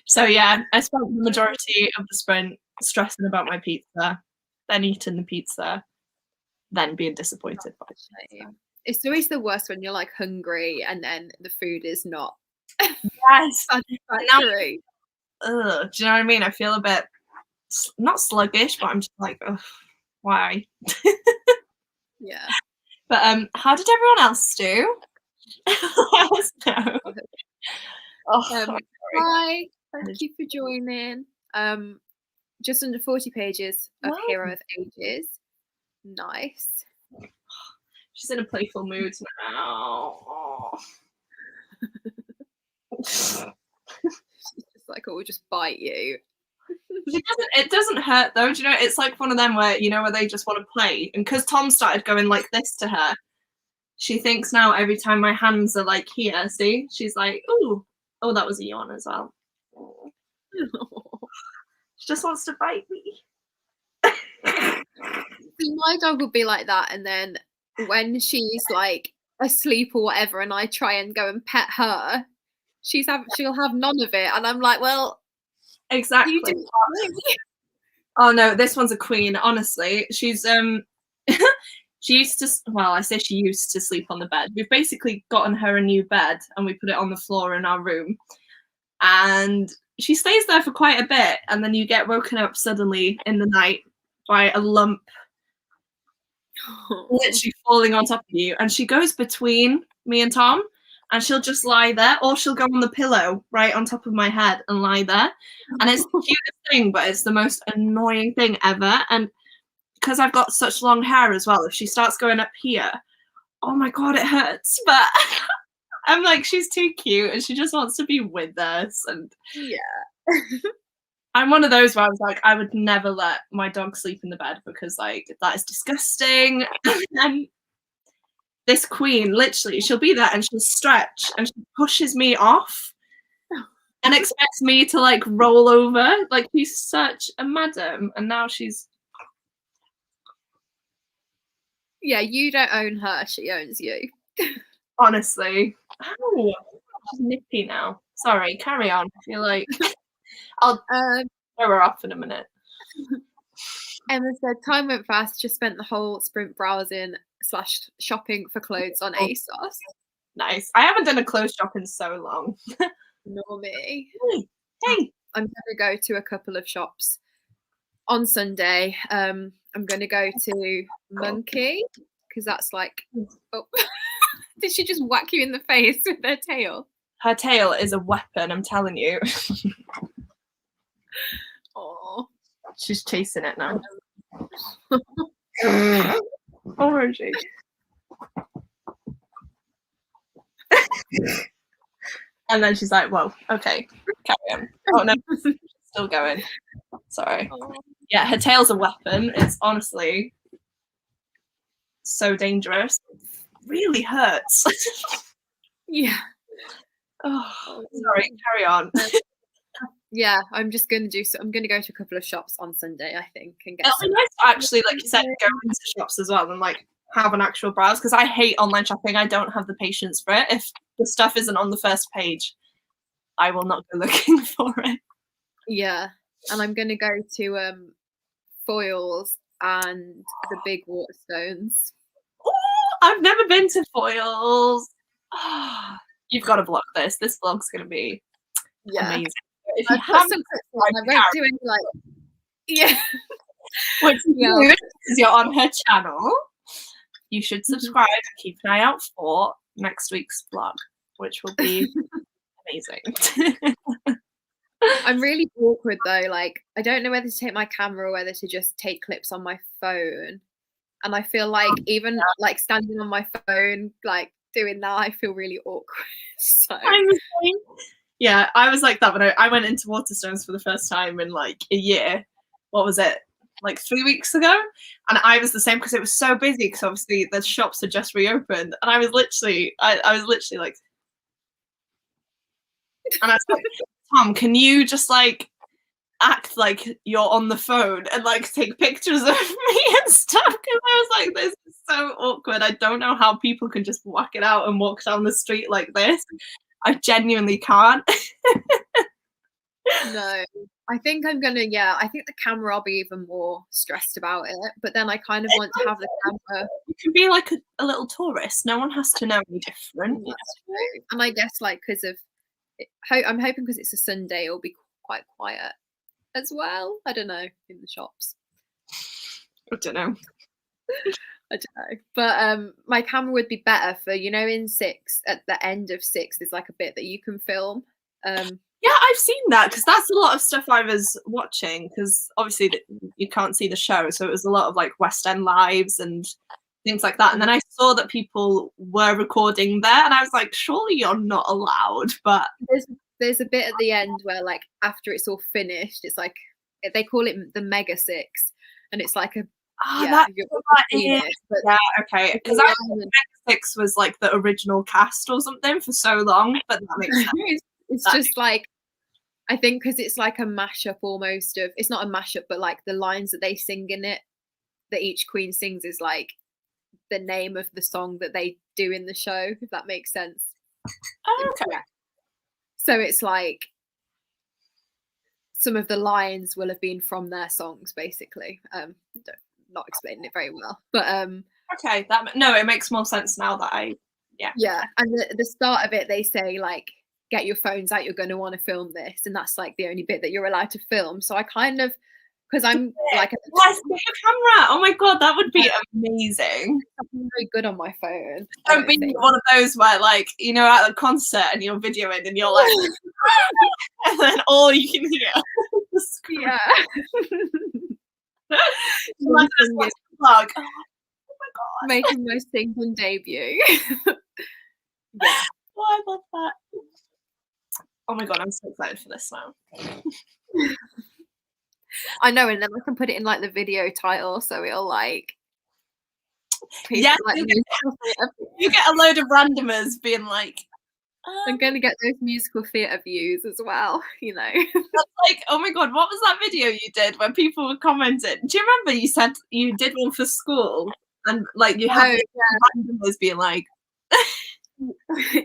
So yeah, I spent the majority of the sprint stressing about my pizza, then eating the pizza, then being disappointed by it. It's always the worst when you're like hungry and then the food is not satisfactory. Do you know what I mean? I feel a bit not sluggish, but I'm just like, ugh, why? Yeah. But how did everyone else do? Let us know. Hi, thank you for joining. Just under 40 pages of Hero of Ages. Nice. She's in a playful mood now. She's just like, oh, we'll just bite you. It doesn't hurt though. Do you know? It's like one of them where where they just want to play. And because Tom started going like this to her, she thinks now every time my hands are like here. See, she's like, oh, that was a yawn as well. She just wants to bite me. My dog will be like that, and then when she's like asleep or whatever, and I try and go and pet her, she'll have none of it, and I'm like, well, exactly. Oh no, this one's a queen. Honestly, she's she used to. Well, I say she used to sleep on the bed. We've basically gotten her a new bed, and we put it on the floor in our room, and she stays there for quite a bit, and then you get woken up suddenly in the night by a lump literally falling on top of you, and she goes between me and Tom, and she'll just lie there, or she'll go on the pillow right on top of my head and lie there, and it's the cutest thing, but it's the most annoying thing ever. And because I've got such long hair as well, if she starts going up here, oh my god, it hurts. But I'm like, she's too cute and she just wants to be with us. And yeah. I'm one of those where I was like, I would never let my dog sleep in the bed because like that is disgusting. And this queen, literally, she'll be there and she'll stretch and she pushes me off and expects me to like roll over. Like, she's such a madam. And now she's... Yeah, you don't own her, she owns you. Honestly. Oh, she's nippy now. Sorry, carry on. I feel like I'll throw her off in a minute. Emma said, time went fast, just spent the whole sprint browsing / shopping for clothes on ASOS. Nice. I haven't done a clothes shop in so long. Nor me. Hey. I'm going to go to a couple of shops on Sunday. I'm going to go to Monkey because that's like... Oh. Did she just whack you in the face with her tail? Her tail is a weapon, I'm telling you. Oh, she's chasing it now. Orgy. And then she's like, whoa, okay, carry on. Oh no, still going. Sorry. Oh. Yeah, her tail's a weapon. It's honestly so dangerous. It really hurts. Yeah. Oh, sorry, carry on. Yeah, I'm just gonna I'm gonna go to a couple of shops on Sunday, I think, and get. It'll be nice to actually, like you said, go into shops as well and like have an actual browse, because I hate online shopping. I don't have the patience for it. If the stuff isn't on the first page, I will not go looking for it. Yeah, and I'm gonna go to Foyles and the big Waterstones. Oh, I've never been to Foyles. Oh, you've got to vlog this. This vlog's gonna be amazing. If you haven't, I won't do any like, yeah. Which is Yeah. good because you're on her channel. You should subscribe and keep an eye out for next week's vlog, which will be amazing. I'm really awkward though. Like, I don't know whether to take my camera or whether to just take clips on my phone. And I feel like even like standing on my phone, like doing that, I feel really awkward. So yeah, I was like that when I went into Waterstones for the first time in like a year. What was it? Like 3 weeks ago, and I was the same because it was so busy because obviously the shops had just reopened, and I was literally like, and I was like, Tom, can you just like act like you're on the phone and like take pictures of me and stuff? Because I was like, this is so awkward. I don't know how people can just whack it out and walk down the street like this. I genuinely can't. no, I think I'm gonna, yeah, I think the camera, I'll be even more stressed about it. But then I kind of want to have the camera. You can be like a little tourist. No one has to know any different. That's true. And I guess like because of, I'm hoping because it's a Sunday, it'll be quite quiet as well. I don't know, in the shops. I don't know. I don't know. But my camera would be better for, you know, in 6, at the end of 6, there's like a bit that you can film. Yeah, I've seen that because that's a lot of stuff I was watching because obviously you can't see the show. So it was a lot of like West End lives and things like that. And then I saw that people were recording there and I was like, surely you're not allowed. But there's a bit at the end where like after it's all finished, it's like, they call it the Mega 6. And it's like a, yeah, okay. Because I thought Mega 6 was like the original cast or something for so long, but that makes sense. It's just like, I think because it's like a mashup almost of, it's not a mashup, but like the lines that they sing in it, that each queen sings is like the name of the song that they do in the show, if that makes sense. Oh, okay. Yeah. So it's like some of the lines will have been from their songs, basically. Not explaining it very well, but okay, no, it makes more sense now that yeah. And the start of it, they say like, get your phones out, you're going to want to film this, and that's like the only bit that you're allowed to film. So I kind of, because I'm like, let's get your camera. Oh my god, that would be amazing. I'm very good on my phone. Don't be one of those where like, you know, at a concert and you're videoing and you're like and then all you can hear yeah. Vlog. Oh my god, making my singing debut. Yeah. Oh, I love that. Oh my god, I'm so excited for this now. I know, and then I can put it in like the video title, so it'll like, yeah, like you get a load of randomers being like, I'm gonna get those musical theatre views as well, you know. That's like, oh my god, what was that video you did where people were commenting? Do you remember you said you did one for school and like you had randomers being like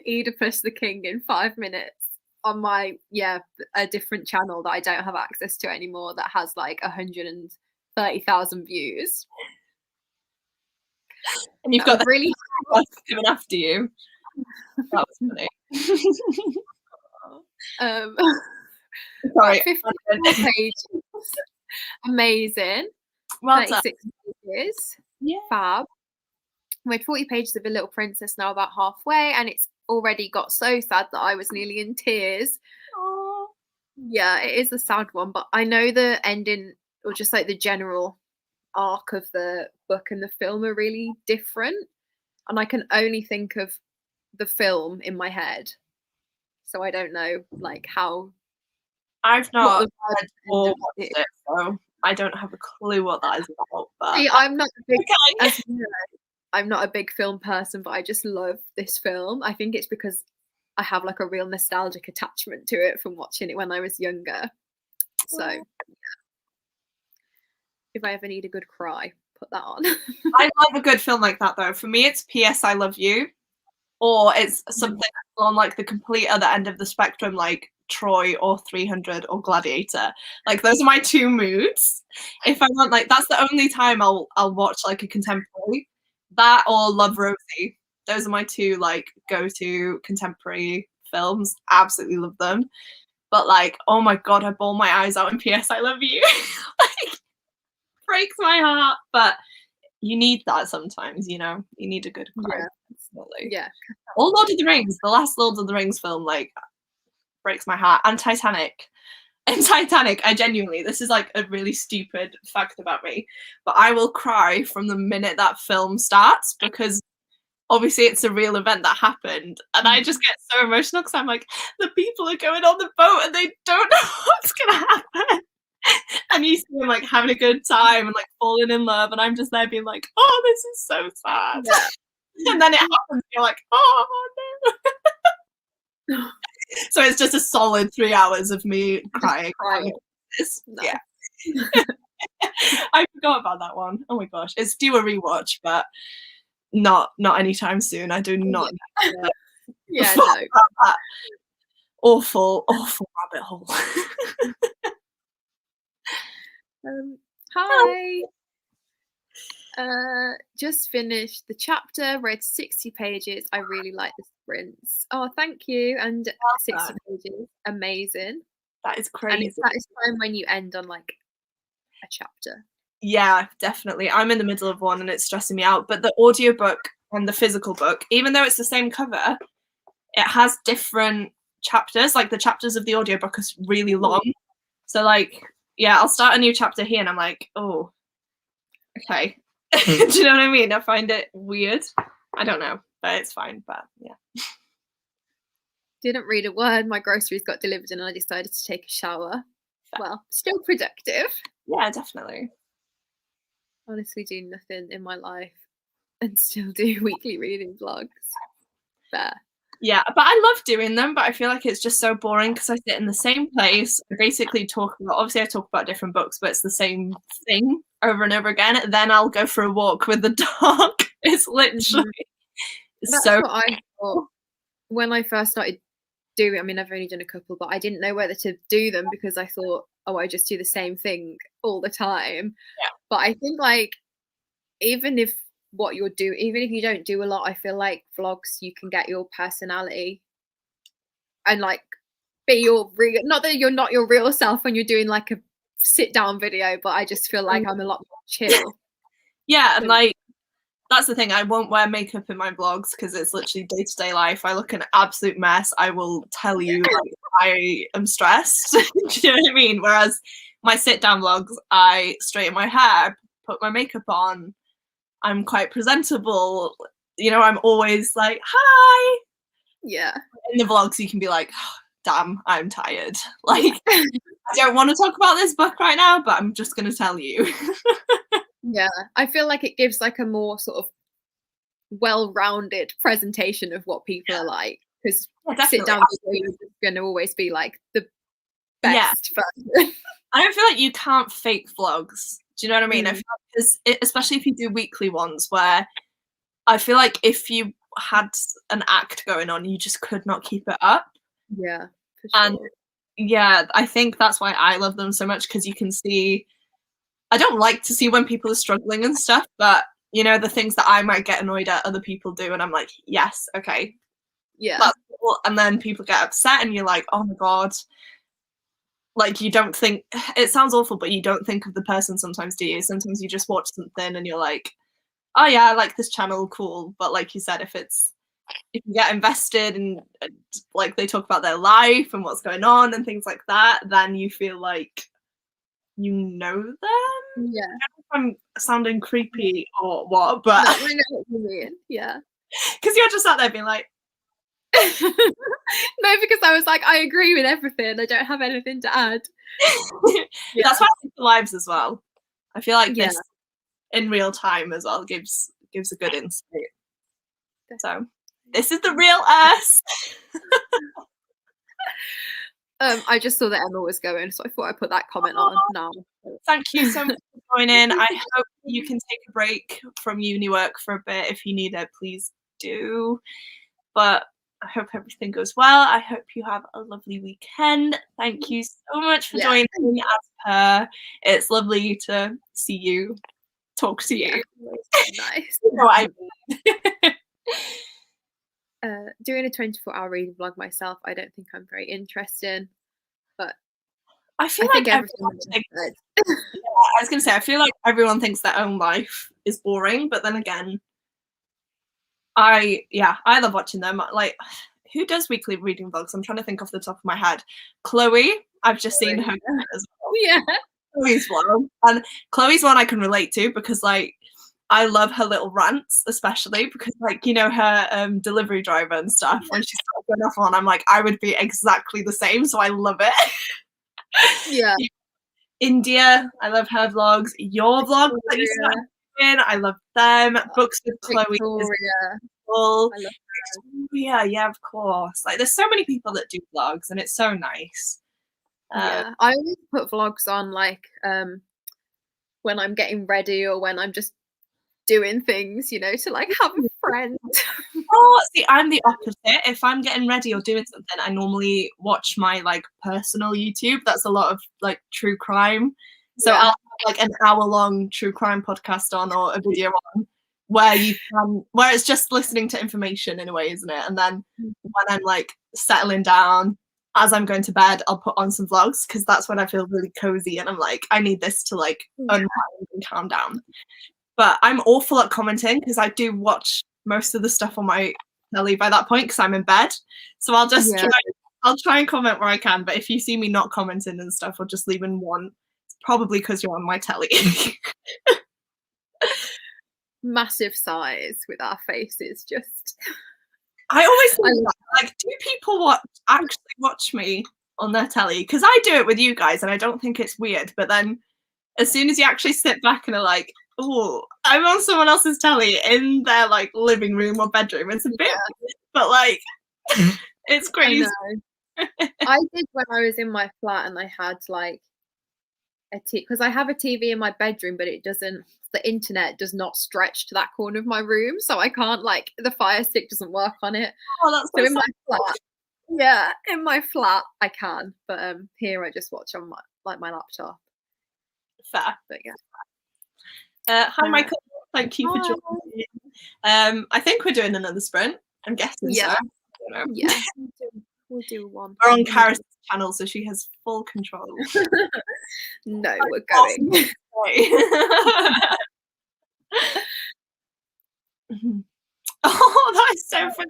Oedipus the King in 5 minutes on my a different channel that I don't have access to anymore that has like 130,000 views. And you've got really coming after you. That was funny. Sorry, 54 pages. Amazing. Well 36 pages. Yeah. Fab. We had 40 pages of A Little Princess, now about halfway, and it's already got so sad that I was nearly in tears. Aww. Yeah, it is a sad one, but I know the ending, or just like the general arc of the book and the film, are really different, and I can only think of the film in my head, so I don't know like how. I've not read or watched it, so I don't have a clue what that is about. But see, I'm not a big, as you know, I'm not a big film person, but I just love this film. I think it's because I have like a real nostalgic attachment to it from watching it when I was younger. So yeah. If I ever need a good cry, put that on. I love a good film like that though. For me, it's P.S. I Love You, or it's something on like the complete other end of the spectrum, like Troy or 300 or Gladiator. Like those are my two moods. If I want, like, that's the only time I'll watch like a contemporary. That or Love Rosie. Those are my two like go-to contemporary films. Absolutely love them. But like, oh my god, I bawl my eyes out in P.S. I Love You. Like, breaks my heart. But you need that sometimes, you know. You need a good cry. Yeah. Absolutely. Yeah. Or Lord of the Rings, the last Lord of the Rings film, like breaks my heart. And Titanic. In Titanic, I genuinely, this is like a really stupid fact about me, but I will cry from the minute that film starts because obviously it's a real event that happened. And I just get so emotional because I'm like, the people are going on the boat and they don't know what's going to happen. And you see them like having a good time and like falling in love. And I'm just there being like, oh, this is so sad. Yeah. And then it happens and you're like, oh, no. So it's just a solid 3 hours of me crying. No. Yeah. I forgot about that one. Oh my gosh. It's due a rewatch, but not anytime soon. I do not Yeah, no. that awful rabbit hole. Hi. Just finished the chapter, read 60 pages. I really like the sprints. Oh, thank you. And 60 pages, amazing. That is crazy. And it's satisfying when you end on like a chapter. Yeah, definitely. I'm in the middle of one and it's stressing me out. But the audiobook and the physical book, even though it's the same cover, it has different chapters. Like the chapters of the audiobook are really long. So like, yeah, I'll start a new chapter here and I'm like, oh, okay. Do you know what I mean? I find it weird. I don't know, but it's fine. But yeah. Didn't read a word. My groceries got delivered and I decided to take a shower. Well, still productive. Yeah, definitely. Honestly, do nothing in my life and still do weekly reading vlogs. Fair. Yeah, but I love doing them, but I feel like it's just so boring because I sit in the same place. I basically talk about, obviously I talk about different books, but it's the same thing over and over again. Then I'll go for a walk with the dog. It's literally That's so what I thought when I first started doing. I mean, I've only done a couple, but I didn't know whether to do them because I thought, oh, I just do the same thing all the time. Yeah. But I think like even if you don't do a lot, I feel like vlogs, you can get your personality and like be your real, not that you're not your real self when you're doing like a sit down video, but I just feel like I'm a lot more chill. Yeah, and like that's the thing, I won't wear makeup in my vlogs because it's literally day-to-day life. I look an absolute mess. I will tell you, like, I am stressed. Do you know what I mean? Whereas my sit-down vlogs, I straighten my hair, put my makeup on, I'm quite presentable. You know, I'm always like, hi. Yeah. In the vlogs, you can be like, oh, damn, I'm tired. Like, I don't want to talk about this book right now, but I'm just going to tell you. Yeah, I feel like it gives like a more sort of well-rounded presentation of what people are like, because sit down videos is going to always be like the best version. I don't feel like you can't fake vlogs. Do you know what I mean? I feel like especially if you do weekly ones, where I feel like if you had an act going on, you just could not keep it up. Yeah, for sure. And yeah, I think that's why I love them so much, because you can see. I don't like to see when people are struggling and stuff, but you know, the things that I might get annoyed at other people do, and I'm like, yes, okay. Yeah. That's cool. And then people get upset and you're like, oh my God. Like, you don't think, it sounds awful, but you don't think of the person sometimes, do you? Sometimes you just watch something and you're like, oh yeah, I like this channel, cool. But like you said, if you get invested and like they talk about their life and what's going on and things like that, then you feel like you know them. Yeah. I don't know if I'm sounding creepy or what, but no, I know what you mean. Yeah. Because you're just out there being like, no, because I was like, I agree with everything. I don't have anything to add. That's why I think the lives as well. I feel like this in real time as well gives a good insight. So this is the real us. I just saw that Emma was going, so I thought I'd put that comment on now. Thank you so much for joining. I hope you can take a break from uni work for a bit. If you need it, please do. But I hope everything goes well. I hope you have a lovely weekend. Thank you so much for joining as per. It's lovely to see you, talk to you. Nice. You know what I mean. Doing a 24-hour reading vlog myself, I don't think I'm very interested in, but I think everyone I was gonna say, I feel like everyone thinks their own life is boring, but then again, I love watching them. Like, who does weekly reading vlogs? I'm trying to think off the top of my head. Chloe, I've just seen her as well. Yeah. Chloe's vlog, and Chloe's one I can relate to because like I love her little rants, especially because like her delivery driver and stuff. When she starts going off on, I'm like, I would be exactly the same, so I love it. Yeah. India, I love her vlogs. Your vlogs that you started doing, I love them. Books with Chloe. Victoria. Cool. I love Victoria, yeah, of course. Like, there's so many people that do vlogs, and it's so nice. Yeah, I always put vlogs on like when I'm getting ready or when I'm just doing things, to like have a friend. Oh, see, I'm the opposite. If I'm getting ready or doing something, I normally watch my like personal YouTube. That's a lot of like true crime. So I'll have like an hour-long true crime podcast on or a video on where it's just listening to information in a way, isn't it? And then when I'm like settling down as I'm going to bed, I'll put on some vlogs because that's when I feel really cozy and I'm like, I need this to like unwind and calm down. But I'm awful at commenting because I do watch most of the stuff on my telly by that point because I'm in bed. So I'll just try and comment where I can. But if you see me not commenting and stuff or just leaving one, it's probably because you're on my telly. Massive size with our faces, just. I always think like, do people actually watch me on their telly? Because I do it with you guys and I don't think it's weird. But then as soon as you actually sit back and are like, oh, I'm on someone else's telly in their like living room or bedroom, it's a bit weird, but like it's crazy. I did when I was in my flat and I had like because I have a TV in my bedroom, but the internet does not stretch to that corner of my room, so I can't like the Fire Stick doesn't work on it. Oh, that's so in my flat. In my flat I can, but here I just watch on my laptop. Fair. But yeah. Hi Michael, thank you for joining. I think we're doing another sprint. I'm guessing so. Yeah. We'll do one. We're on Karis' channel, so she has full control. No, we're going. Oh, that is so funny.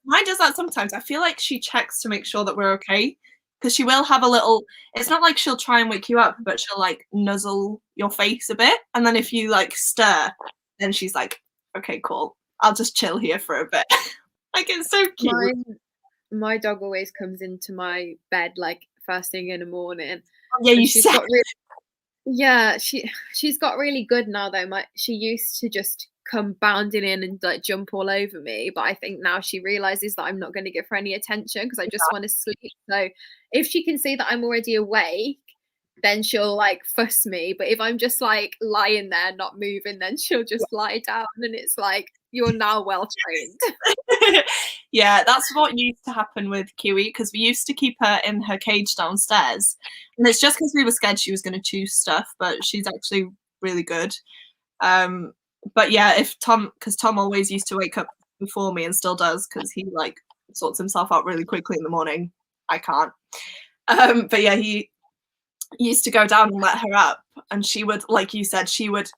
Mine does that sometimes. I feel like she checks to make sure that we're okay. Because she will have a little, it's not like she'll try and wake you up, but she'll like nuzzle your face a bit. And then if you like stir, then she's like, okay, cool. I'll just chill here for a bit. Like, it's so cute. My dog always comes into my bed like first thing in the morning. Yeah, she's got really good now though. She used to just come bounding in and like jump all over me, but I think now she realizes that I'm not going to give her any attention because I just want to sleep. So if she can see that I'm already awake, then she'll like fuss me, but if I'm just like lying there not moving, then she'll just lie down and it's like, you're now well trained. Yeah, that's what used to happen with Kiwi because we used to keep her in her cage downstairs, and it's just because we were scared she was going to choose stuff, but she's actually really good. But yeah, because Tom always used to wake up before me and still does because he like sorts himself out really quickly in the morning. I can't. But yeah, he used to go down and let her up, and she would, like you said, she would,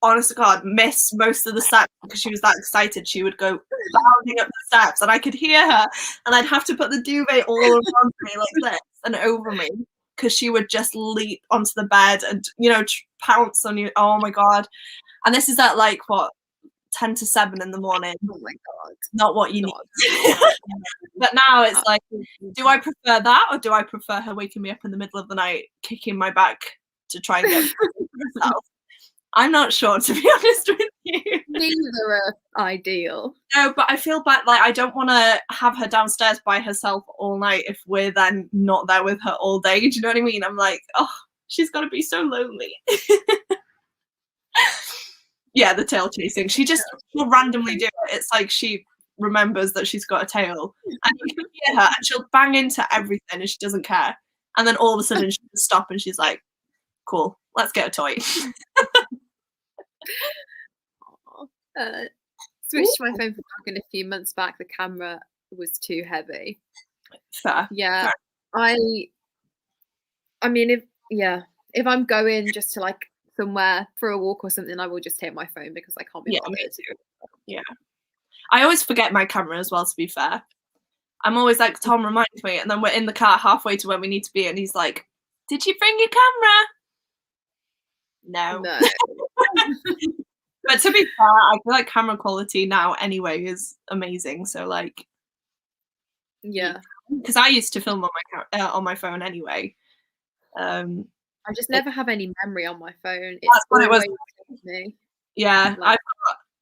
honest to God, miss most of the steps because she was that excited. She would go bounding up the steps, and I could hear her, and I'd have to put the duvet all around me like this and over me because she would just leap onto the bed and pounce on you. Oh my God. And this is at like what, 10 to 7 in the morning. Oh my God. Not what you need. But now it's like, do I prefer that or do I prefer her waking me up in the middle of the night, kicking my back to try and get herself? I'm not sure, to be honest with you. Neither are ideal. No, but I feel bad. Like, I don't want to have her downstairs by herself all night if we're then not there with her all day. Do you know what I mean? I'm like, oh, she's got to be so lonely. Yeah, the tail chasing. She'll randomly do it. It's like she remembers that she's got a tail. And you can hear her and she'll bang into everything and she doesn't care. And then all of a sudden she'll stop and she's like, cool, let's get a toy. Switched my phone from talking a few months back. The camera was too heavy. Fair. Yeah. Fair. I mean, if I'm going just to like somewhere for a walk or something, I will just take my phone because I can't be bothered. Me too. Yeah. I always forget my camera as well, to be fair. I'm always like, Tom, remind me. And then we're in the car halfway to where we need to be. And he's like, did you bring your camera? No. But to be fair, I feel like camera quality now anyway is amazing. So like, yeah, because I used to film on my phone anyway. I just never have any memory on my phone. It's That's what it was. Me. Yeah, like,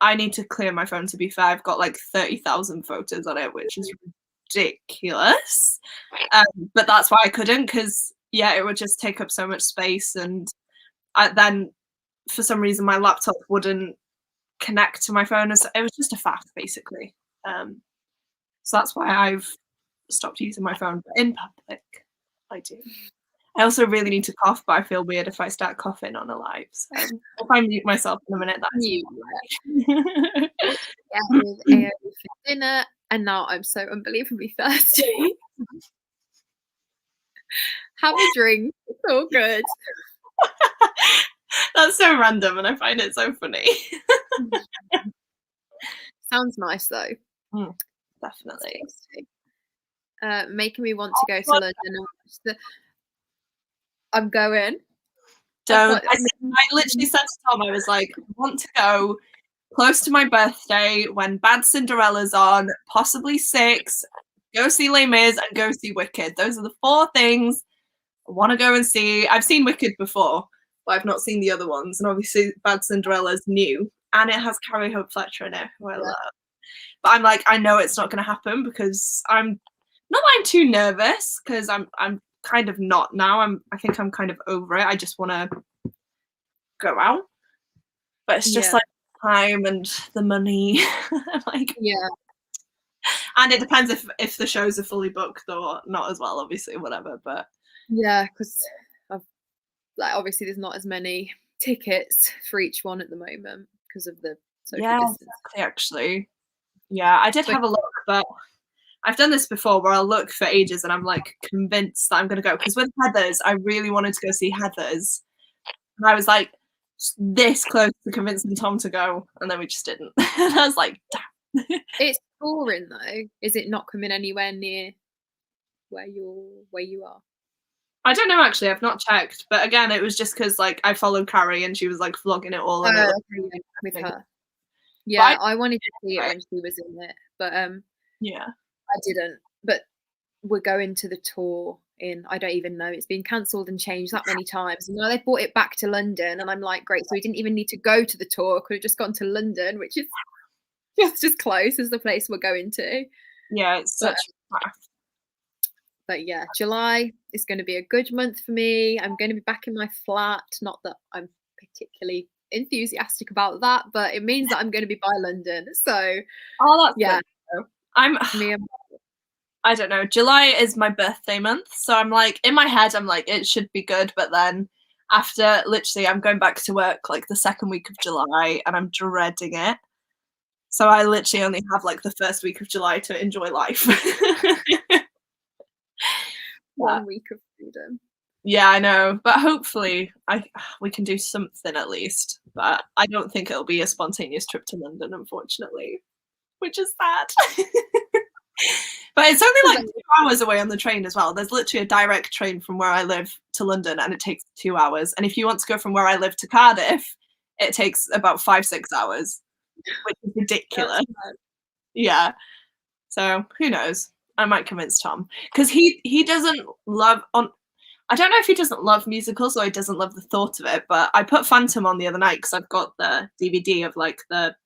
I need to clear my phone, to be fair. I've got like 30,000 photos on it, which is ridiculous. But that's why I couldn't, because yeah, it would just take up so much space, and then for some reason my laptop wouldn't connect to my phone. It was just a fact, basically. So that's why I've stopped using my phone. But in public, I do. I also really need to cough, but I feel weird if I start coughing on a live. So if I mute myself in a minute, that's with AOE for dinner, and now I'm so unbelievably thirsty. Have a drink. It's all good. That's so random, and I find it so funny. Sounds nice though. Definitely. Making me want to go to London and watch I'm going. Don't. I literally said to Tom, I was like, I want to go close to my birthday when Bad Cinderella's on, possibly 6, go see Les Mis and go see Wicked. Those are the 4 things I want to go and see. I've seen Wicked before, but I've not seen the other ones. And obviously Bad Cinderella's new, and it has Carrie Hope Fletcher in it, who I love. But I'm like, I know it's not going to happen because I'm too nervous, because I'm kind of not now. I think I'm kind of over it. I just want to go out, but it's just like time and the money. Like, and it depends if the shows are fully booked or not as well, obviously, whatever. But yeah, because obviously there's not as many tickets for each one at the moment because of the social distance. Exactly, actually. Yeah, I did have a look, but I've done this before where I'll look for ages and I'm like convinced that I'm going to go. Because with Heathers, I really wanted to go see Heathers. And I was like this close to convincing Tom to go. And then we just didn't. And I was like, damn. It's boring though. Is it not coming anywhere near where you are? I don't know, actually. I've not checked. But again, it was just because like I followed Carrie and she was like vlogging it all. With her. Yeah, I wanted to see it when she was in it. But yeah. I didn't, but we're going to the tour in, I don't even know, it's been cancelled and changed that many times. And now they've brought it back to London, and I'm like, great, so we didn't even need to go to the tour, could have just gone to London, which is just as close as the place we're going to. Yeah, it's such but yeah, July is going to be a good month for me. I'm going to be back in my flat. Not that I'm particularly enthusiastic about that, but it means that I'm going to be by London. So that's good. I don't know. July is my birthday month, so I'm like, in my head, I'm like, it should be good. But then after, literally, I'm going back to work like the second week of July, and I'm dreading it. So I literally only have like the first week of July to enjoy life. 1 week of freedom. Yeah, I know. But hopefully we can do something at least. But I don't think it'll be a spontaneous trip to London, unfortunately, which is sad. But it's only like 2 hours away on the train as well. There's literally a direct train from where I live to London, and it takes 2 hours. And if you want to go from where I live to Cardiff, it takes about 5-6 hours, which is ridiculous. Yeah. So who knows? I might convince Tom, because he doesn't love I don't know if he doesn't love musicals or he doesn't love the thought of it, but I put Phantom on the other night because I've got the DVD of like the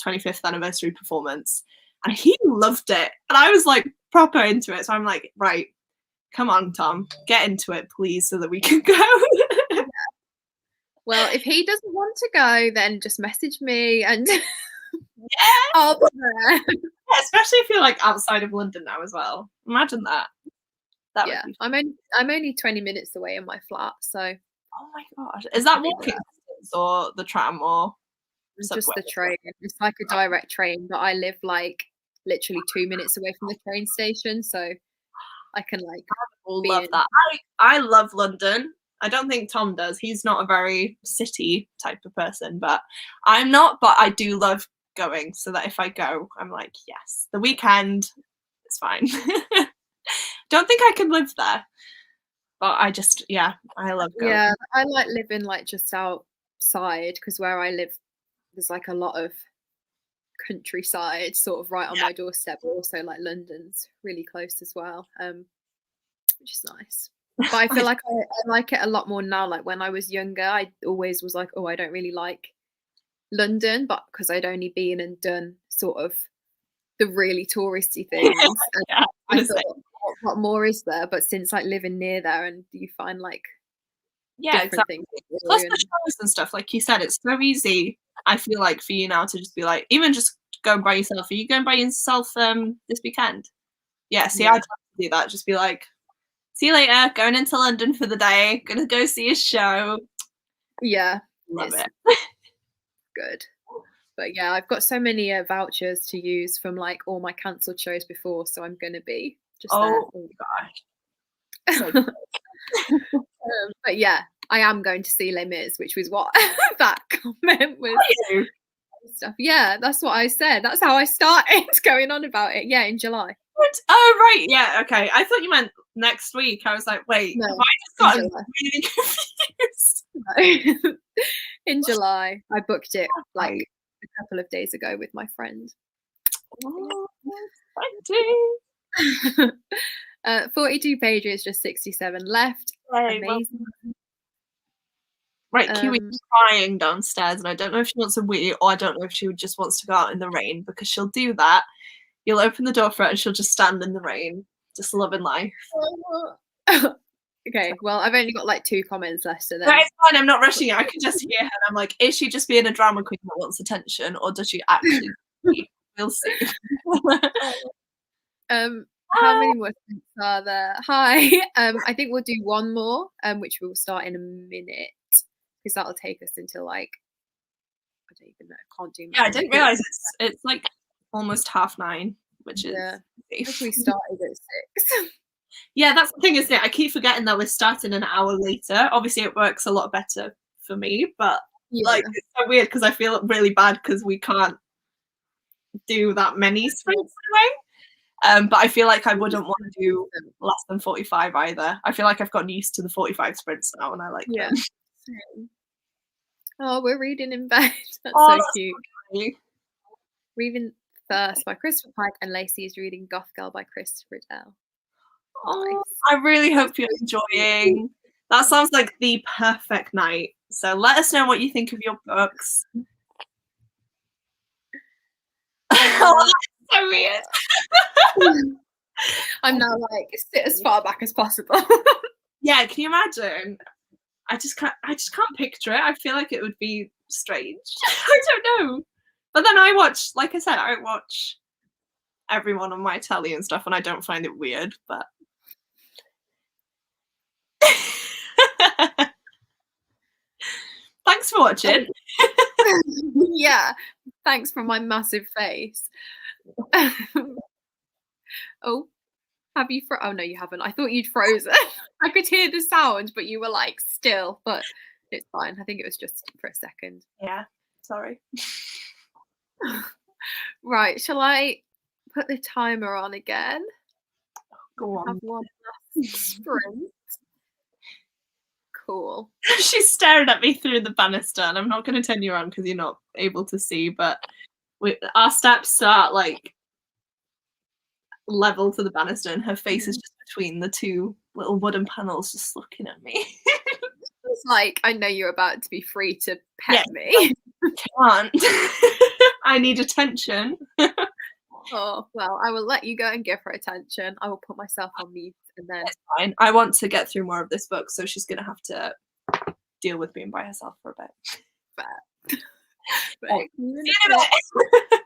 25th anniversary performance, and he loved it, and I was like proper into it. So I'm like, right, come on, Tom, get into it, please, so that we can go. Well, if he doesn't want to go, then just message me and I'll be there. Yeah, especially if you're like outside of London now as well. Imagine that. Yeah, I'm only 20 minutes away in my flat, so. Oh my gosh, is that walking distance or the tram or just the train? It's like a direct train, but I live like literally 2 minutes away from the train station, so I can like. I love that. I love London. I don't think Tom does. He's not a very city type of person, but I'm not. But I do love going, so that if I go, I'm like, yes, the weekend, it's fine. Don't think I could live there, but I just, yeah, I love going. Yeah, I like living like just outside because where I live, there's like a lot of countryside sort of right on my doorstep, but also like London's really close as well, which is nice. But I feel like I like it a lot more now. Like when I was younger, I always was like, oh, I don't really like London, but because I'd only been and done sort of the really touristy things, and Yeah, I thought, what more is there? But since like living near there, and you find like yeah, different exactly. things. Plus the shows and stuff, like you said, it's so easy. I feel like for you now to just be like, even just go by yourself. Are you going by yourself this weekend? Yeah, see, I'd love to do that. Just be like, see you later, going into London for the day, gonna go see a show. Yeah, Love it. Good. But yeah, I've got so many vouchers to use from like all my cancelled shows before, so I'm gonna be just Oh there. gosh. So But yeah, I am going to see Les Mis, which was what that comment was. Stuff. Yeah, that's what I said. That's how I started going on about it. Yeah, in July. What? Oh right, yeah, okay. I thought you meant next week. I was like, wait, No, have I just gotten really confused? No. In July, I booked it like a couple of days ago with my friend. Oh, 42 pages, just 67 left. right, Amazing. Well, right, Kiwi's crying downstairs, and I don't know if she wants a wee, or I don't know if she just wants to go out in the rain, because she'll do that. You'll open the door for her, and she'll just stand in the rain, just loving life. Okay, well, I've only got like 2 comments left, so then. But it's fine, I'm not rushing it. I can just hear her, and I'm like, is she just being a drama queen that wants attention, or does she actually? We'll see. How many more things are there? Hi. I think we'll do one more, which we'll start in a minute, because that'll take us until like, I don't even know. Can't do. Yeah, I didn't realize it's like almost 9:30, which is. Yeah. I think we started at 6. Yeah, that's the thing, isn't it? I keep forgetting that we're starting an hour later. Obviously, it works a lot better for me, but like it's so weird because I feel really bad because we can't do that many sprints anyway. But I feel like I wouldn't want to do less than 45 either. I feel like I've gotten used to the 45 sprints now, and I like them. Oh, we're reading in bed. That's so cute. Funny. Reading Thirst by Christopher Pike, and Lacey is reading Goth Girl by Chris Riddell. Oh, nice. I really hope you're enjoying. That sounds like the perfect night. So let us know what you think of your books. Oh, that's so weird. I'm now like, sit as far back as possible. Yeah, can you imagine? I just can't picture it. I feel like it would be strange. I don't know. But then I watch, like I said, I watch everyone on my telly and stuff, and I don't find it weird, but thanks for watching. Yeah, thanks for my massive face. Oh, have you oh no, you haven't. I thought you'd frozen. I could hear the sound, but you were like still, but it's fine. I think it was just for a second. Yeah, sorry. Right, shall I put the timer on again? Go on. Have one last sprint. Cool. She's staring at me through the banister, and I'm not going to turn you around because you're not able to see, but our steps start like level to the banister, and her face is just between the 2 little wooden panels just looking at me. It's like, I know you're about to be free to pet me. Can't. I need attention. Oh, well, I will let you go and give her attention. I will put myself on mute, and then it's fine. I want to get through more of this book, so she's going to have to deal with being by herself for a bit. But see you in a bit.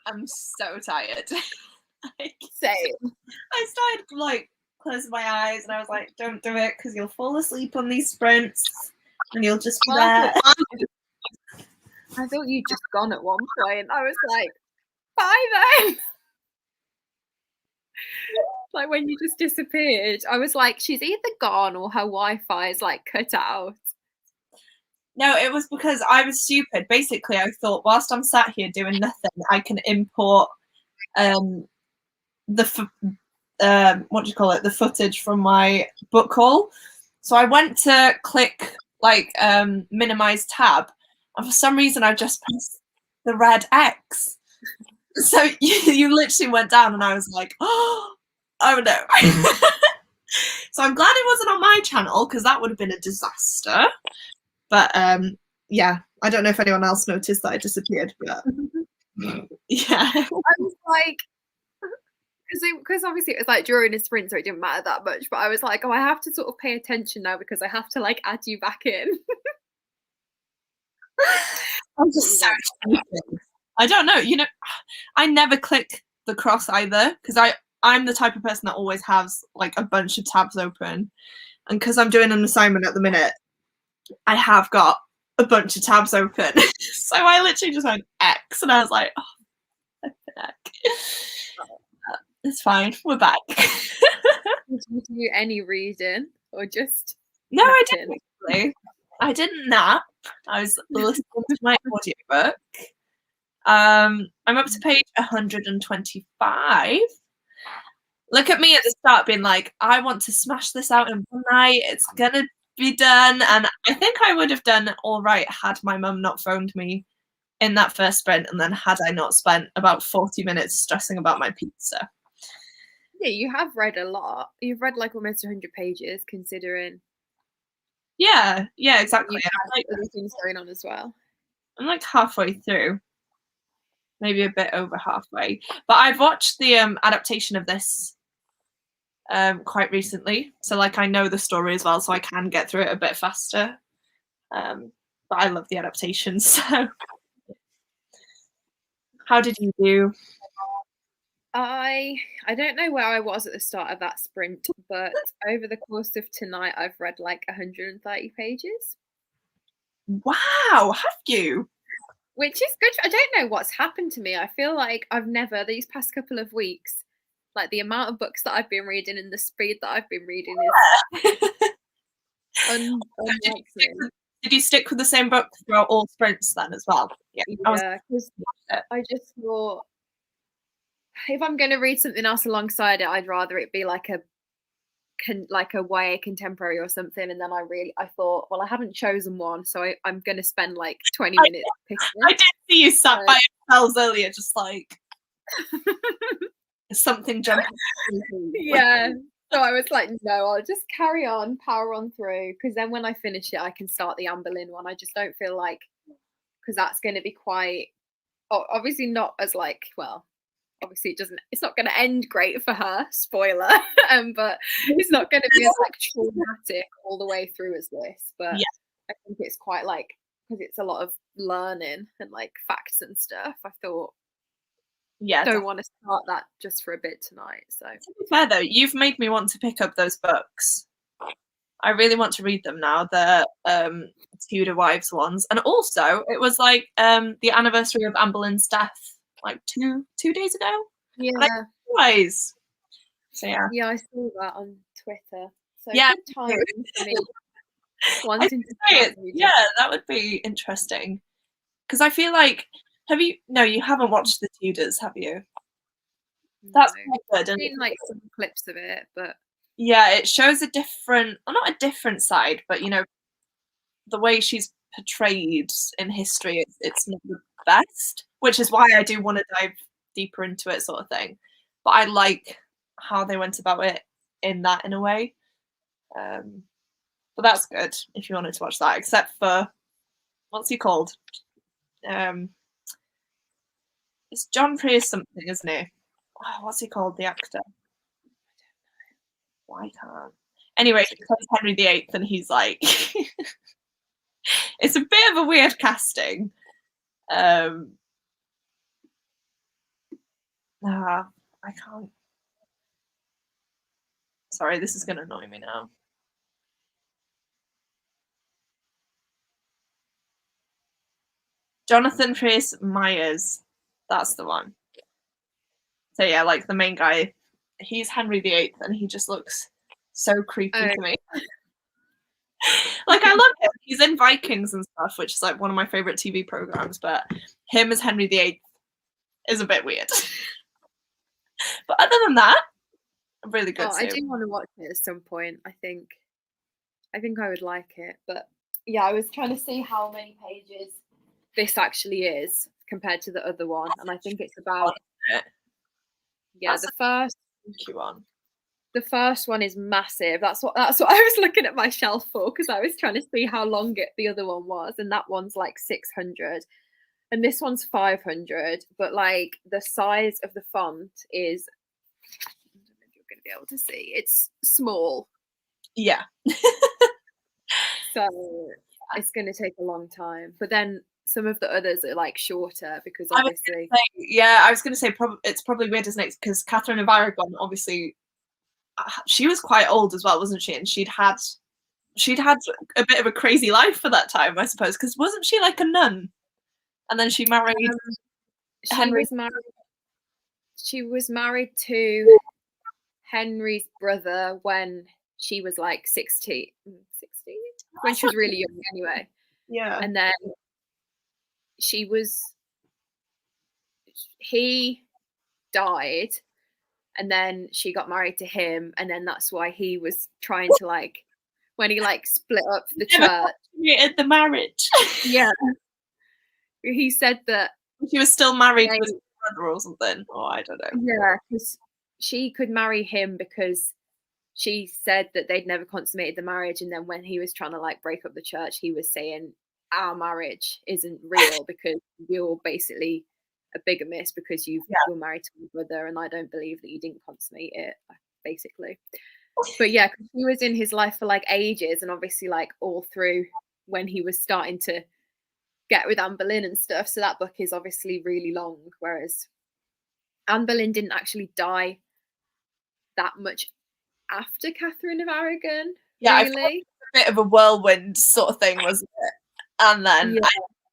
I'm so tired. Like, Same. I started to like close my eyes and I was like, don't do it because you'll fall asleep on these sprints and you'll just be there. I thought you'd just gone at one point. I was like, bye then. Like when you just disappeared, I was like, she's either gone or her Wi-Fi is like cut out. No, it was because I was stupid. Basically, I thought whilst I'm sat here doing nothing, I can import the what do you call it? The footage from my book haul. So I went to click like minimize tab, and for some reason I just pressed the red X. So you literally went down, and I was like, oh no. So I'm glad it wasn't on my channel because that would have been a disaster. But yeah, I don't know if anyone else noticed that I disappeared, but yeah. I was like, because obviously it was like during a sprint, so it didn't matter that much. But I was like, oh, I have to sort of pay attention now because I have to like add you back in. I'm just so stupid. I don't know. You know, I never click the cross either because I'm the type of person that always has like a bunch of tabs open, and because I'm doing an assignment at the minute, I have got a bunch of tabs open. So I literally just went X, and I was like, oh, heck. It's fine. We're back. Did you do any reading or just? No, I didn't actually. I didn't nap. I was listening to my audiobook. I'm up to page 125. Look at me at the start being like, I want to smash this out in one night. It's gonna be done. And I think I would have done all right had my mum not phoned me in that first sprint, and then had I not spent about 40 minutes stressing about my pizza. Yeah, you have read a lot. You've read like almost 100 pages, considering. Yeah, exactly. You have like other things going on as well. I'm like halfway through, maybe a bit over halfway. But I've watched the adaptation of this quite recently, so like I know the story as well, so I can get through it a bit faster. But I love the adaptation. So, how did you do? I don't know where I was at the start of that sprint, but over the course of tonight, I've read like 130 pages. Wow, have you? Which is good. I don't know what's happened to me. I feel like I've never, these past couple of weeks, like the amount of books that I've been reading and the speed that I've been reading is unlikely. Did you stick with the same book throughout all sprints then as well? Yeah, because I just thought, if I'm going to read something else alongside it, I'd rather it be like a YA contemporary or something. And then I thought, well, I haven't chosen one, so I'm going to spend like 20 minutes picking. I did see you sat by yourselves earlier, just like something jumping. Yeah. So I was like, no, I'll just carry on, power on through, because then when I finish it, I can start the Anne Boleyn one. I just don't feel like, because that's going to be quite, obviously not as like, well, obviously it's not going to end great for her, spoiler, but it's not going to be as like traumatic all the way through as this. But yeah. I think it's quite like, because it's a lot of learning and like facts and stuff, I thought, yeah, don't want to start that just for a bit tonight. So to be fair though, you've made me want to pick up those books. I really want to read them now, the Tudor Wives ones. And also it was like the anniversary of Anne Boleyn's death like two days ago. Yeah. So yeah. Yeah, I saw that on Twitter. So yeah, good time for me. Wanting to yeah, that would be interesting. Because I feel like, you haven't watched the Tudors, have you? No. That's quite good. I've seen like some clips of it, but yeah, it shows a different, well, not a different side, but the way she's portrayed in history, it's not the best, which is why I do want to dive deeper into it, sort of thing. But I like how they went about it in a way. But that's good if you wanted to watch that, except for, what's he called? It's John Priest something, isn't he? Oh, what's he called, the actor? I don't know. Why can't? Anyway, he plays Henry VIII, and he's like, it's a bit of a weird casting. I can't. Sorry, this is going to annoy me now. Jonathan Rhys Myers. That's the one. So yeah, like the main guy, he's Henry VIII, and he just looks so creepy to me. Like, I love him. He's in Vikings and stuff, which is like one of my favorite TV programs, but him as Henry VIII is a bit weird. But other than that, really good. I do want to watch it at some point. I think I would like it, but yeah, I was trying to see how many pages this actually is compared to the other one, and I think it's about the first one is massive. That's what I was looking at my shelf for, because I was trying to see how long the other one was, and that one's like 600 and this one's 500, but like the size of the font is, I don't know if you're going to be able to see, it's small. Yeah. So it's going to take a long time, but then some of the others are like shorter, because obviously I was going to say it's probably weird, isn't it, because Catherine of Aragon, obviously she was quite old as well, wasn't she, and she'd had a bit of a crazy life for that time, I suppose, because wasn't she like a nun, and then she married Henry? She was married to Henry's brother when she was like 16, when she was really young anyway. Yeah. And then he died, and then she got married to him, and then that's why he was trying to, like, when he like split up the church, the marriage. Yeah. He said that she was still married with his brother or something. Oh, I don't know. Yeah, because she could marry him because she said that they'd never consummated the marriage, and then when he was trying to like break up the church, he was saying our marriage isn't real because you're basically a bigamist because you're married to my brother, and I don't believe that you didn't consummate it, basically. But yeah, because he was in his life for like ages, and obviously like all through when he was starting to get with Anne Boleyn and stuff, so that book is obviously really long, whereas Anne Boleyn didn't actually die that much after Catherine of Aragon. Yeah, really. I feel like a bit of a whirlwind sort of thing, wasn't it? And then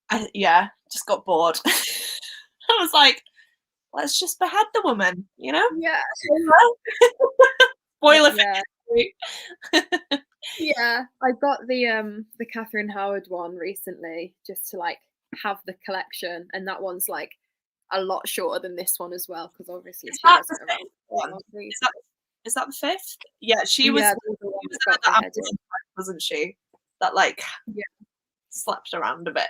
I just got bored. I was like, let's just behead the woman, you know? Yeah. Spoiler. Yeah, I got the Catherine Howard one recently just to like have the collection, and that one's like a lot shorter than this one as well, because obviously she wasn't around. Is that the fifth? Yeah, she was wasn't she? That like slapped around a bit.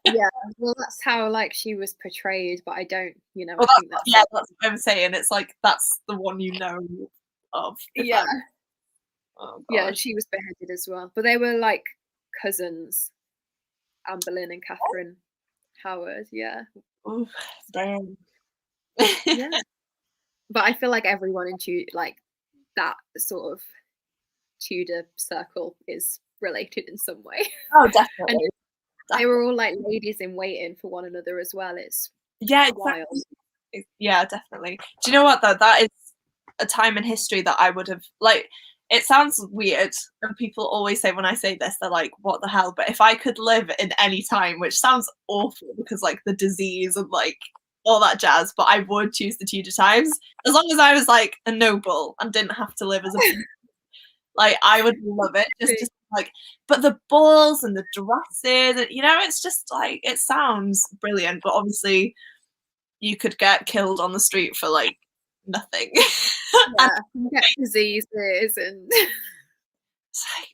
Yeah, well, that's how like she was portrayed, but I don't, well, I think that's what I'm saying. It's like that's the one you know of. Yeah. Oh, yeah, she was beheaded as well, but they were like cousins, Anne Boleyn and Catherine Howard. Yeah. Ooh, damn. Yeah. But I feel like everyone in like that sort of Tudor circle is related in some way. Oh, definitely. And they were all like ladies in waiting for one another as well. It's wild. Yeah, definitely. Do you know what though? That is a time in history that I would have like. It sounds weird, and people always say when I say this, they're like, "What the hell?" But if I could live in any time, which sounds awful because like the disease and like all that jazz, but I would choose the Tudor times as long as I was like a noble and didn't have to live as a like I would love it. Just like, but the balls and the dresses, you know, it's just like it sounds brilliant, but obviously you could get killed on the street for like nothing. Get diseases and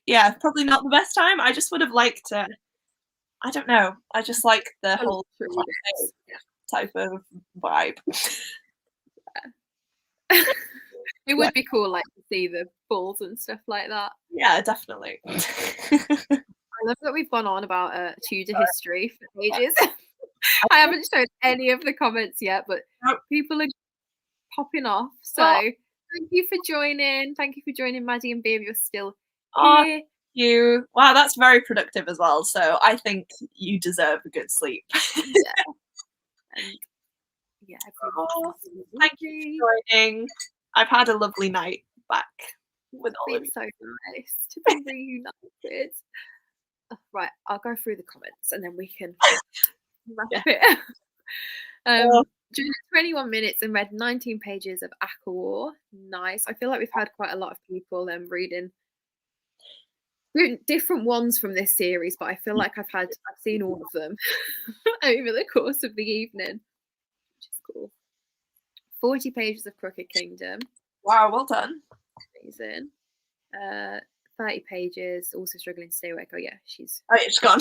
yeah, probably not the best time. I just would have liked to. I don't know. I just like the whole type of vibe. It would be cool, like to see the balls and stuff like that. Yeah, definitely. I love that we've gone on about Tudor history for ages. I haven't shown any of the comments yet, but people are popping off. So thank you for joining. Thank you for joining, Maddie and Beam. You're still here. you. Wow, that's very productive as well. So I think you deserve a good sleep. Yeah. And yeah, Oh, thank you for joining. I've had a lovely night back with all of you. It's been so nice to be reunited. Right, I'll go through the comments and then we can wrap it. During 21 minutes and read 19 pages of Akawar. Nice. I feel like we've had quite a lot of people reading different ones from this series, but I feel like I've seen all of them over the course of the evening, which is cool. 40 pages of Crooked Kingdom. Wow, well done. Amazing. 30 pages, also struggling to stay awake. Oh yeah, she's gone.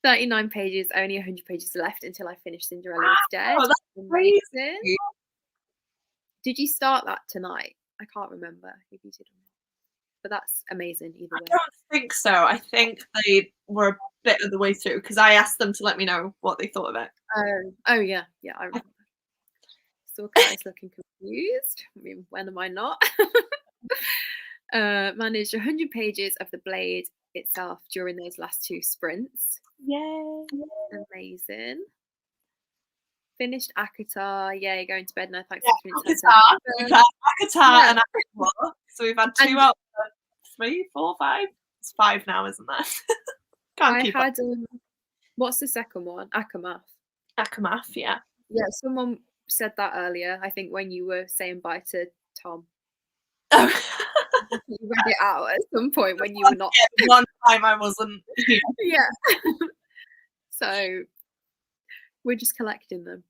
39 pages, only 100 pages left until I finish Cinderella is Dead. Oh, that's amazing. Did you start that tonight? I can't remember if you did or not. But that's amazing either way. I don't think so. I think they were a bit of the way through because I asked them to let me know what they thought of it. Oh yeah, I remember. Stalker is looking confused. I mean, when am I not? Managed 100 pages of the Blade itself during those last 2 sprints. Yay! Amazing. Finished Akatar. Yay, going to bed now. Thanks for Akatar. We've had Akatar and Akatar. So we've had 2 out of 3, 4, 5. It's 5 now, isn't there? I had what's the second one? Akamath. Akamath, yeah. Yeah, someone said that earlier. I think when you were saying bye to Tom. Oh. You read it out at some point when you were not. One time I wasn't here. Yeah. So we're just collecting them.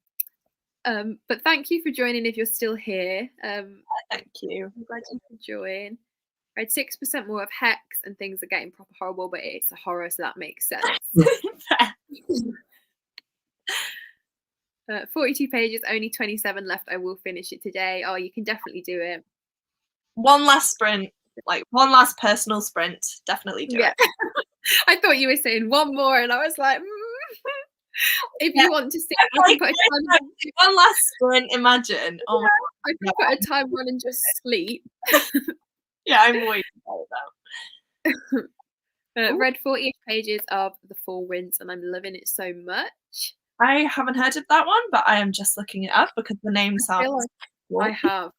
But thank you for joining if you're still here. Thank you. I'm glad you could join. Read 6% more of Hex and things are getting proper horrible, but it's a horror, so that makes sense. 42 pages, only 27 left. I will finish it today. Oh, you can definitely do it. One last sprint, like one last personal sprint. Definitely do it. I thought you were saying one more, and I was like, if you want to see, I can put a time one last sprint. Imagine. Oh my God. I can put a time on and just sleep. Yeah, I'm waiting for that. Read 48 pages of The Four Winds, and I'm loving it so much. I haven't heard of that one, but I am just looking it up because the name sounds. I have.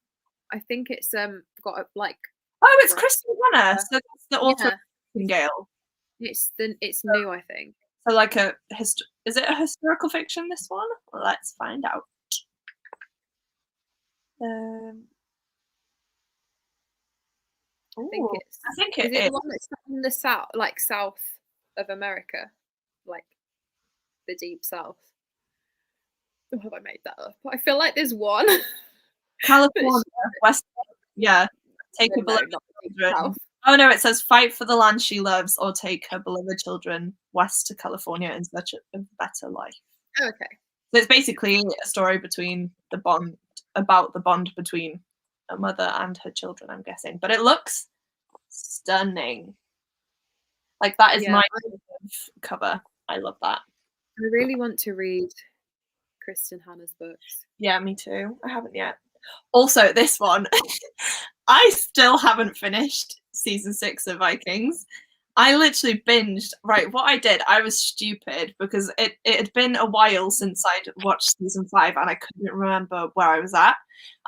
I think it's got a, like. Oh, it's Kristen Hanna. So that's the author of Gale. It's new, I think. So like is it a historical fiction? This one? Well, let's find out. I think it is. Is it the one that's in the south of America, like the deep south? Or have I made that up? I feel like there's one. California, West. Yeah, take her beloved children. Oh no, it says fight for the land she loves, or take her beloved children west to California in search of a better life. Oh, okay. So it's basically a story about the bond between a mother and her children, I'm guessing. But it looks stunning. Like that is my cover. I love that. I really want to read Kristen Hanna's books. Yeah, me too. I haven't yet. Also, this one, I still haven't finished season 6 of Vikings. I literally binged. Right, what I did, I was stupid because it had been a while since I'd watched season 5 and I couldn't remember where I was at.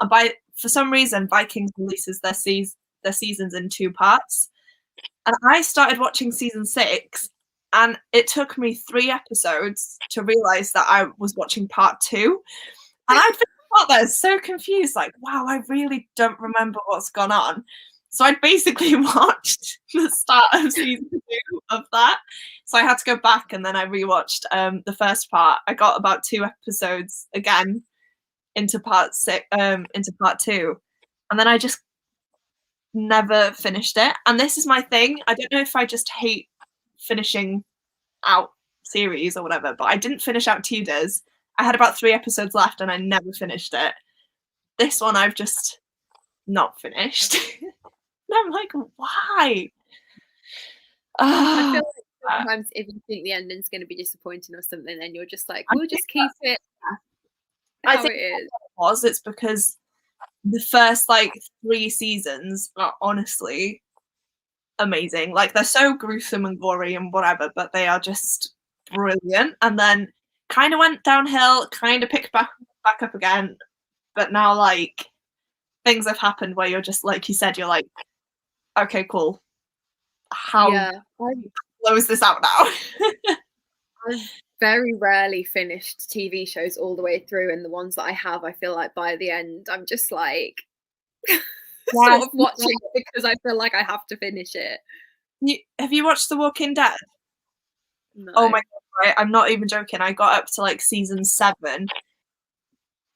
And for some reason, Vikings releases their seasons in 2 parts. And I started watching season 6 and it took me 3 episodes to realize that I was watching part 2. And I'd been out there so confused, like, wow, I really don't remember what's gone on. So I'd basically watched the start of season 2 of that. So I had to go back and then I rewatched the first part. I got about 2 episodes again into part 2. And then I just never finished it. And this is my thing. I don't know if I just hate finishing out series or whatever, but I didn't finish out Tudors. I had about 3 episodes left and I never finished it. This one I've just not finished. And I'm like, why? I feel like sometimes if you think the ending's going to be disappointing or something, then you're just like, we'll just keep it how it is. It's because the first 3 seasons are honestly amazing. Like, they're so gruesome and gory and whatever, but they are just brilliant. And then kind of went downhill, kind of picked back up again, but now like things have happened where you're just like you said, you're like, okay, cool. How close this out now? I've very rarely finished TV shows all the way through, and the ones that I have, I feel like by the end, I'm just like sort of watching it because I feel like I have to finish it. Have you watched The Walking Dead? No. Oh my god, I'm not even joking. I got up to like season 7, and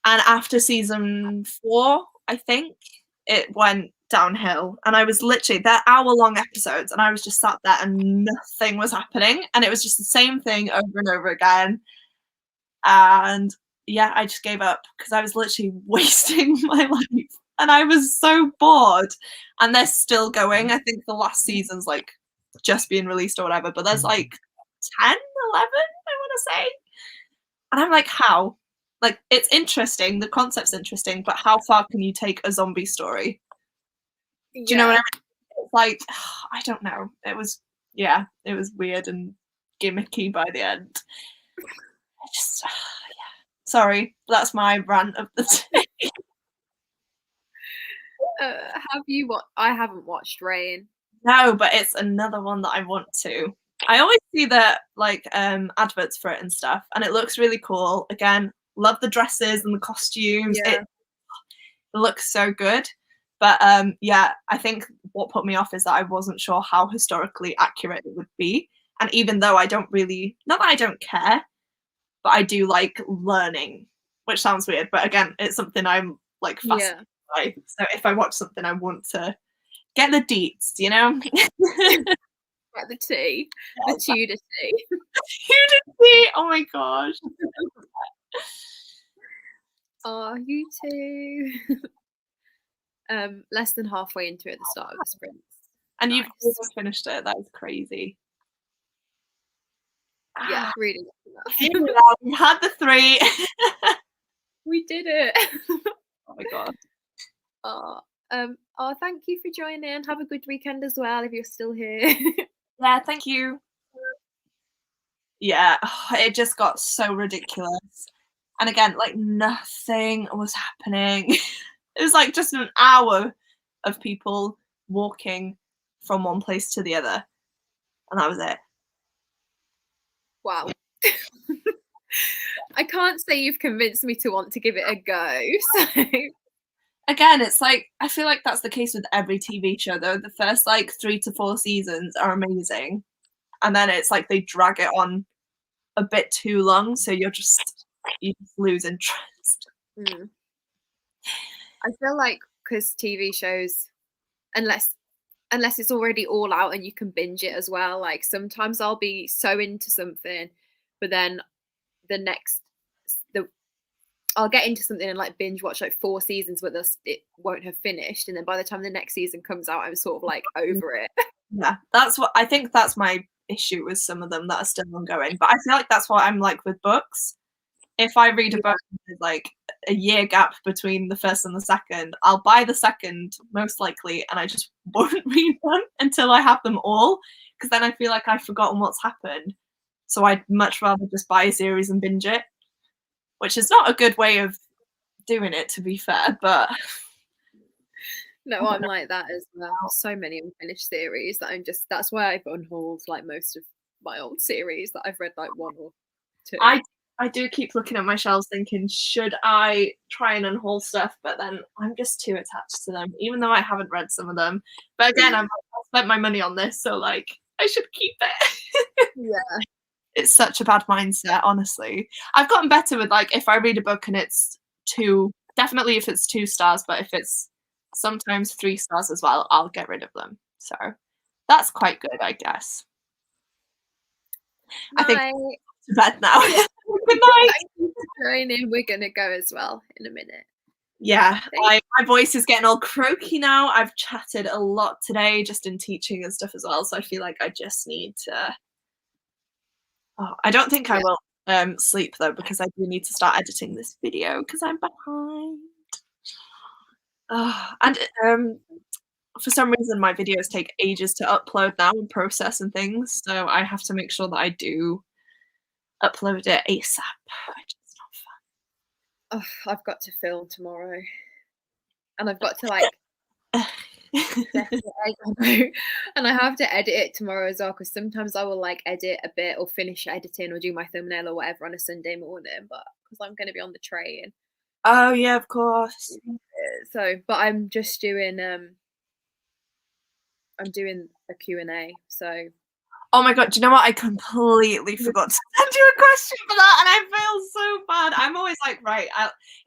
after season 4, I think, it went downhill. And I was literally, they're hour-long episodes, and I was just sat there and nothing was happening, and it was just the same thing over and over again. And yeah, I just gave up because I was literally wasting my life, and I was so bored. And they're still going. I think the last season's like just being released or whatever, but there's like 10, 11, I want to say. And I'm like, how? Like, it's interesting, the concept's interesting, but how far can you take a zombie story? Do you know what I mean? It's like, I don't know. It was weird and gimmicky by the end. I just, yeah. Sorry, that's my rant of the day. Have you watched? I haven't watched Rain. No, but it's another one that I want to. I always see the like adverts for it and stuff, and it looks really cool. Again, love the dresses and the costumes. Yeah. It looks so good. But yeah, I think what put me off is that I wasn't sure how historically accurate it would be. And even though I don't really, not that I don't care, but I do like learning, which sounds weird. But again, it's something I'm like fascinated by. So if I watch something, I want to get the deets, you know? Like the tea, the Tudor tea. Tudor tea, oh my gosh. Oh, you too. Less than halfway into it at the start of the sprint. And you've almost finished it. That is crazy. Yeah, really. We had the 3. We did it. Oh my god. Oh, thank you for joining. Have a good weekend as well if you're still here. Yeah, thank you. Yeah, it just got so ridiculous. And again, like nothing was happening. It was like just an hour of people walking from one place to the other. And that was it. Wow. I can't say you've convinced me to want to give it a go. So again, it's like, I feel like that's the case with every TV show though. The first like 3 to 4 seasons are amazing. And then it's like they drag it on a bit too long. So you just lose interest. I feel like because TV shows, unless it's already all out and you can binge it as well, like sometimes I'll be so into something, but then I'll get into something and like binge watch like 4 seasons, but it won't have finished, and then by the time the next season comes out, I'm sort of like over it. Yeah, that's what I think. That's my issue with some of them that are still ongoing. But I feel like that's what I'm like with books. If I read a book with like a year gap between the first and the second, I'll buy the second most likely, and I just won't read them until I have them all, because then I feel like I've forgotten what's happened. So I'd much rather just buy a series and binge it, which is not a good way of doing it, to be fair, but no, I'm like that as well. So many unfinished series that that's why I've unhauled like most of my old series that I've read like 1 or 2. I do keep looking at my shelves thinking, should I try and unhaul stuff? But then I'm just too attached to them, even though I haven't read some of them. But again, I've spent my money on this, so like I should keep it. Yeah. It's such a bad mindset, honestly. I've gotten better with like if I read a book and it's 2, definitely if it's 2 stars, but if it's sometimes 3 stars as well, I'll get rid of them. So that's quite good, I guess. Night. I think to bed now. Good night. Thank you for joining. We're gonna go as well in a minute. Yeah, my voice is getting all croaky now. I've chatted a lot today, just in teaching and stuff as well. So I feel like I just need to. Oh, I don't think I will sleep though, because I do need to start editing this video because I'm behind. Oh, and for some reason my videos take ages to upload now and process and things, so I have to make sure that I do upload it ASAP, which is Oh, I've got to film tomorrow, and I've got to like not definitely, and I have to edit it tomorrow as well, because sometimes I will like edit a bit or finish editing or do my thumbnail or whatever on a Sunday morning, but because I'm going to be on the train. Oh yeah, of course. So, but I'm just doing I'm doing a Q&A. So, Oh my god, do you know what? I completely forgot to send you a question for that, and I feel so bad. I'm always like, right,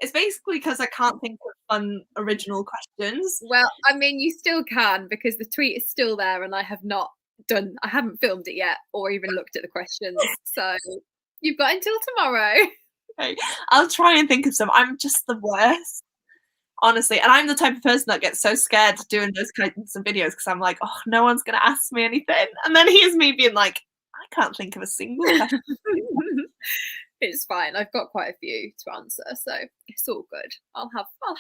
it's basically because I can't think of fun, original questions. well, I mean, you still can, because the tweet is still there, and I haven't filmed it yet or even looked at the questions. So, you've got until tomorrow. Okay, I'll try and think of some. I'm just the worst, honestly, and I'm the type of person that gets so scared doing those kinds of videos because I'm like, oh, no one's gonna ask me anything, and then here's me being like, I can't think of a single question. It's fine. I've got quite a few to answer, so it's all good. I'll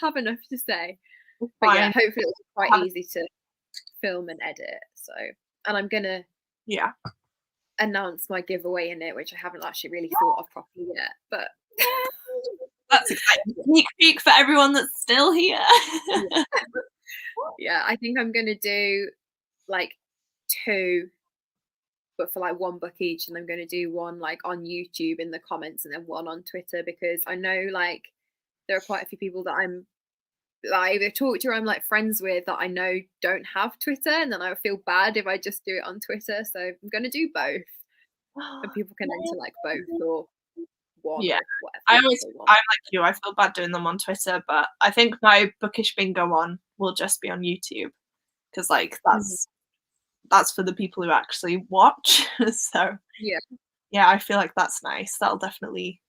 have enough to say. But yeah, hopefully it'll be quite easy to film and edit. So, and I'm gonna announce my giveaway in it, which I haven't actually really thought of properly yet. But that's exciting. Sneak peek for everyone that's still here. Yeah, I think I'm gonna do like 2, but for like 1 book each, and I'm gonna do 1 like on YouTube in the comments, and then 1 on Twitter, because I know like there are quite a few people that I'm like either talk to or I'm like friends with that I know don't have Twitter, and then I feel bad if I just do it on Twitter. So I'm gonna do both, and people can enter like both or 1 Yeah, or whatever. I'm like you. I feel bad doing them on Twitter, but I think my bookish bingo one will just be on YouTube, because like that's for the people who actually watch. So yeah, I feel like that's nice. That'll definitely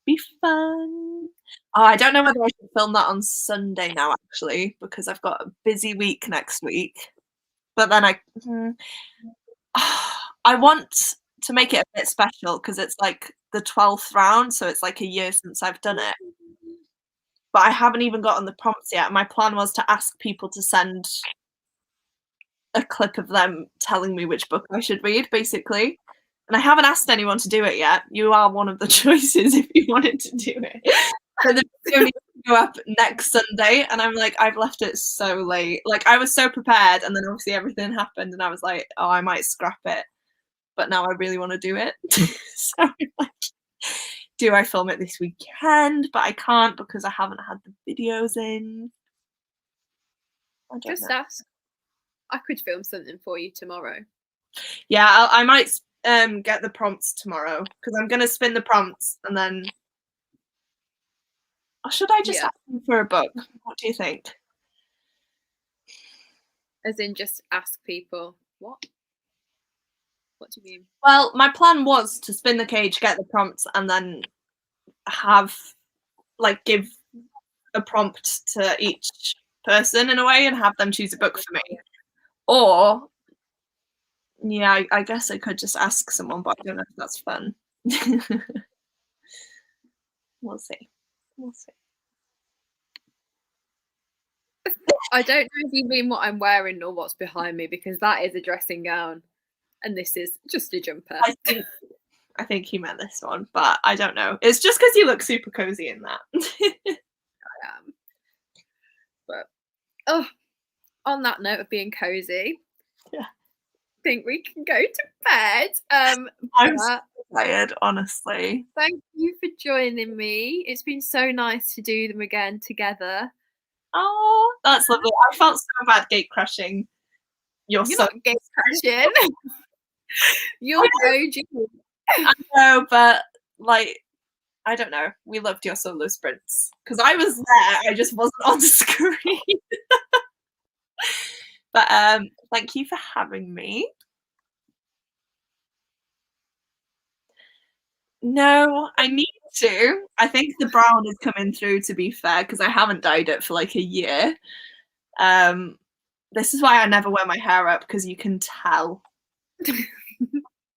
be fun. Oh, I don't know whether I should film that on Sunday now, actually, because I've got a busy week next week. But then I want to make it a bit special because it's like the 12th round, so it's like a year since I've done it. But I haven't even gotten the prompts yet. My plan was to ask people to send a clip of them telling me which book I should read, basically. And I haven't asked anyone to do it yet. You are one of the choices if you wanted to do it. So the video needs to go up next Sunday, and I'm like, I've left it so late. Like, I was so prepared, and then obviously everything happened, and I was like, oh, I might scrap it. But now I really want to do it. So I'm like, do I film it this weekend? But I can't because I haven't had the videos in. Just ask. I could film something for you tomorrow. Yeah, I might get the prompts tomorrow, because I'm going to spin the prompts and then... Or should I just ask them for a book? What do you think? As in just ask people. What? What do you mean? Well, my plan was to spin the cage, get the prompts, and then have, like, give a prompt to each person in a way and have them choose a book for me. Or, yeah, I guess I could just ask someone, but I don't know if that's fun. We'll see. We'll see. I don't know if you mean what I'm wearing or what's behind me, because that is a dressing gown and this is just a jumper. I think he meant this one, but I don't know. It's just because you look super cozy in that. I am. But on that note of being cozy, I think we can go to bed. I'm so tired, honestly. Thank you for joining me. It's been so nice to do them again together. Oh, that's lovely. I felt so bad gate crashing. You're not gate crashing. You're OG. I know, but like, I don't know. We loved your solo sprints because I was there. I just wasn't on the screen. But thank you for having me. No, I need to. I think the brown is coming through, to be fair, because I haven't dyed it for like a year. This is why I never wear my hair up, because you can tell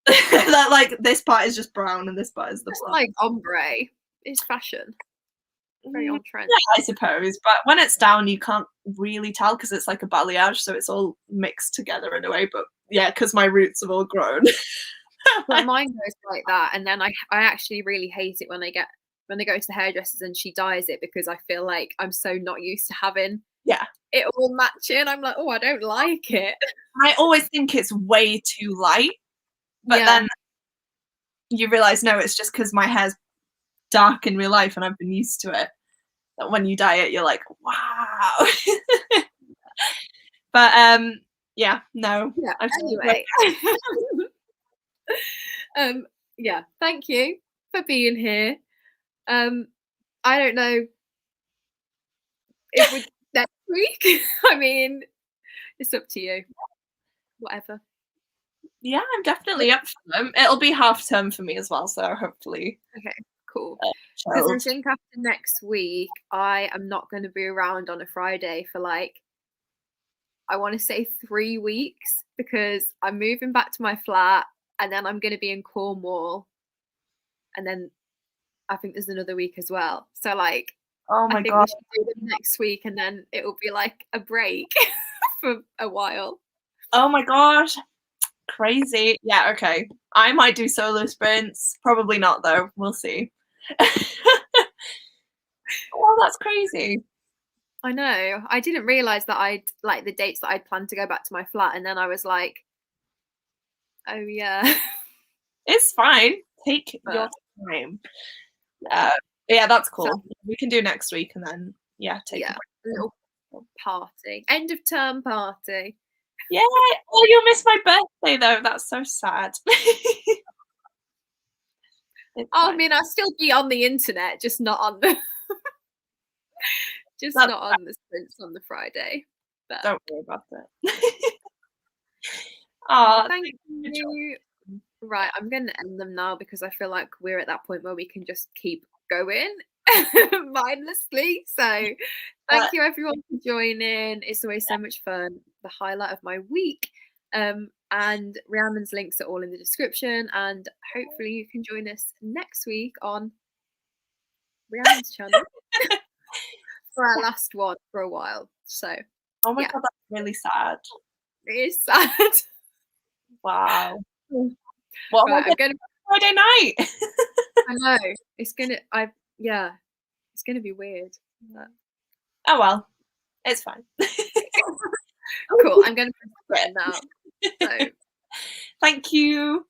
that like this part is just brown and this part is the black. Like ombre. It's fashion. very on trend. Yeah, I suppose. But when it's down, you can't really tell because it's like a balayage, so it's all mixed together in a way. But yeah, because my roots have all grown. But mine goes like that, and then I actually really hate it when I go to the hairdressers and she dyes it, because I feel like I'm so not used to having it all matching. I'm like, oh, I don't like it. I always think it's way too light, but then you realize, no, it's just because my hair's dark in real life and I've been used to it. That when you dye it, you're like, wow. But yeah, no. Yeah. Anyway. Yeah. Thank you for being here. I don't know if we next week. I mean, it's up to you. Whatever. Yeah, I'm definitely up for them. It'll be half term for me as well, so hopefully. Okay, cool. Because I think after next week, I am not going to be around on a Friday for like, I want to say 3 weeks, because I'm moving back to my flat, and then I'm going to be in Cornwall, and then I think there's another week as well. So like, oh my God, we should do them next week, and then it will be like a break for a while. Oh my gosh, crazy. Yeah, okay. I might do solo sprints. Probably not though. We'll see. Well, that's crazy. I know. I didn't realize that I'd like the dates that I'd planned to go back to my flat, and then I was like, oh yeah. It's fine. Take your time. Yeah, that's cool. So, we can do next week, and then take a little party, end of term party. Yeah. Oh, you'll miss my birthday though. That's so sad. I mean, I'll still be on the internet, just not on the not on the sprints on the Friday. But don't worry about it. Oh, thank you. Right, I'm going to end them now, because I feel like we're at that point where we can just keep going mindlessly. So thank you everyone for joining. It's always so much fun. The highlight of my week. And Rhiannon's links are all in the description, and hopefully you can join us next week on Rhiannon's channel for our last one for a while. So oh my God, that's really sad. It is sad. Wow. Well, right, I'm gonna Friday night. I know it's gonna it's gonna be weird, but... oh well, it's fine. Cool. I'm gonna press it now. So thank you.